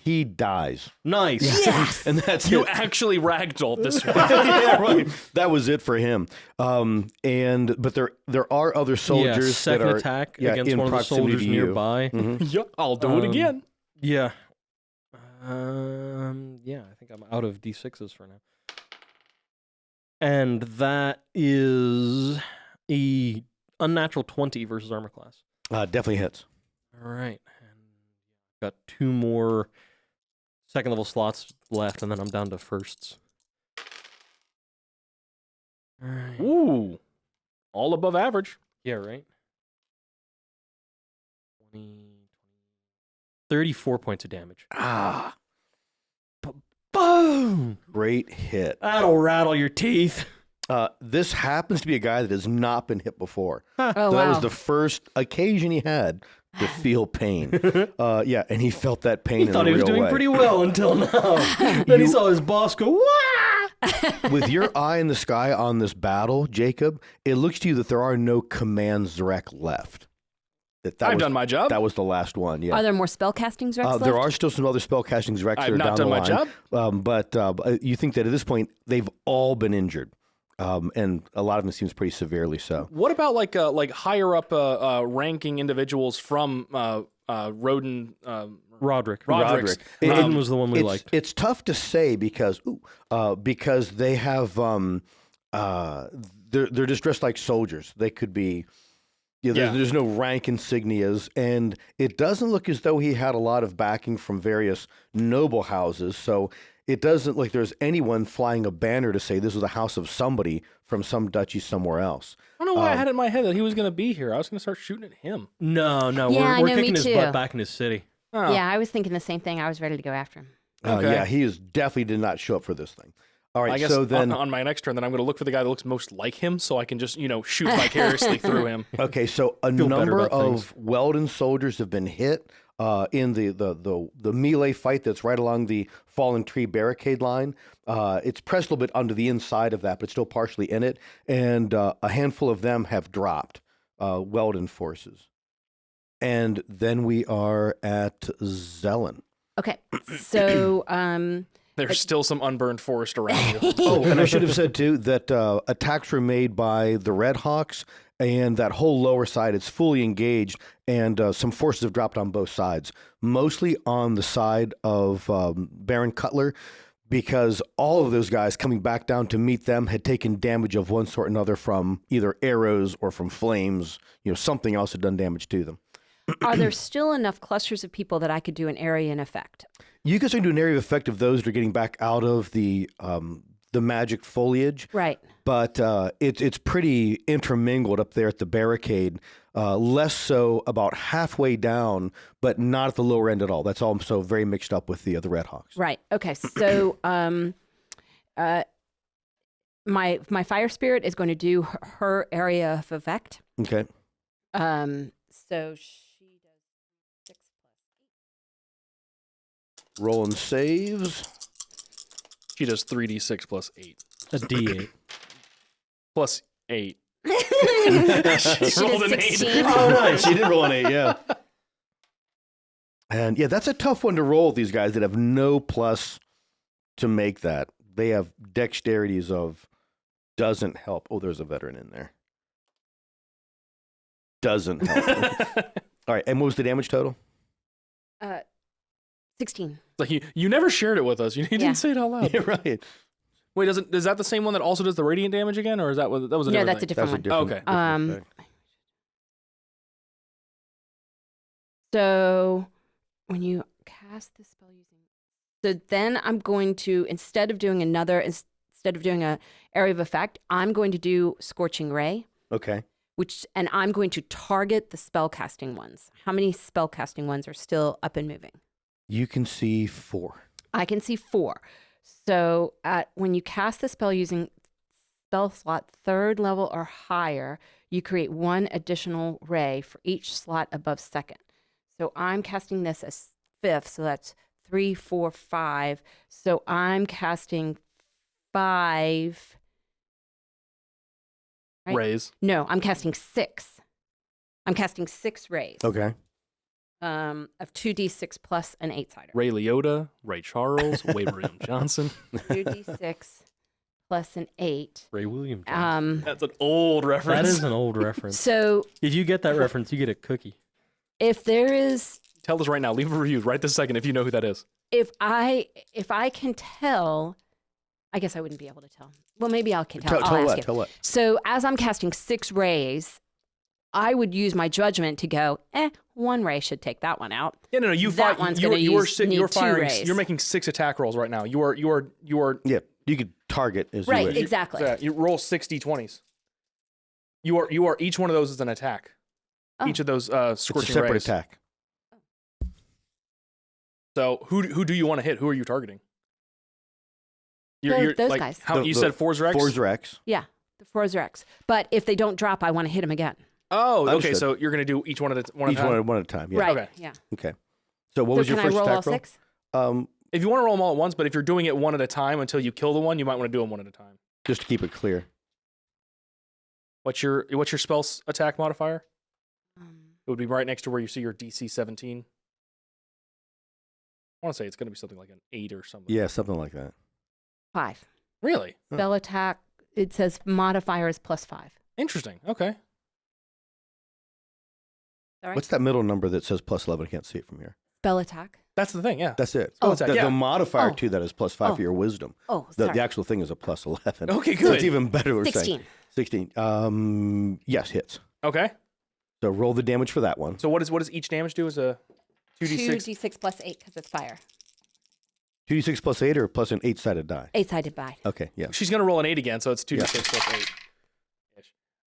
he dies. Nice. Yes. And that's You it. actually ragdolled this one. Yeah, right. That was it for him. But there are other soldiers second that are attack yeah, against in one of the proximity soldiers to you. nearby. Mhm. Yeah, I'll do it again. Yeah. Yeah, I think I'm out of D6s for now. And that is a unnatural 20 versus armor class. Definitely hits. All right. And got 2 more second level slots left, and then I'm down to firsts. All right. Ooh, all above average. Yeah, right. 34 points of damage. Ah, Boom! great hit. That'll rattle your teeth. This happens to be a guy that has not been hit before. Oh, So wow. that was the first occasion he had to feel pain. Yeah, and he felt that pain He in thought a he was real doing way. pretty well until now. Then he saw his boss go, "Wah!" With your eye in the sky on this battle, Jacob, it looks to you that there are no command Zrek left. I've done my job. That was the last one. Yeah. Are there more spellcasting Zrex left? There are still some other spellcasting Zreks that I've are not down done the my line. job. But you think that at this point they've all been injured, and a lot of them seems pretty severely so. What about like higher up ranking individuals from Rodin? Roderick. Roderick's. Rodin was the one we it's, liked. It's tough to say because they have they're just dressed like soldiers. They could be. Yeah, there's no rank insignias, and it doesn't look as though he had a lot of backing from various noble houses. So it doesn't look like there's anyone flying a banner to say this was a house of somebody from some duchy somewhere else. I don't know why I had it in my head that he was going to be here. I was going to start shooting at him. No, Yeah, we're I know, me kicking his too. butt back in his city. Oh. Yeah, I was thinking the same thing. I was ready to go after him. Okay. Yeah, he is definitely did not show up for this thing. All right, I guess so then on my next turn, then I'm going to look for the guy that looks most like him, so I can just shoot vicariously through him. okay, so a Feel better number about things. of Weldon soldiers have been hit in the melee fight that's right along the fallen tree barricade line. It's pressed a little bit onto the inside of that, but still partially in it. And a handful of them have dropped, Weldon forces. And then we are at Zelen. Okay, so There's still some unburned forest around you. Oh, and I should have said too that attacks were made by the Red Hawks, and that whole lower side is fully engaged, and some forces have dropped on both sides, mostly on the side of Baron Cutler, because all of those guys coming back down to meet them had taken damage of one sort or another from either arrows or from flames. Something else had done damage to them. are there still enough clusters of people that I could do an area in effect? You can certainly do an area of effect of those that are getting back out of the magic foliage. Right. But it's pretty intermingled up there at the barricade. Less so about halfway down, but not at the lower end at all. That's all so very mixed up with the Red Hawks. Right. Okay. So my fire spirit is going to do her area of effect. Okay. So she does 6 plus Rolling saves. She does 3d6 plus 8. A D8. Plus 8. 8. She rolled does an 8. 16. Oh, nice. She did roll an 8, yeah. And yeah, that's a tough one to roll with these guys that have no plus to make that. They have dexterities of doesn't help. Oh, there's a veteran in there. Doesn't help. All right, and what was the damage total? 16. Like you never shared it with us. You didn't say it out loud. Yeah, right. Wait, is that the same one that also does the radiant damage again, or is that was a different No, that's a thing? different one. Okay. different effect. So when you cast the spell using, so then I'm going to instead of doing a area of effect, I'm going to do Scorching Ray, Okay. and I'm going to target the spellcasting ones. How many spellcasting ones are still up and moving? You can see 4. I can see 4. So when you cast the spell using spell slot 3rd level or higher, you create 1 additional ray for each slot above 2nd. So I'm casting this as 5th, so that's 3, 4, 5. So I'm casting 5. Right? Raise. No, I'm casting 6. I'm casting 6 rays. Okay. of 2d6 plus an 8-sider. Ray Liotta, Ray Charles, Wade William Johnson. 2d6 plus an 8. Ray William Johnson. That's an old reference. That is an old reference. So If you get that reference, you get a cookie. if there is, Tell us right now. Leave a review right this second if you know who that is. if I can tell, I guess I wouldn't be able to tell. Well, maybe I can tell. I'll Tell ask what? you. Tell what? So as I'm casting 6 rays, I would use my judgment to go, 1 ray should take that one out. Yeah, no. You That fight. one's You're gonna you're use- si- need you're 2 firing. rays. You're making 6 attack rolls right now. You are Yeah, you could target as Right, you wish. exactly. Yeah, you roll 60 20s. You are each one of those is an attack. Oh. Each of those It's a scorching separate rays. attack. So who do you want to hit? Who are you targeting? Those like, guys. How you said For's Rex? For's Rex. Yeah, the 4's Rex. But if they don't drop, I want to hit them again. Oh, okay. Understood. So you're gonna do each one at a Each time. one at a time. Yeah. Right. Okay. Yeah. Okay. So what So was your can I first roll all attack roll? 6? If you want to roll them all at once, but if you're doing it one at a time until you kill the one, you might want to do them one at a time. Just to keep it clear. What's your spell's attack modifier? Um, It would be right next to where you see your DC 17. I want to say it's going to be something like an 8 or something. Yeah, something like that. 5. Really? Huh. Spell attack. It says modifier is +5. Interesting. Okay. All right. What's that middle number that says +11? I can't see it from here. Spell attack? That's the thing. Yeah. That's it. Spell attack. The, Yeah. the modifier Oh. to that is +5 Oh. for your wisdom. Oh, The, sorry. the actual thing is a +11. Okay, So good. it's even better. We're 16. saying 16. Yes, hits. Okay. So roll the damage for that one. So what does each damage do? Is a 2d6? 2d6 plus 8 because it's fire. 2d6 plus 8 or plus an 8-sided die. 8-sided die. Okay, yeah. She's going to roll an 8 again, so it's 2d6 plus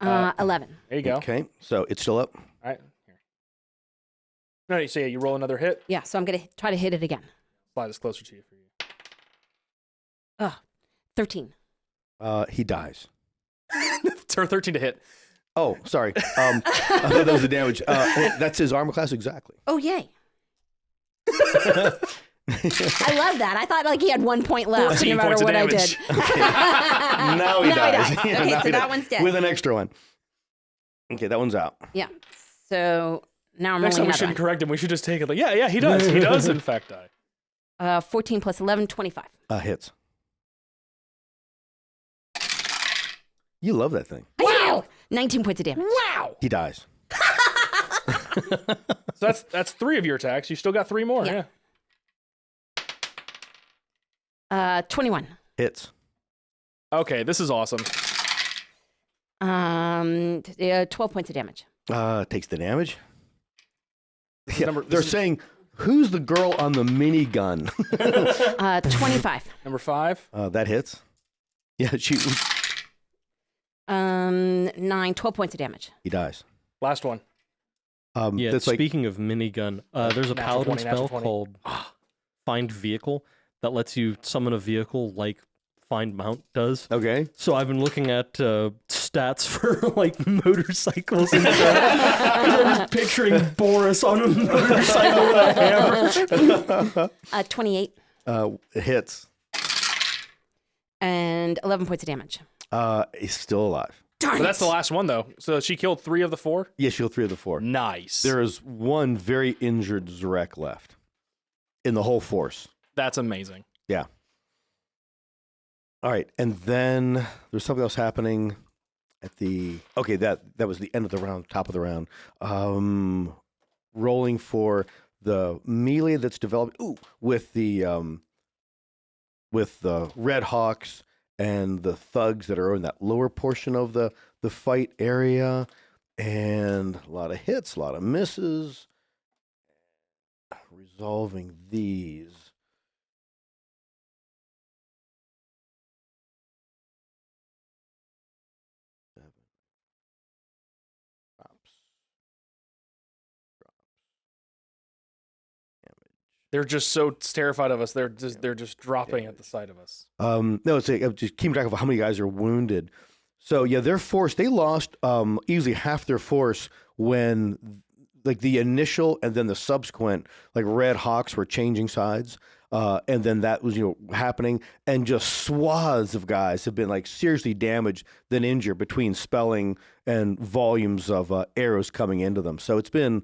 8. 11. There you go. Okay, so it's still up. All right. Here. No, so yeah, you roll another hit. Yeah, so I'm going to try to hit it again. Slide this closer to you for you. 13. He dies. It's her 13 to hit. Oh, sorry. I thought that was the damage. That's his armor class exactly. Oh, yay. I love that. I thought like he had 1 point left, 14 no matter points of what I damage. did. Now he dies. Okay, Now so he that dies. one's dead. With an extra one. Okay, that one's out. Yeah. So now I'm Next time rolling we shouldn't another correct him. We should just take it like, yeah, he does. He does, in fact, die. one. 14 plus 11, 25. Hits. You love that thing. Wow! 19 points of damage. Wow. He dies. So that's 3 of your attacks. You still got 3 more. Yeah. Yeah. 21. Hits. Okay, this is awesome. 12 points of damage. Takes the damage. Yeah, Number- they're this is- saying, who's the girl on the minigun? 25. Number 5. That hits. Yeah, Nine, 12 points of damage. he dies. Last one. Yeah, that's like, speaking of minigun, there's a Natural paladin 20, natural spell 20. called Find Vehicle that lets you summon a vehicle like Find Mount does. okay. So I've been looking at stats for like motorcycles and stuff. I'm just picturing Boris on a motorcycle with a hammer. 28 It hits. and 11 points of damage. He's still alive. Darn But that's the it. last one, though. So she killed 3 of the 4? Yeah, she'll 3 of the 4. Nice. There is one very injured Zarek left in the whole force. That's amazing. Yeah. All right, and then there's something else happening at the. Okay, that was the end of the round, top of the round. Rolling for the melee that's developed. Ooh, with the Red Hawks and the thugs that are in that lower portion of the fight area, and a lot of hits, a lot of misses. Resolving these. They're just so terrified of us. They're just dropping at the sight of us. No, it's just keeping track of how many guys are wounded. So yeah, their force, they lost easily half their force when like the initial and then the subsequent like Red Hawks were changing sides. And then that was, happening, and just swaths of guys have been like seriously damaged than injured between spelling and volumes of arrows coming into them. So it's been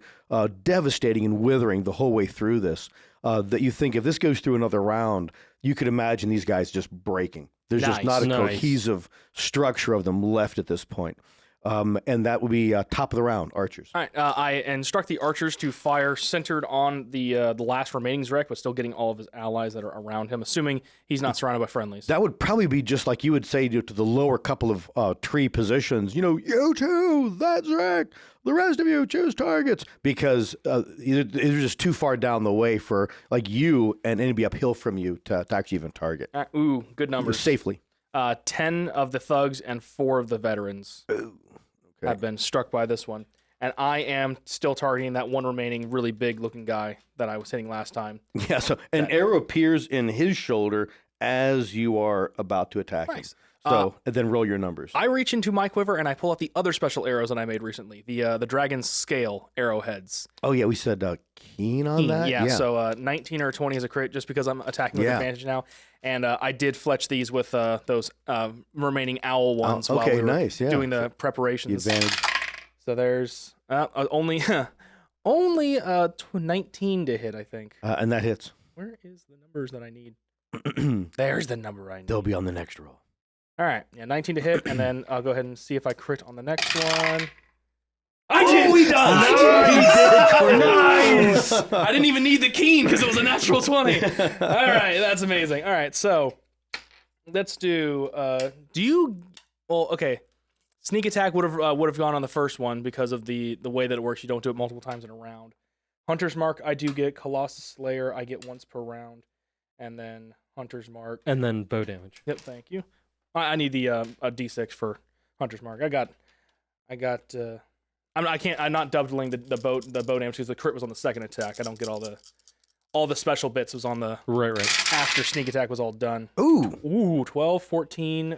devastating and withering the whole way through this. That you think if this goes through another round, you could imagine these guys just breaking. There's just not a cohesive structure of them left at this point. And that would be top of the round, archers. All right, I instruct the archers to fire centered on the last remaining Zrek, but still getting all of his allies that are around him, assuming he's not surrounded by friendlies. That would probably be just like you would say to the lower couple of tree positions, you two, that's Zrek, the rest of you choose targets, because they're just too far down the way for like you and anybody uphill from you to actually even target. Ooh, good numbers. Safely. 10 of the thugs and 4 of the veterans have been struck by this one. And I am still targeting that one remaining really big looking guy that I was hitting last time. Yeah, so an arrow appears in his shoulder as you are about to attack him. So, and then roll your numbers. I reach into my quiver and I pull out the other special arrows that I made recently, the dragon's scale arrowheads. Oh, yeah, we said keen on that? Yeah, so 19 or 20 is a crit just because I'm attacking with advantage now. And I did fletch these with those remaining owl ones while we were doing the preparations. The advantage. So there's only 19 to hit, I think. And that hits. Where is the numbers that I need? There's the number I need. They'll be on the next roll. All right, 19 to hit, and then I'll go ahead and see if I crit on the next one. He does! Nice! I didn't even need the keen because it was a natural 20. All right, that's amazing. All right, so let's do. Okay. Sneak attack would have gone on the first one because of the way that it works. You don't do it multiple times in a round. Hunter's Mark, I do get. Colossus Slayer, I get once per round, and then Hunter's Mark, and then bow damage. Yep, thank you. I need the a D6 for Hunter's Mark. I'm not doubling the bow damage because the crit was on the second attack. I don't get all the special bits was on the right after sneak attack was all done. Ooh, 12, 14.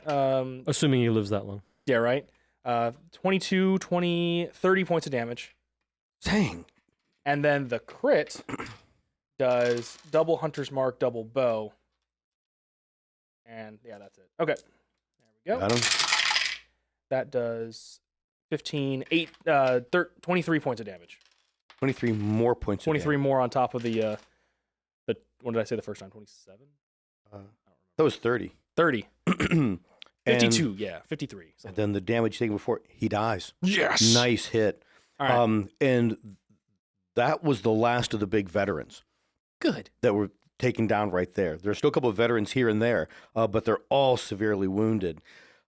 Assuming he lives that long. Yeah, right. 22, 20, 30 points of damage. Dang. And then the crit does double Hunter's Mark, double bow. And yeah, that's it. Okay. There we go. Got him. That does 15, 23 points of damage. 23 more points 23 more on top of the what did I say the first time? 27? That was 30. 30. 52, yeah, 53. And then the damage taken before he dies. Yes. Nice hit. All right. And that was the last of the big veterans. Good. That were taken down right there. There's still a couple of veterans here and there, but they're all severely wounded.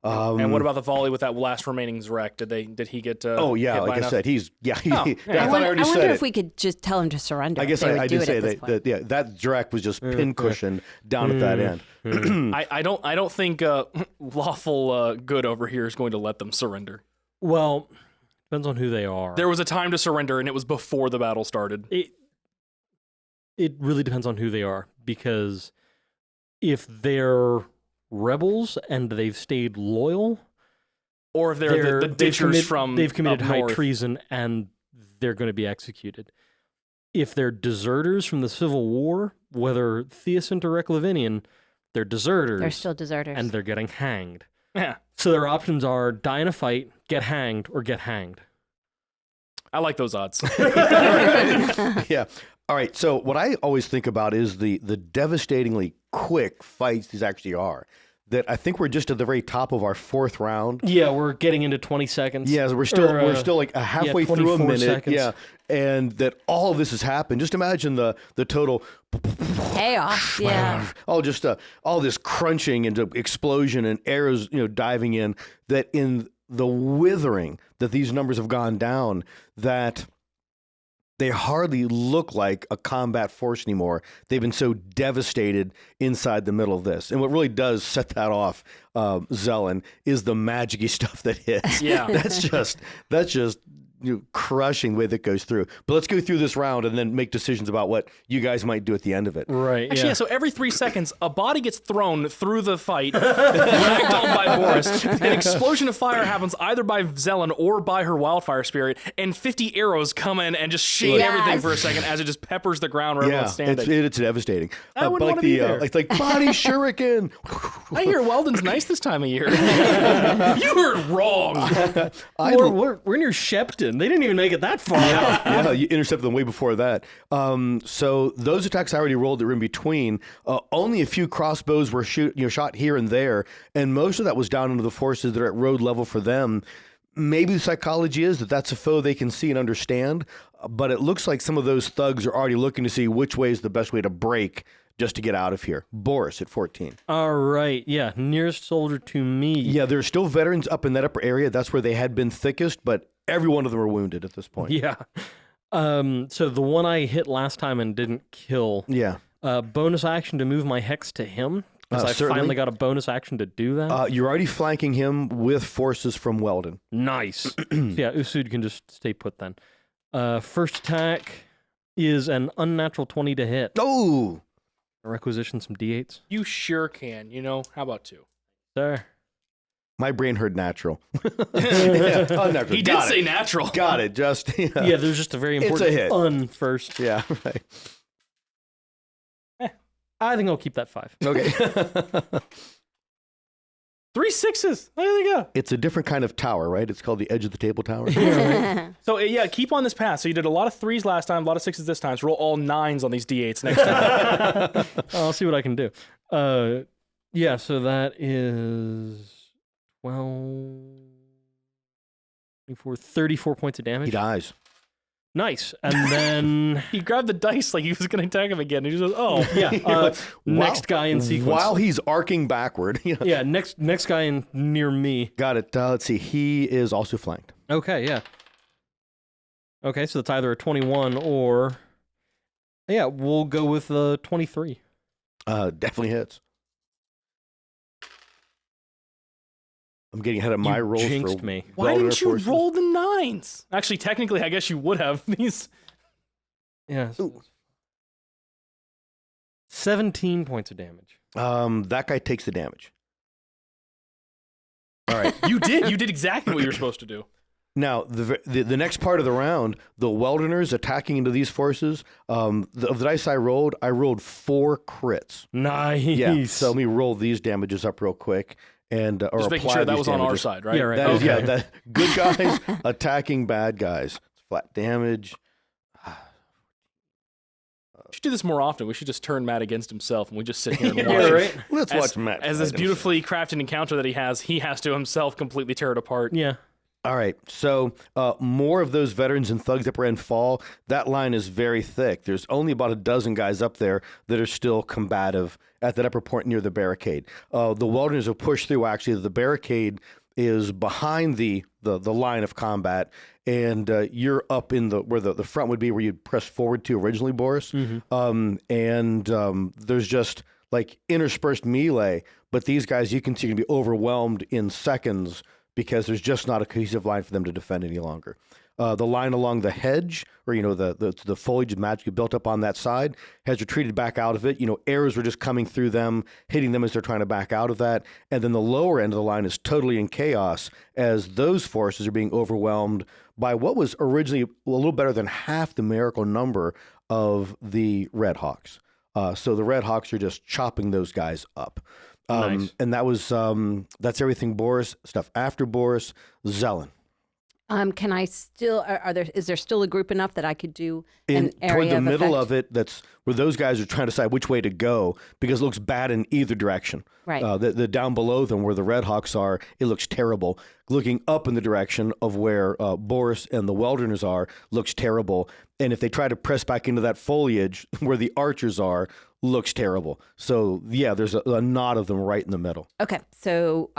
And what about the volley with that last remaining Zrek? Did he get? Oh yeah, like I said, he's yeah. I wonder if we could just tell him to surrender. I guess I did say that that Zrek was just pincushioned down at that end. I don't think lawful good over here is going to let them surrender. Well, depends on who they are. There was a time to surrender, and it was before the battle started. It really depends on who they are, because if they're rebels and they've stayed loyal, or if they're the ditchers they've committed high north. treason and they're going to be executed. If they're deserters from the Civil War, whether Theocent or Reclavinian, they're deserters. They're still deserters. And they're getting hanged. Yeah. So their options are die in a fight, get hanged, or get hanged. I like those odds. Yeah. All right. So what I always think about is the devastatingly quick fights these actually are. That I think we're just at the very top of our fourth round. Yeah, we're getting into 20 seconds. Yeah, we're still like halfway through a minute. Seconds. Yeah, and that all of this has happened. Just imagine the total chaos. Yeah, all this crunching and explosion and arrows, diving in. That in the withering that these numbers have gone down, that they hardly look like a combat force anymore. They've been so devastated inside the middle of this. And what really does set that off, Zelen, is the magic-y stuff that hits. Yeah. That's just crushing the way that goes through. But let's go through this round and then make decisions about what you guys might do at the end of it. Right. Actually, yeah, so every 3 seconds, a body gets thrown through the fight, dragged on by Boris. An explosion of fire happens either by Zelen or by her wildfire spirit, and 50 arrows come in and just shade everything for a second as it just peppers the ground where everyone's standing. It's devastating. I wouldn't want to be there. Like body shuriken. I hear Weldon's nice this time of year. You heard wrong. We're near Shepton. They didn't even make it that far. Yeah, you intercepted them way before that. So those attacks I already rolled that were in between. Only a few crossbows were shot here and there, and most of that was down into the forces that are at road level for them. Maybe the psychology is that that's a foe they can see and understand, but it looks like some of those thugs are already looking to see which way is the best way to break just to get out of here. Boris at 14. All right. Yeah. Nearest soldier to me. Yeah, there's still veterans up in that upper area. That's where they had been thickest, but every one of them are wounded at this point. Yeah. So the one I hit last time and didn't kill. Yeah. Bonus action to move my hex to him. Because I certainly. finally got a bonus action to do that. You're already flanking him with forces from Weldon. Nice. So yeah, Usud can just stay put then. First attack is an unnatural 20 to hit. Oh! Requisition some d8s. You sure can. How about 2? There. My brain heard natural. Unnatural. He did say natural. Got it. Just Yeah, there's just a very It's important a hit. un first. Yeah, right. I think I'll keep that 5. Okay. 3 6s. There you go. It's a different kind of tower, right? It's called the edge of the table tower. So yeah, keep on this path. So you did a lot of 3s last time, a lot of 6s this time. So roll all 9s on these d8s next time. I'll see what I can do. Yeah, so that is 12, 24, 34 points of damage. He dies. Nice. And then... He grabbed the dice like he was going to attack him again. And he just goes, oh. Yeah. Next guy in sequence. While he's arcing backward. Yeah, next guy in near me. Got it. Let's see. He is also flanked. Okay, yeah. Okay, so it's either a 21 or... Yeah, we'll go with 23. Definitely hits. I'm getting ahead of my rolls. Jinxed for me. Why didn't you roll the 9s? Actually, technically, I guess you would have. These. Yeah. 17 points of damage. That guy takes the damage. All right. You did exactly what you were supposed to do. Now, the next part of the round, the Weldoners attacking into these forces, of the dice I rolled 4 crits. Nice. Yeah, so let me roll these damages up real quick. And, or just making apply sure that these was on our damages. side, right? Yeah, right. That is, Okay. that good guys attacking bad guys. Flat damage. We should do this more often. We should just turn Matt against himself and we just sit here and watch. Yeah, right. Let's watch Matt. As fight this beautifully crafted encounter that he has to himself completely tear it apart. Yeah. All right, so more of those veterans and thugs that were in fall, that line is very thick. There's only about a dozen guys up there that are still combative at that upper point near the barricade. The Weldoners have pushed through, actually. The barricade is behind the line of combat, and you're up in where the front would be, where you'd press forward to originally, Boris. Mm-hmm. There's just like interspersed melee, but these guys you can see can be overwhelmed in seconds because there's just not a cohesive line for them to defend any longer. The line along the hedge, or the foliage magically built up on that side, has retreated back out of it. Arrows were just coming through them, hitting them as they're trying to back out of that. And then the lower end of the line is totally in chaos as those forces are being overwhelmed by what was originally a little better than half the numerical number of the Red Hawks. So the Red Hawks are just chopping those guys up. Nice. And that was that's everything Boris. Stuff after Boris, Zelen. Can I still? Is there still a group enough that I could do an area toward the middle effect? of it? That's where those guys are trying to decide which way to go because it looks bad in either direction. Right. The down below them where the Red Hawks are, it looks terrible. Looking up in the direction of where Boris and the Weldoners are, looks terrible. And if they try to press back into that foliage where the archers are, looks terrible. So yeah, there's a knot of them right in the middle. Okay, so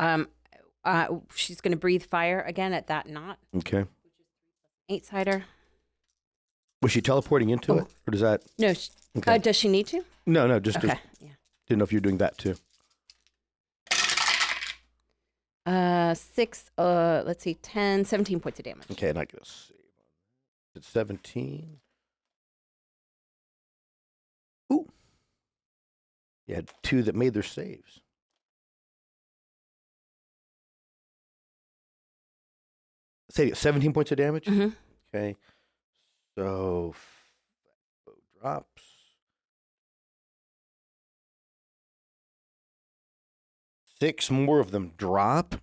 she's going to breathe fire again at that knot. Okay. 8-sider. Was she teleporting into it, or does that? No. Okay. Does she need to? No, just Okay. Yeah. didn't know if you're doing that too. 6. Let's see. 10, 17 points of damage. Okay, and I get a save It's 17. Ooh. You had 2 that made their saves. Say 17 points of damage? Mm-hmm. Okay. So drops. 6 more of them drop.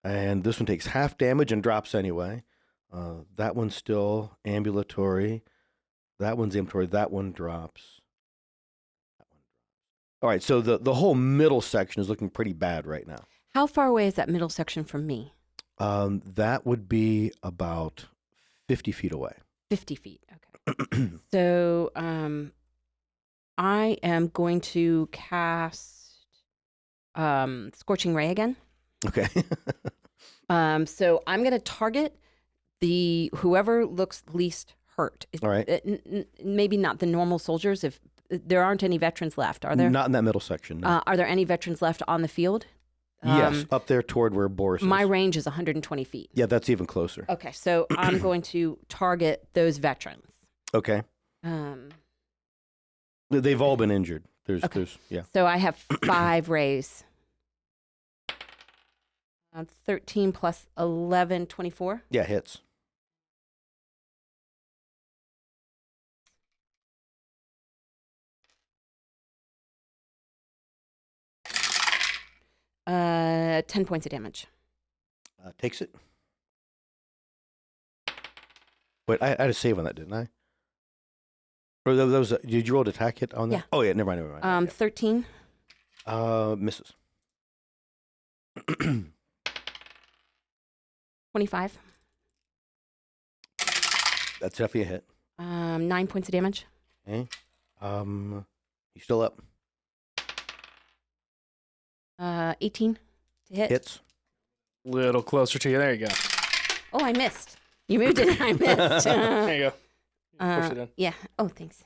And this one takes half damage and drops anyway. That one's still ambulatory. That one's ambulatory. That one drops. All right, so the whole middle section is looking pretty bad right now. How far away is that middle section from me? That would be about 50 feet away. 50 feet. Okay. So I am going to cast Scorching Ray again. Okay. So I'm going to target whoever looks least hurt. All right. Maybe not the normal soldiers. If there aren't any veterans left, are there? Not in that middle section. No. Are there any veterans left on the field? Yes, up there toward where Boris is. My range is 120 feet. Yeah, that's even closer. Okay, so I'm going to target those veterans. Okay. They've all been injured. There's, yeah. So I have 5 rays. 13 plus 11, 24. Yeah, hits. Uh, 10 points of damage. Takes it. Wait, I had a save on that, didn't I? Or that was did you roll to attack hit on that? Yeah. Oh yeah, never mind. 13. Misses. 25. That's definitely a hit. 9 points of damage. Okay. He's still up. 18 to hit. Hits. Little closer to you. There you go. Oh, I missed. You moved it. I missed. There you go. Push it in. Yeah. Oh, thanks.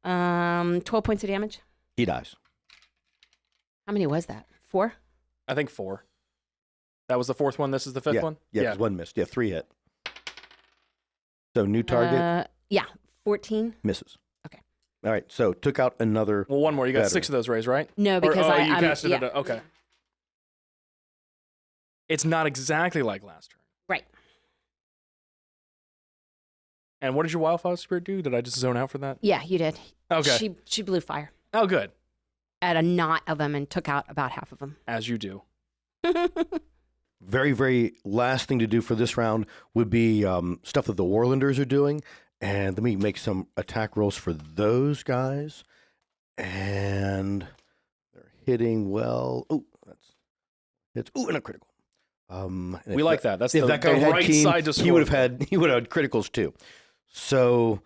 12 points of damage. He dies. How many was that? 4? I think 4. That was the 4th one. This is the 5th one? Yeah, 'cause 1 missed. Yeah, 3 hit. So new target. Yeah, 14. Misses. Okay. All right, so took out another. Well, one more. You got veteran. 6 of those rays, right? No, because you casted yeah. it. Okay. It's not exactly like last turn. Right. And what did your Wildfire Spirit do? Did I just zone out for that? Yeah, you did. Okay. She blew fire Oh, good. at a knot of them and took out about half of them. As you do. Very, very last thing to do for this round would be stuff that the Warlanders are doing. And let me make some attack rolls for those guys. And they're hitting well. Oh, and a critical. We like that. That's if the, that guy the had right keen, side to score. he would have had criticals too. So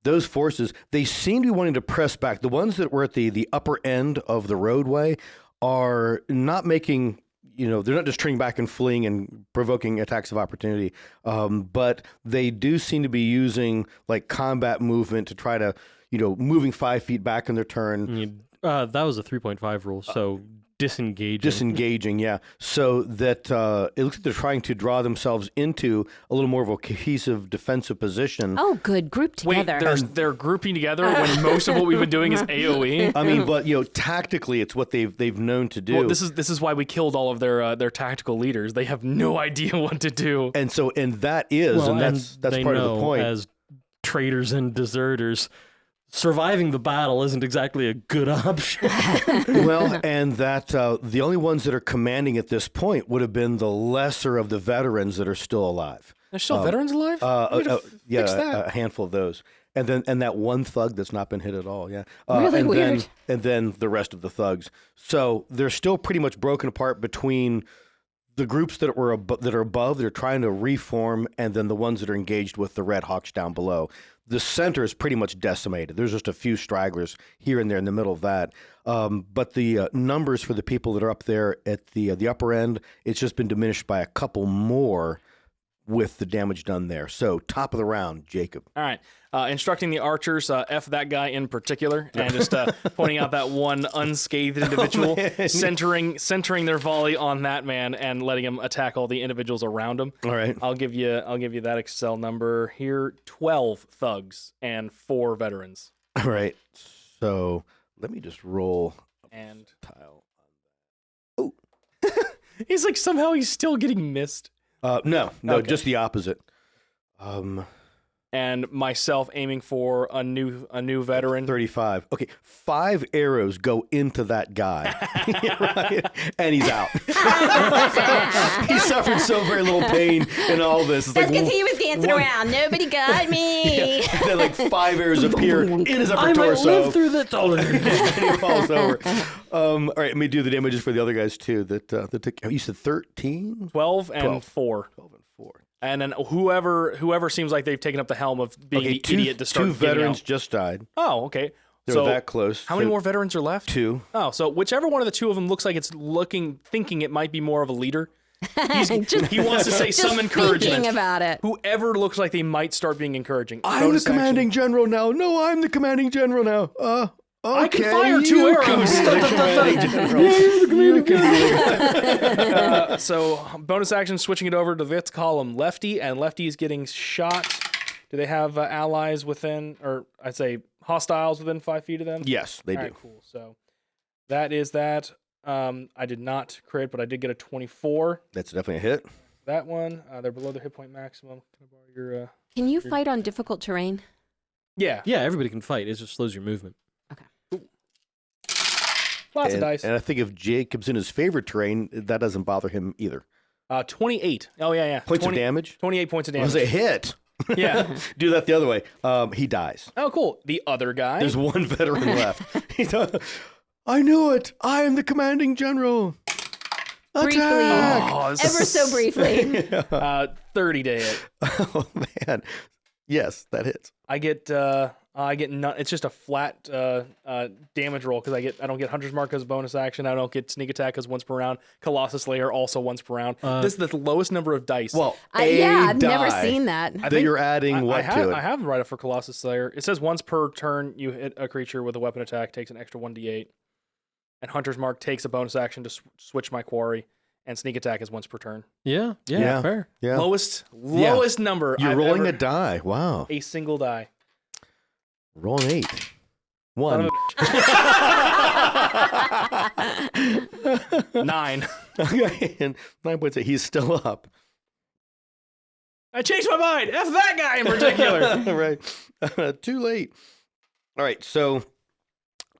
those forces, they seem to be wanting to press back. The ones that were at the upper end of the roadway are not making, they're not just turning back and fleeing and provoking attacks of opportunity, but they do seem to be using like combat movement to try to, moving 5 feet back in their turn. That was a 3.5 rule, so disengaging. Disengaging, yeah. So that it looks like they're trying to draw themselves into a little more of a cohesive defensive position. Oh, good. Group together. Wait, they're grouping together when most of what we've been doing is AoE? I mean, but tactically, it's what they've known to do. Well, this is why we killed all of their tactical leaders. They have no idea what to do. And that's part of the point. As traitors and deserters, surviving the battle isn't exactly a good option. Well, and that the only ones that are commanding at this point would have been the lesser of the veterans that are still alive. There's still veterans alive? Yeah, fix that. a handful of those. And that one thug that's not been hit at all, yeah. Really and weird. Then the rest of the thugs. So they're still pretty much broken apart between the groups that are above, they're trying to reform, and then the ones that are engaged with the Red Hawks down below. The center is pretty much decimated. There's just a few stragglers here and there in the middle of that. But the numbers for the people that are up there at the upper end, it's just been diminished by a couple more with the damage done there. So top of the round, Jacob. All right. Instructing the archers, F that guy in particular, and just pointing out that one unscathed individual, centering their volley on that man and letting him attack all the individuals around him. All right. I'll give you that Excel number here. 12 thugs and 4 veterans. All right. So let me just roll And tile. he's like, somehow he's still getting missed. No, Okay. just the opposite. And myself aiming for a new veteran. 35. Okay, 5 arrows go into that guy, right? And he's out. He suffered so very little pain in all this. It's That's like because he was dancing one- around. Nobody got me. And then like 5 arrows appear in his upper I might torso. live through this. And he falls over. All right, let me do the damages for the other guys too. That took. You said 13, 12 and 12. 4. 12 and 4. And then whoever seems like they've taken up the helm of being the idiot to start two getting veterans out. just died. Oh, okay. They So were that close. how many So more veterans are left? 2. Oh, so whichever one of the two of them looks like it's thinking it might be more of a leader. He wants to say Just some encouragement. thinking about it. Whoever looks like they might start being encouraging. I'm the Bonus action. commanding general now. No, I'm the commanding general now. Okay, I can fire 2 you arrows. can be the commanding general. You can be- So bonus action, switching it over to let's call him Lefty, and Lefty is getting shot. Do they have allies within, or I'd say hostiles within 5 feet of them? Yes, they All do. right, cool. So that is that. I did not crit, but I did get a 24. That's definitely a hit. That one, they're below their hit point maximum. Can I borrow your? Can you fight on difficult terrain? Yeah, Yeah, everybody can fight. It just slows your movement. lots of dice. And I think if Jacob's in his favorite terrain, that doesn't bother him either. 28. Oh yeah. Points of damage? 28 points of It was damage. a hit. Yeah. Do that the other way. He dies. Oh, cool. The other guy. There's one veteran left. I knew it. I am the commanding general. Briefly. Attack! Oh, this Ever is- so briefly. 30 to hit. Oh man. Yes, that hits. I get none. It's just a flat damage roll because I don't get Hunter's Mark as a bonus action. I don't get Sneak Attack as once per round. Colossus Layer also once per round. This is the lowest number of dice. Well, Yeah, I've die never seen that. I that you're adding what to it? I have right up for Colossus Slayer. It says once per turn you hit a creature with a weapon attack takes an extra 1d8, and Hunter's Mark takes a bonus action to switch my quarry, and Sneak Attack is once per turn. Yeah, Yeah. fair. Yeah. Lowest number. You're I've rolling ever, a die. Wow. a single die. Roll an 8. 1. 9. Okay, and 9 points. He's still up. I changed my mind. F that guy in particular. Right. Too late. All right. So,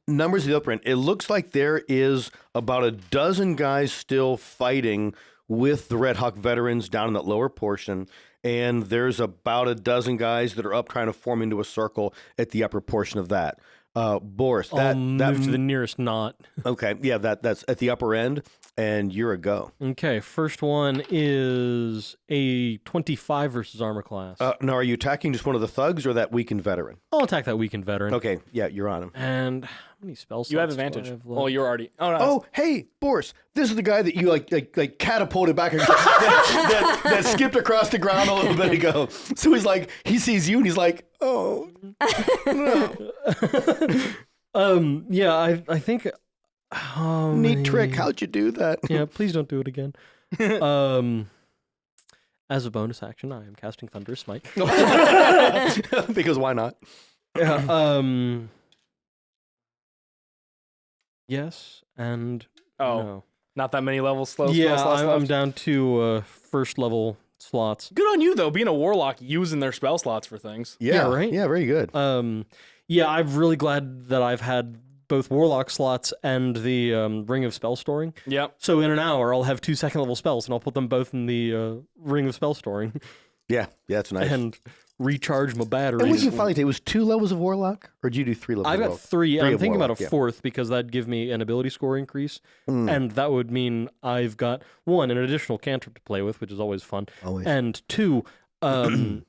numbers of the upper end. It looks like there is about a dozen guys still fighting with the Red Hawk veterans down in that lower portion. And there's about a dozen guys that are up trying to form into a circle at the upper portion of that. Boris, I'll move to the nearest knot. okay, yeah, that's at the upper end, and you're a go. Okay, first one is a 25 versus armor class. Now, are you attacking just one of the thugs or that weakened veteran? I'll attack that weakened veteran. Okay, yeah, you're on him. And how many spell slots You have do I advantage. have Oh, left? you're already. Oh no. Oh, hey, Boris, this is the guy that you like catapulted back that skipped across the ground a little bit ago. So he's like, he sees you and he's like, oh, no. Yeah, I think. How Neat many- trick. How'd you do that? Yeah, please don't do it again. As a bonus action, I am casting Thunderous Smite. Because why not? Yeah. Yes, and Oh, no. not that many levels slow. Yeah, slots I'm left. down to first level slots. Good on you though, being a warlock using their spell slots for things. Yeah, right? Yeah, very good. Yeah, I'm really glad that I've had both warlock slots and the ring of spell storing. Yep. So in an hour, I'll have 2 second level spells, and I'll put them both in the ring of spell storing Yeah, that's nice. and recharge my And what batteries. did you finally take? It was 2 levels of Warlock? Or did you do 3 levels I've of got Warlock? 3. Three I'm of thinking about a Warlock, yeah. 4th because that'd give me an ability score increase, Mm. and that would mean I've got 1, an additional cantrip to play with, which is always fun, Always. and 2, an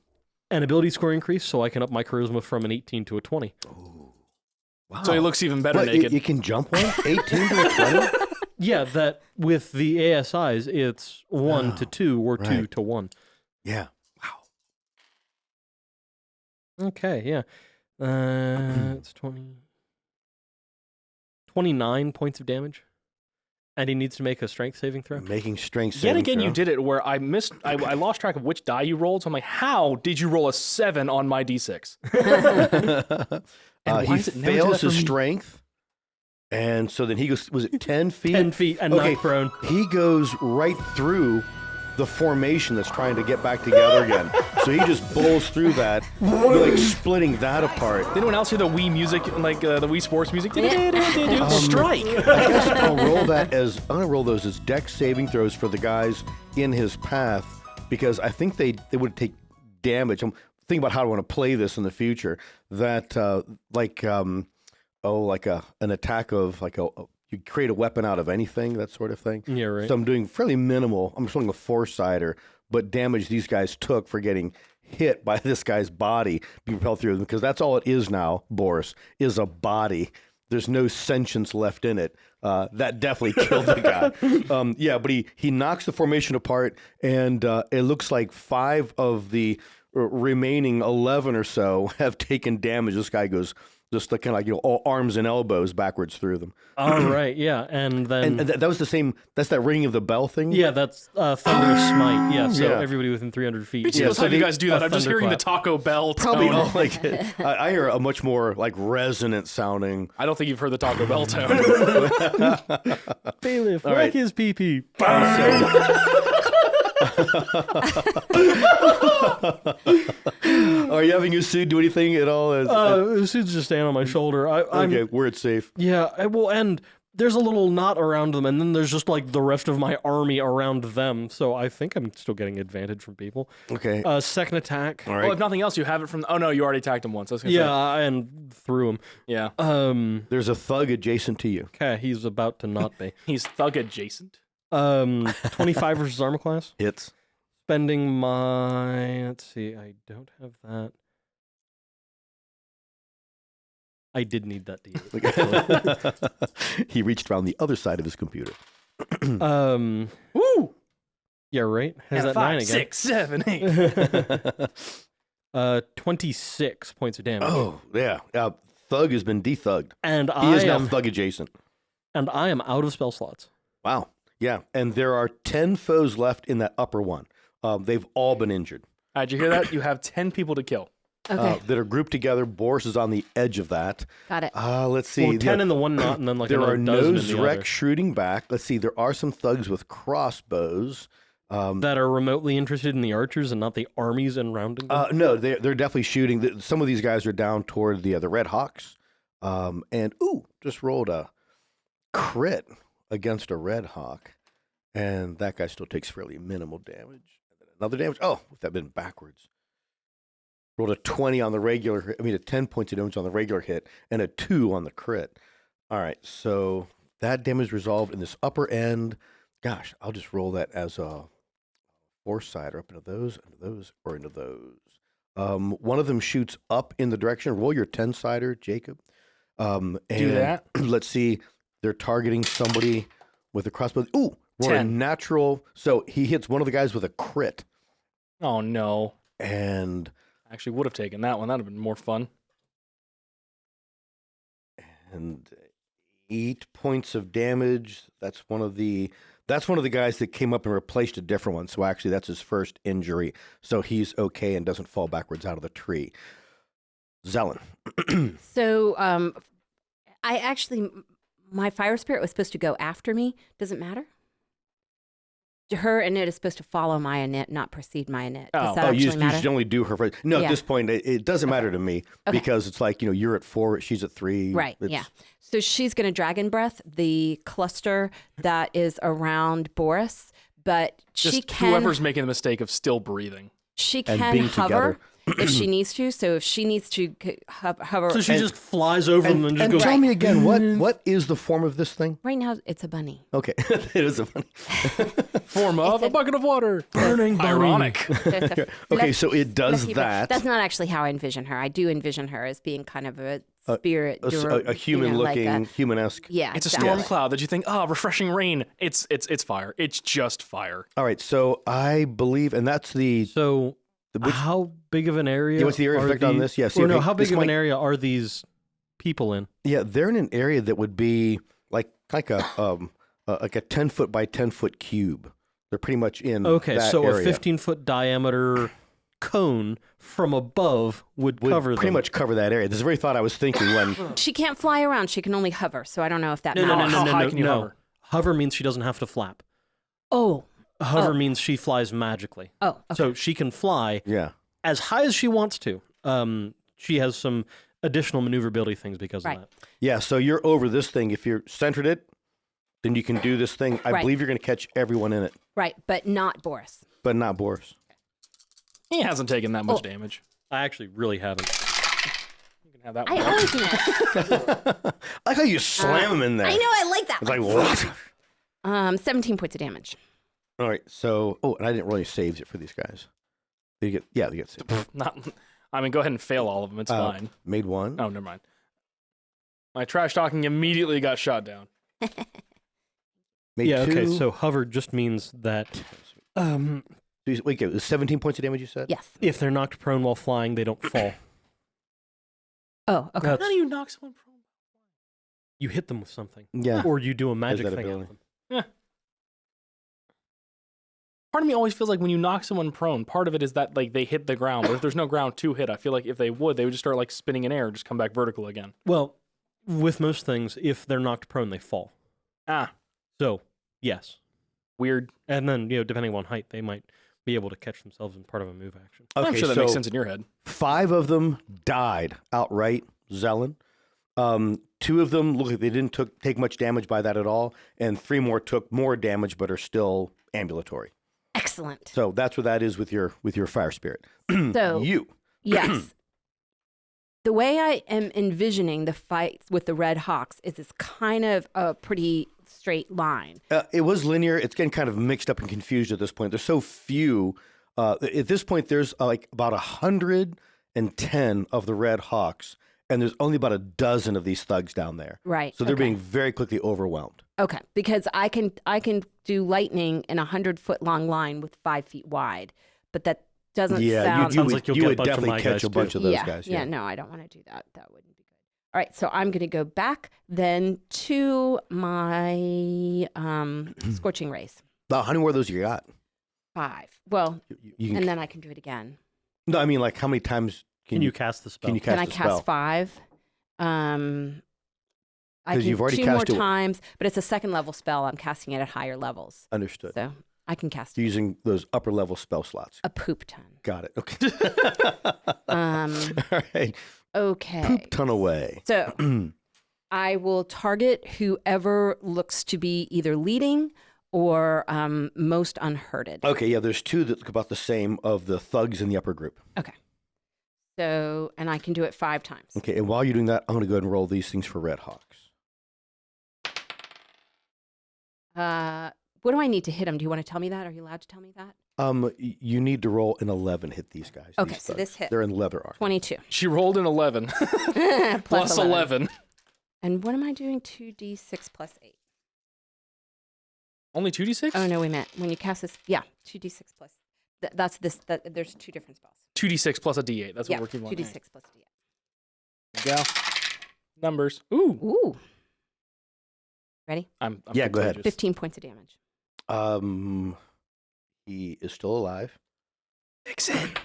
ability score increase, so I can up my charisma from an 18 to a 20. Wow. So he looks even better What, naked. you can jump one? 18 to a 20? Yeah, that with the ASIs, it's 1 to 2 or 2 right. to 1. Yeah. Okay, yeah. It's 29 points of damage. And he needs to make a strength saving throw. Making strength Yet saving again, throw. you did it where I missed. I lost track of which die you rolled. So I'm like, how did you roll a 7 on my d6? And why He is it never do fails that for his me? strength, and so then he goes. Was it 10 feet? 10 feet and Okay. not prone. He goes right through the formation that's trying to get back together again. So he just bowls through that, like splitting that apart. Did anyone else hear the Wii music, like the Wii Sports music? Strike. I guess I'll roll that as I'm gonna roll those as dex saving throws for the guys in his path because I think they would take damage. I'm thinking about how I want to play this in the future. That like an attack of like you create a weapon out of anything, that sort of thing. Yeah, right. So I'm doing fairly minimal. I'm showing a 4-sider, but damage these guys took for getting hit by this guy's body being propelled through them, because that's all it is now, Boris, is a body. There's no sentience left in it. That definitely killed the guy. Yeah, but he knocks the formation apart, and it looks like 5 of the remaining 11 or so have taken damage. This guy goes just kind of like, all arms and elbows backwards through them. All right, yeah. And then... And that was the same, that's that ringing of the bell thing? yeah, that's Thunderous Smite. Yeah, so Yeah. everybody within 300 feet. Each Yeah, time so you guys do that, I'm just hearing the thunderclap. Taco Bell Probably tone. all like I hear a much more like resonant sounding. I don't think you've heard the Taco Bell tone. Bailiff, All whack right. his pee-pee. Are you having your suit do anything at all? This dude's just standing on my shoulder. I'm okay, where it's safe. Yeah, well, and there's a little knot around them, and then there's just like the rest of my army around them. So I think I'm still getting advantage from people. Okay. Second attack. all Well, right. if nothing else, you have it from. Oh no, you already attacked him once. I was gonna Yeah, and threw him. say. Yeah. There's a thug adjacent to you. Okay, he's about to not be. He's thug adjacent. 25 versus armor class. Hits. Spending my. Let's see. I don't have that. I did need that to use. He reached around the other side of his computer. Woo! Yeah, right. Has that 9 5, again? 6, 7, 8. 26 points of damage. Oh, yeah. Thug has been dethugged. And He is now thug adjacent. and I am out of spell slots. Wow. Yeah. And there are 10 foes left in that upper one. They've all been injured. Did you hear that? You have 10 people to kill. Okay, That are grouped together. Boris is on the edge of that. got it. Let's see. Well, 10 in the one knot, and then like There another are dozen no in the other Zrek shooting back. Let's see. There are some thugs with crossbows. that are remotely interested in the archers and not the armies surrounding them. No, they're definitely shooting. Some of these guys are down toward the Red Hawks. And just rolled a crit against a Red Hawk, and that guy still takes fairly minimal damage. Another damage. Oh, if that had been backwards. Rolled a 20 on the regular. I mean, a 10 points of damage on the regular hit, and a 2 on the crit. All right, so that damage resolved in this upper end. Gosh, I'll just roll that as a 4-sider up into those, or into those. One of them shoots up in the direction. Roll your 10-sider, Jacob. And Do that. Let's see. They're targeting somebody with a crossbow. Ooh, roll a 10. natural. So he hits one of the guys with a crit, Oh no. and I actually would have taken that one. That'd have been more fun. 8 points of damage. That's one of the guys that came up and replaced a different one. So actually, that's his first injury. So he's okay and doesn't fall backwards out of the tree. Zelen. So, I actually, my fire spirit was supposed to go after me. Does it matter? Her Init is supposed to follow my Init, not precede my Init. Does that you actually matter? should only do her first. No, Yeah. at this point, it doesn't matter to me Okay. because it's like, you're at 4, she's at 3. Right, It's- yeah. So she's going to Dragon Breath the cluster that is around Boris, but she Just can whoever's making the mistake of still breathing. she and can being hover if she needs to. So if she needs to hover, So she and- just flies over them and just And goes. tell me again, what is the form of this thing? right now it's a bunny. Okay, it is a funny. Form of a bucket of water. Burning. Ironic. So it's a Okay, so it does fluffy- that. That's not actually how I envision her. I do envision her as being kind of a spirit, a human-looking, human-esque. Yeah, It's a exactly. storm cloud that you think, oh, refreshing rain. It's fire. It's just fire. All right, so I believe, and that's the So, how big of an area? Yeah, what's the area are effect on these- this? Yeah, see or if no, you- how big this of an might- area are these people in? Yeah, they're in an area that would be like a 10-foot by 10-foot cube. They're pretty much in Okay, that so area. a 15-foot diameter cone from above would cover pretty them. much cover that area. This is the very thought I was thinking when She can't fly around. She can only hover. So I don't know if that No, matters. How high can you hover? Hover means she doesn't have to flap. Oh. Hover Oh. means she flies magically. Oh. Okay. So she can fly yeah. as high as she wants to. She has some additional maneuverability things because Right. of that. Yeah, so you're over this thing. If you're centered it, then you can do this thing. I Right. believe you're going to catch everyone in it, Right, but not Boris. but not Boris. He hasn't taken that much Oh. damage. I actually really haven't. You can have that I one. open it. I like how you slam him in there. I know. I like that. It's like, what? 17 points of damage. All right, so, and I didn't really save it for these guys. They get saved. Not. I mean, go ahead and fail all of them. It's fine. Made one. Oh, never mind. My trash talking immediately got shot down. Made Yeah, okay, two. so hover just means that Wait, it was 17 points of damage, you said? Yes. if they're knocked prone while flying, they don't fall. Oh, okay. That's- How do you knock someone prone? You hit them with something. Yeah. Or you do a magic that thing ability. at them. Part of me always feels like when you knock someone prone, part of it is that like they hit the ground. But if there's no ground to hit, I feel like if they would just start like spinning in air, just come back vertical again. Well, with most things, if they're knocked prone, they fall. Ah, So, yes. weird. And then, depending on height, they might be able to catch themselves in part of a move action. Okay, I'm sure that so makes sense in your head. 5 of them died outright, Zelen. 2 of them look like they didn't take much damage by that at all, and 3 more took more damage but are still ambulatory. Excellent. So that's what that is with your fire spirit. So, You. yes. The way I am envisioning the fight with the Red Hawks is it's kind of a pretty straight line. It was linear. It's getting kind of mixed up and confused at this point. There's so few. At this point, there's like about 110 of the Red Hawks, and there's only about a dozen of these thugs down there. Right. So they're okay. being very quickly overwhelmed. Okay, because I can do lightning in a 100-foot long line with 5 feet wide, but that doesn't Yeah, sound. Sounds like you'll you get a would bunch of definitely my catch guys, a bunch too. of those yeah, guys. yeah, no, I don't want to do that. That wouldn't be good. All right, so I'm going to go back then to my scorching rays. How many more of those you got? 5. Well, You can, and then I can do it again. no, I mean, like, how many times Can you cast the spell? can you Can cast I the cast spell? 5? I 'Cause can you've already 2 more cast it. times, but it's a second level spell. I'm casting it at higher levels, Understood. so I can cast You're using those upper level spell slots. a poop ton. Got it. Okay. All right. Okay. Poop ton away. So I will target whoever looks to be either leading or most unhurted. Okay, yeah, there's 2 that look about the same of the thugs in the upper group. Okay. So, and I can do it 5 times. Okay, and while you're doing that, I'm going to go ahead and roll these things for Red Hawks. What do I need to hit them? Do you want to tell me that? Are you allowed to tell me that? You need to roll an 11 hit these guys. Okay, these so thugs. this hit. They're in leather armor. 22. She rolled an 11 plus 11. And what am I doing? 2d6 plus 8. Only 2d6? Oh, no, we meant when you cast this. Yeah, 2d6 plus. That's this. There's 2 different spells. 2d6 plus a d8. That's Yeah, what we're keeping on. 2d6 plus d8. There you go. Numbers. Ooh. Ooh. Ready? I'm Yeah, go ahead. contagious. 15 points of damage. He is still alive. Fix it.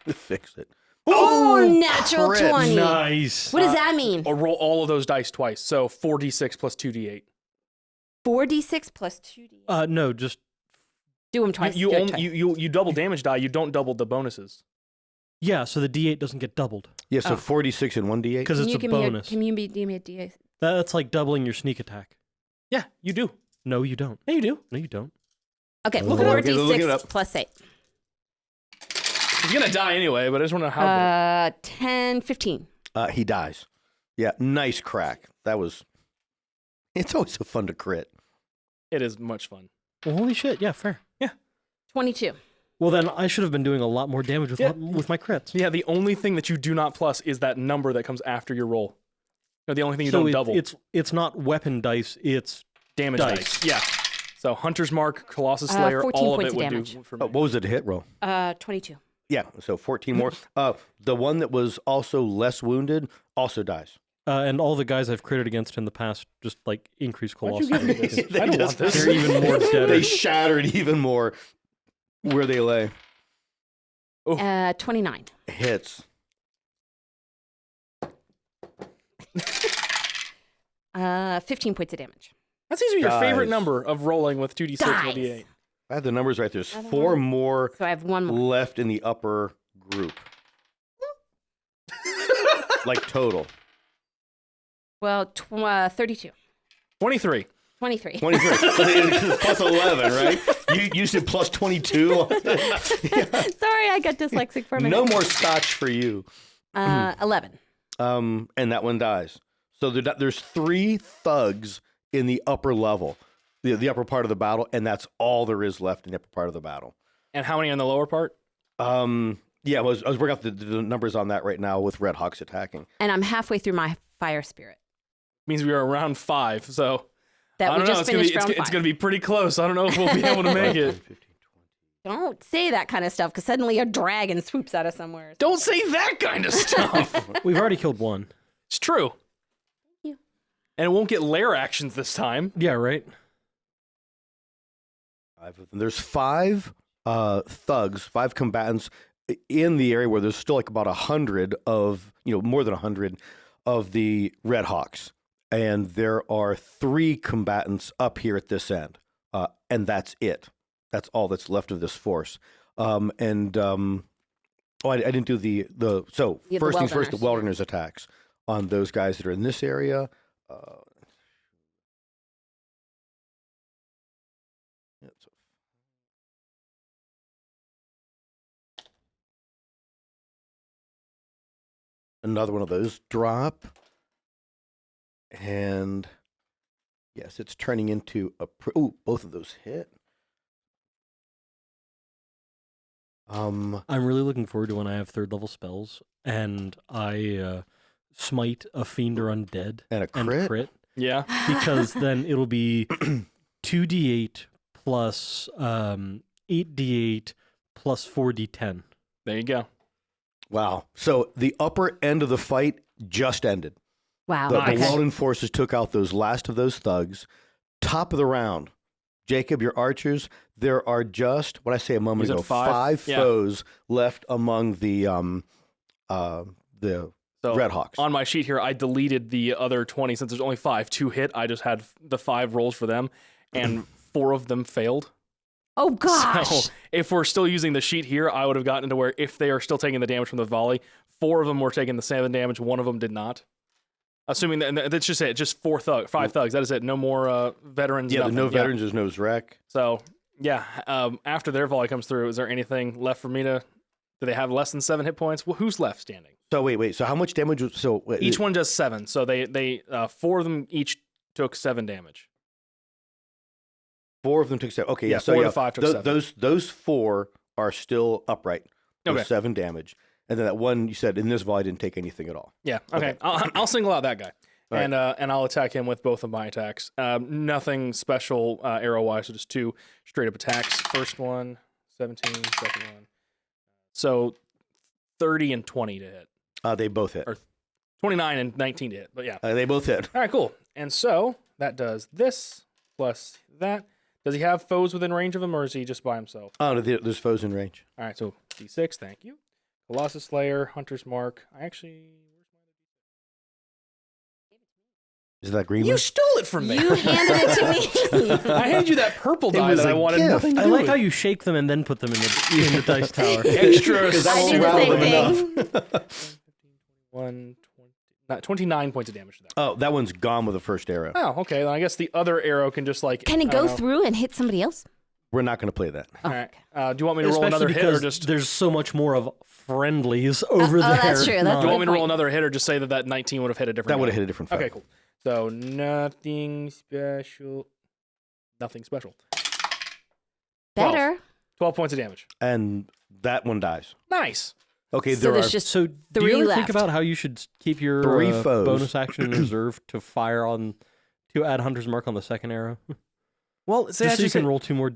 Fix it. Oh, natural crit. 20. Nice. What does that mean? Or roll all of those dice twice. So 4d6 plus 2d8. 4d6 plus 2d8. No, just Do them twice. You do it only twice. you double damage die. You don't double the bonuses. yeah. So the D8 doesn't get doubled Yeah, so Oh. 46 and 1d8. because Can it's you a give bonus. Can you give me a d8? That's like doubling your sneak attack. Yeah, you do. No, you don't. Yeah, you do. No, you don't. Okay, Look it up. Okay, look it 4d6 up. plus 8. He's gonna die anyway, but I just want to know how. 10, 15. He dies. Yeah, nice crack. That was. It's always so fun to crit. It is much fun. Well, holy shit. Yeah, fair. 22. Well, then I should have been doing a lot more damage with Yeah. with my crits. Yeah, the only thing that you do not plus is that number that comes after your roll. No, the only thing you So don't double. It's not weapon dice. It's damage dice. Yeah. So Hunter's Mark, Colossus Slayer, 14 all of points it of would damage. do for me. What was it to hit roll? 22. Yeah, so 14 more. The one that was also less wounded also dies. and all the guys I've critted against in the past just like increase Why'd you Colossus. give me this? I don't want this. They're even more dead. They shattered even more where they lay. 29. Hits. 15 points of damage. That seems to be your favorite Dies. number of rolling with 2d6 and a Dies. d8. I have the numbers right. There's Another 4 one? more So I have one more. left in the upper group. Like total. Well, 32. 23. 23. 23. Plus 11, right? You said plus 22. Sorry, I got dyslexic for a minute. No more scotch for you. 11. And that one dies. So there's 3 thugs in the upper level, the upper part of the battle, and that's all there is left in the upper part of the battle. And how many on the lower part? Yeah, I was working out the numbers on that right now with Red Hawks attacking. And I'm halfway through my fire spirit. Means we are around 5, so That I we don't know. just It's gonna be finished round it's 5. gonna be pretty close. I don't know if we'll be able to make it. 15, 20. Don't say that kind of stuff because suddenly a dragon swoops out of somewhere. Don't say that kind of stuff. We've already killed one. It's true. you. And it won't get lair actions this time. Yeah, right. 5 of them. There's 5 thugs, 5 combatants in the area where there's still like about 100 of, more than 100 of the Red Hawks. And there are 3 combatants up here at this end. And that's it. That's all that's left of this force. I didn't do the so Yeah, the first things first, the Weldoners. Weldoners attacks on those guys that are in this area. Yeah, so another one of those drop. And yes, it's turning into a... both of those hit. I'm really looking forward to when I have 3rd level spells and I smite a fiend or undead And a and crit? Yeah. because then it'll be 2d8 plus 8d8 plus 4d10. There you go. Wow. So the upper end of the fight just ended. Wow. The Nice. Weldon forces took out those last of those thugs. Top of the round. Jacob, your archers, there are just, what I say a moment You ago, said 5? Yeah. foes left among the So Red Hawks. on my sheet here, I deleted the other 20 since there's only 5 to hit. I just had the 5 rolls for them, and 4 of them failed. Oh, gosh. So if we're still using the sheet here, I would have gotten to where if they are still taking the damage from the volley, 4 of them were taking the 7 damage, 1 of them did not. Assuming that, and that's just it, just 5 thugs. That is it. No more veterans. Yeah, nothing. no veterans, there's no Zrek. So yeah, after their volley comes through, is there anything left for me to? Do they have less than 7 hit points? Well, who's left standing? So wait. So how much damage? Each one does 7. So they 4 of them each took 7 damage. 4 of them took 7. Okay, Yeah, yeah. So 4 yeah, to 5 took 7. those 4 are still upright. Those Okay. 7 damage, and then that one you said in this volley didn't take anything at all. Yeah. Okay. Okay. I'll single out that guy. All right. And I'll attack him with both of my attacks. Nothing special arrow wise, so just 2 straight up attacks. First one, 17, second one. So 30 and 20 to hit. They both hit. Or 29 and 19 to hit. But yeah. They both hit. All right, cool. And so that does this plus that. Does he have foes within range of him, or is he just by himself? Oh, no, there's foes in range. All right, so D6, thank you. Colossus Slayer, Hunter's Mark. Is that green You one? stole it from me. You handed it to me. I handed you that purple die was that I a wanted gift. nothing to I do like with. how you shake them and then put them in the dice tower. Extra Because that I won't do the rattle same them thing. enough. 1, 20, 29 points of damage to that. Oh, that one's gone with the first arrow. Oh, okay. Then I guess the other arrow can just like. Can it I don't go know. through and hit somebody else? We're not going to play that. All right. Do you want me to roll Especially another hit or because just? there's so much more of friendlies over oh, there. that's true. That's Do you good want me to roll point. another hit or just say that 19 would have hit a different? That would have guy? hit a different foe. Okay, cool. So nothing special. Nothing special. Better. 12 points of damage. And that one dies. Nice. Okay, So there there's are just So, do three you ever left. think about how you should keep your 3 foes. bonus action in reserve to fire on to add Hunter's Mark on the second arrow? Well, say Just so you can roll 2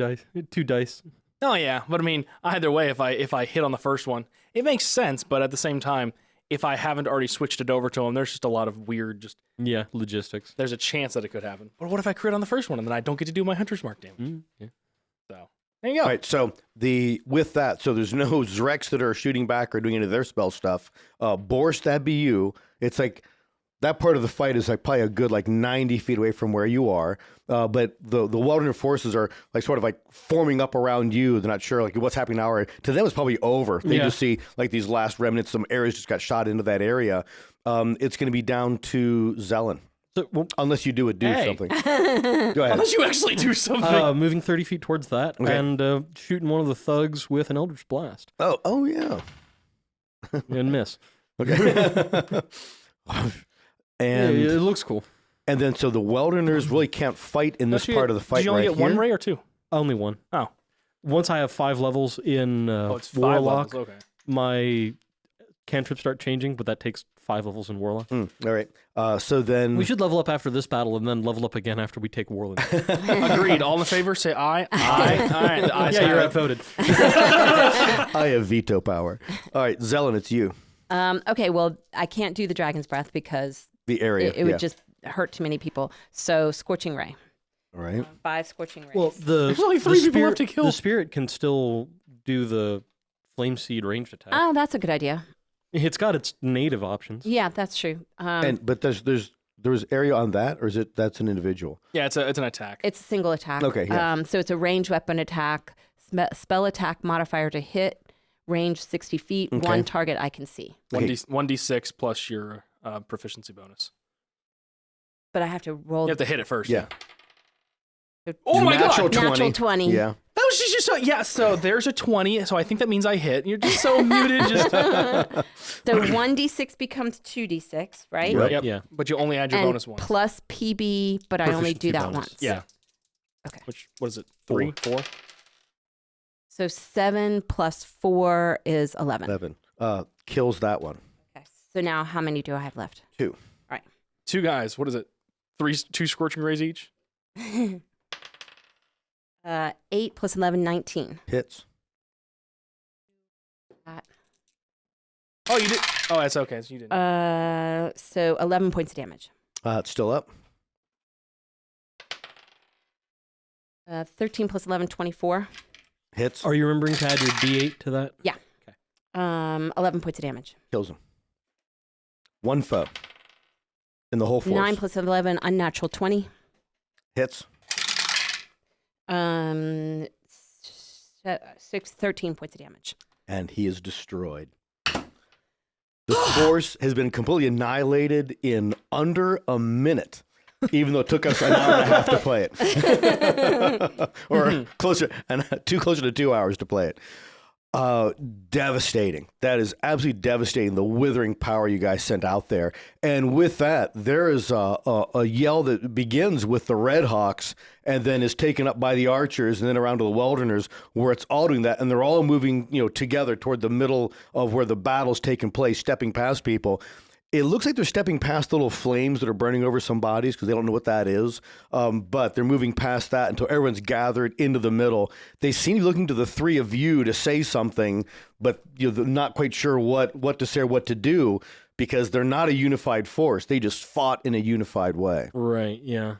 dice. Oh yeah, but I mean, either way, if I hit on the first one, it makes sense. But at the same time, if I haven't already switched it over to him, there's just a lot of weird. Yeah, logistics. There's a chance that it could happen. But what if I crit on the first one and then I don't get to do my Hunter's Mark damage? Yeah. So there you go. All right, so with that, so there's no Zrex that are shooting back or doing any of their spell stuff. Boris, that'd be you. It's like that part of the fight is like probably a good like 90 feet away from where you are. But the Weldon forces are like sort of like forming up around you. They're not sure like what's happening now. Or to them, it's probably over. They just see like these last remnants. Some arrows just got shot into that area. It's going to be down to Zelen. So, well, Unless you do something. Go ahead. Unless you actually do something. moving 30 feet towards that and shooting one of the thugs with an Eldritch Blast Oh yeah. and miss. Okay. Yeah, it looks cool. And then so the Weldoners really can't fight in this part of the fight. Did you only right get one here. ray or two? Only one. Oh. Once I have 5 levels in It's 5 Warlock, levels. Okay. my cantrips start changing, but that takes 5 levels in Warlock. All right. So then We should level up after this battle and then level up again after we take Warland. Agreed. All in favor, say aye. Aye. All right. The ayes Yeah, you're have it. outvoted. I have veto power. All right, Zelen, it's you. Okay, well, I can't do the Dragon's Breath because The area. it would just hurt too many people. So Scorching Ray. All right. 5 Scorching Rays. Well, There's only 3 people left to kill. The spirit can still do the Flame Seed ranged attack. Oh, that's a good idea. It's got its native options. Yeah, that's true. But there's area on that, or is it that's an individual? Yeah, it's an attack. It's a single attack. Okay, yeah. So it's a ranged weapon attack, spell attack modifier to hit, range 60 feet, Okay. one target I can see. 1d6 plus your proficiency bonus. But I have to roll. You have to hit it first. Yeah. Oh my Natural god! 20. Natural 20. Yeah. That was just so yeah. So there's a 20. So I think that means I hit. You're just so muted. Just So 1d6 becomes 2d6, right? Yep. Yep. Yeah. But you only add your And bonus once. plus PB, but I only do Proficiency that bonus. once. Yeah. Okay. Which what is it? 3, 4. So 7 plus 4 is 11. 7. Kills that one. Okay. So now how many do I have left? 2. 2 guys. What is it? 2 scorching rays each. 8 plus 11, 19. Hits. Oh, you did. Oh, that's okay. So you didn't. So 11 points of damage. It's still up. 13 plus 11, 24. Hits. Are you remembering to add your D8 to that? 11 points of damage. Kills him. One foe. In the whole force. 9 plus 11, unnatural 20. Hits. 13 points of damage. And he is destroyed. The force has been completely annihilated in under a minute, even though it took us an hour and a half to play it. Or closer to 2 hours to play it. Devastating. That is absolutely devastating, the withering power you guys sent out there. And with that, there is a yell that begins with the Red Hawks and then is taken up by the Archers and then around to the Weldoners, where it's all doing that. And they're all moving, together toward the middle of where the battle's taking place, stepping past people. It looks like they're stepping past little flames that are burning over some bodies because they don't know what that is. But they're moving past that until everyone's gathered into the middle. They seem to be looking to the three of you to say something, but they're not quite sure what to say or what to do because they're not a unified force. They just fought in a unified way. Right, yeah.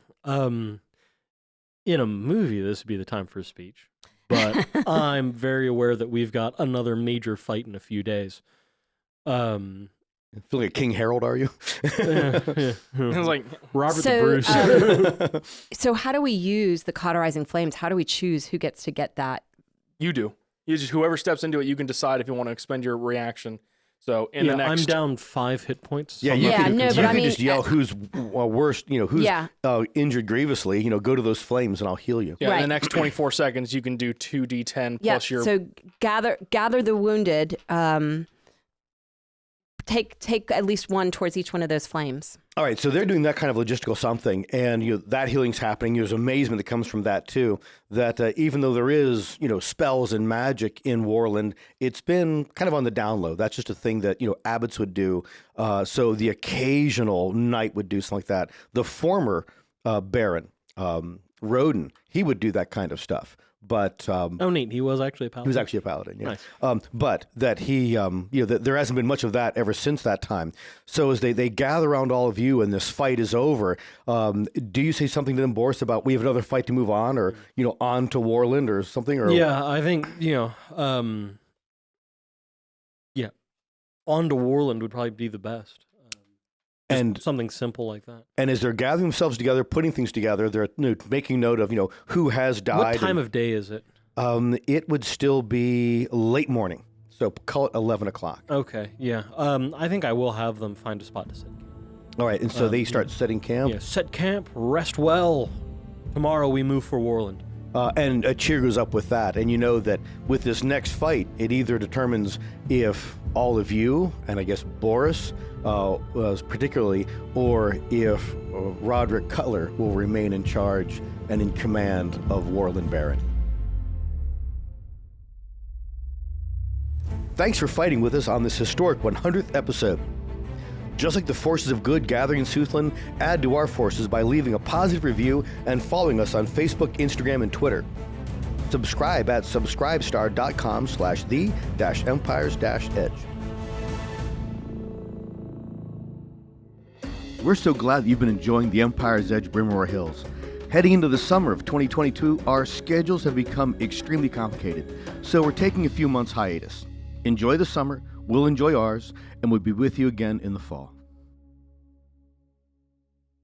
In a movie, this would be the time for a speech. But I'm very aware that we've got another major fight in a few days. Feeling like King Harold, are you? I was like, Robert So, the Bruce. So how do we use the cauterizing flames? How do we choose who gets to get that? you do. You just whoever steps into it, you can decide if you want to expend your reaction. So in the next, I'm down 5 hit points. Yeah, So you Yeah, can, no, you but I can mean, just yell who's worst, who's Yeah. Injured grievously, go to those flames and I'll heal you. yeah, in the Right. next 24 seconds, you can do 2d10 Yeah. plus your. So gather the wounded. take at least one towards each one of those flames. All right, so they're doing that kind of logistical something, and that healing's happening. There's amazement that comes from that too. That even though there is spells and magic in Warland, it's been kind of on the down low. That's just a thing that abbots would do. So the occasional knight would do something like that. The former Baron Roderick, he would do that kind of stuff. But neat. He was actually a paladin. He was actually a paladin. Yeah. Nice. But that he, that there hasn't been much of that ever since that time. So as they gather around all of you and this fight is over, do you say something to them, Boris, about we have another fight to move on, or on to Warland or something? Or yeah, I think on to Warland would probably be the best. And something simple like that. And as they're gathering themselves together, putting things together, they're making note of who has died. What time of day is it? It would still be late morning, so call it 11 o'clock. Okay, yeah. I think I will have them find a spot to set camp. All right, and so they start setting camp. Yeah, set camp, rest well. Tomorrow we move for Warland. And a cheer goes up with that, and you know that with this next fight, it either determines if all of you, and I guess Boris particularly, or if Roderick Cutler will remain in charge and in command of Warland Baron. Thanks for fighting with us on this historic 100th episode. Just like the forces of good gathering in Southland, add to our forces by leaving a positive review and following us on Facebook, Instagram, and Twitter. Subscribe at subscribestar.com/the-empires-edge. We're so glad that you've been enjoying the Empire's Edge Brimroar Hills. Heading into the summer of 2022, our schedules have become extremely complicated, so we're taking a few months hiatus. Enjoy the summer, we'll enjoy ours, and we'll be with you again in the fall.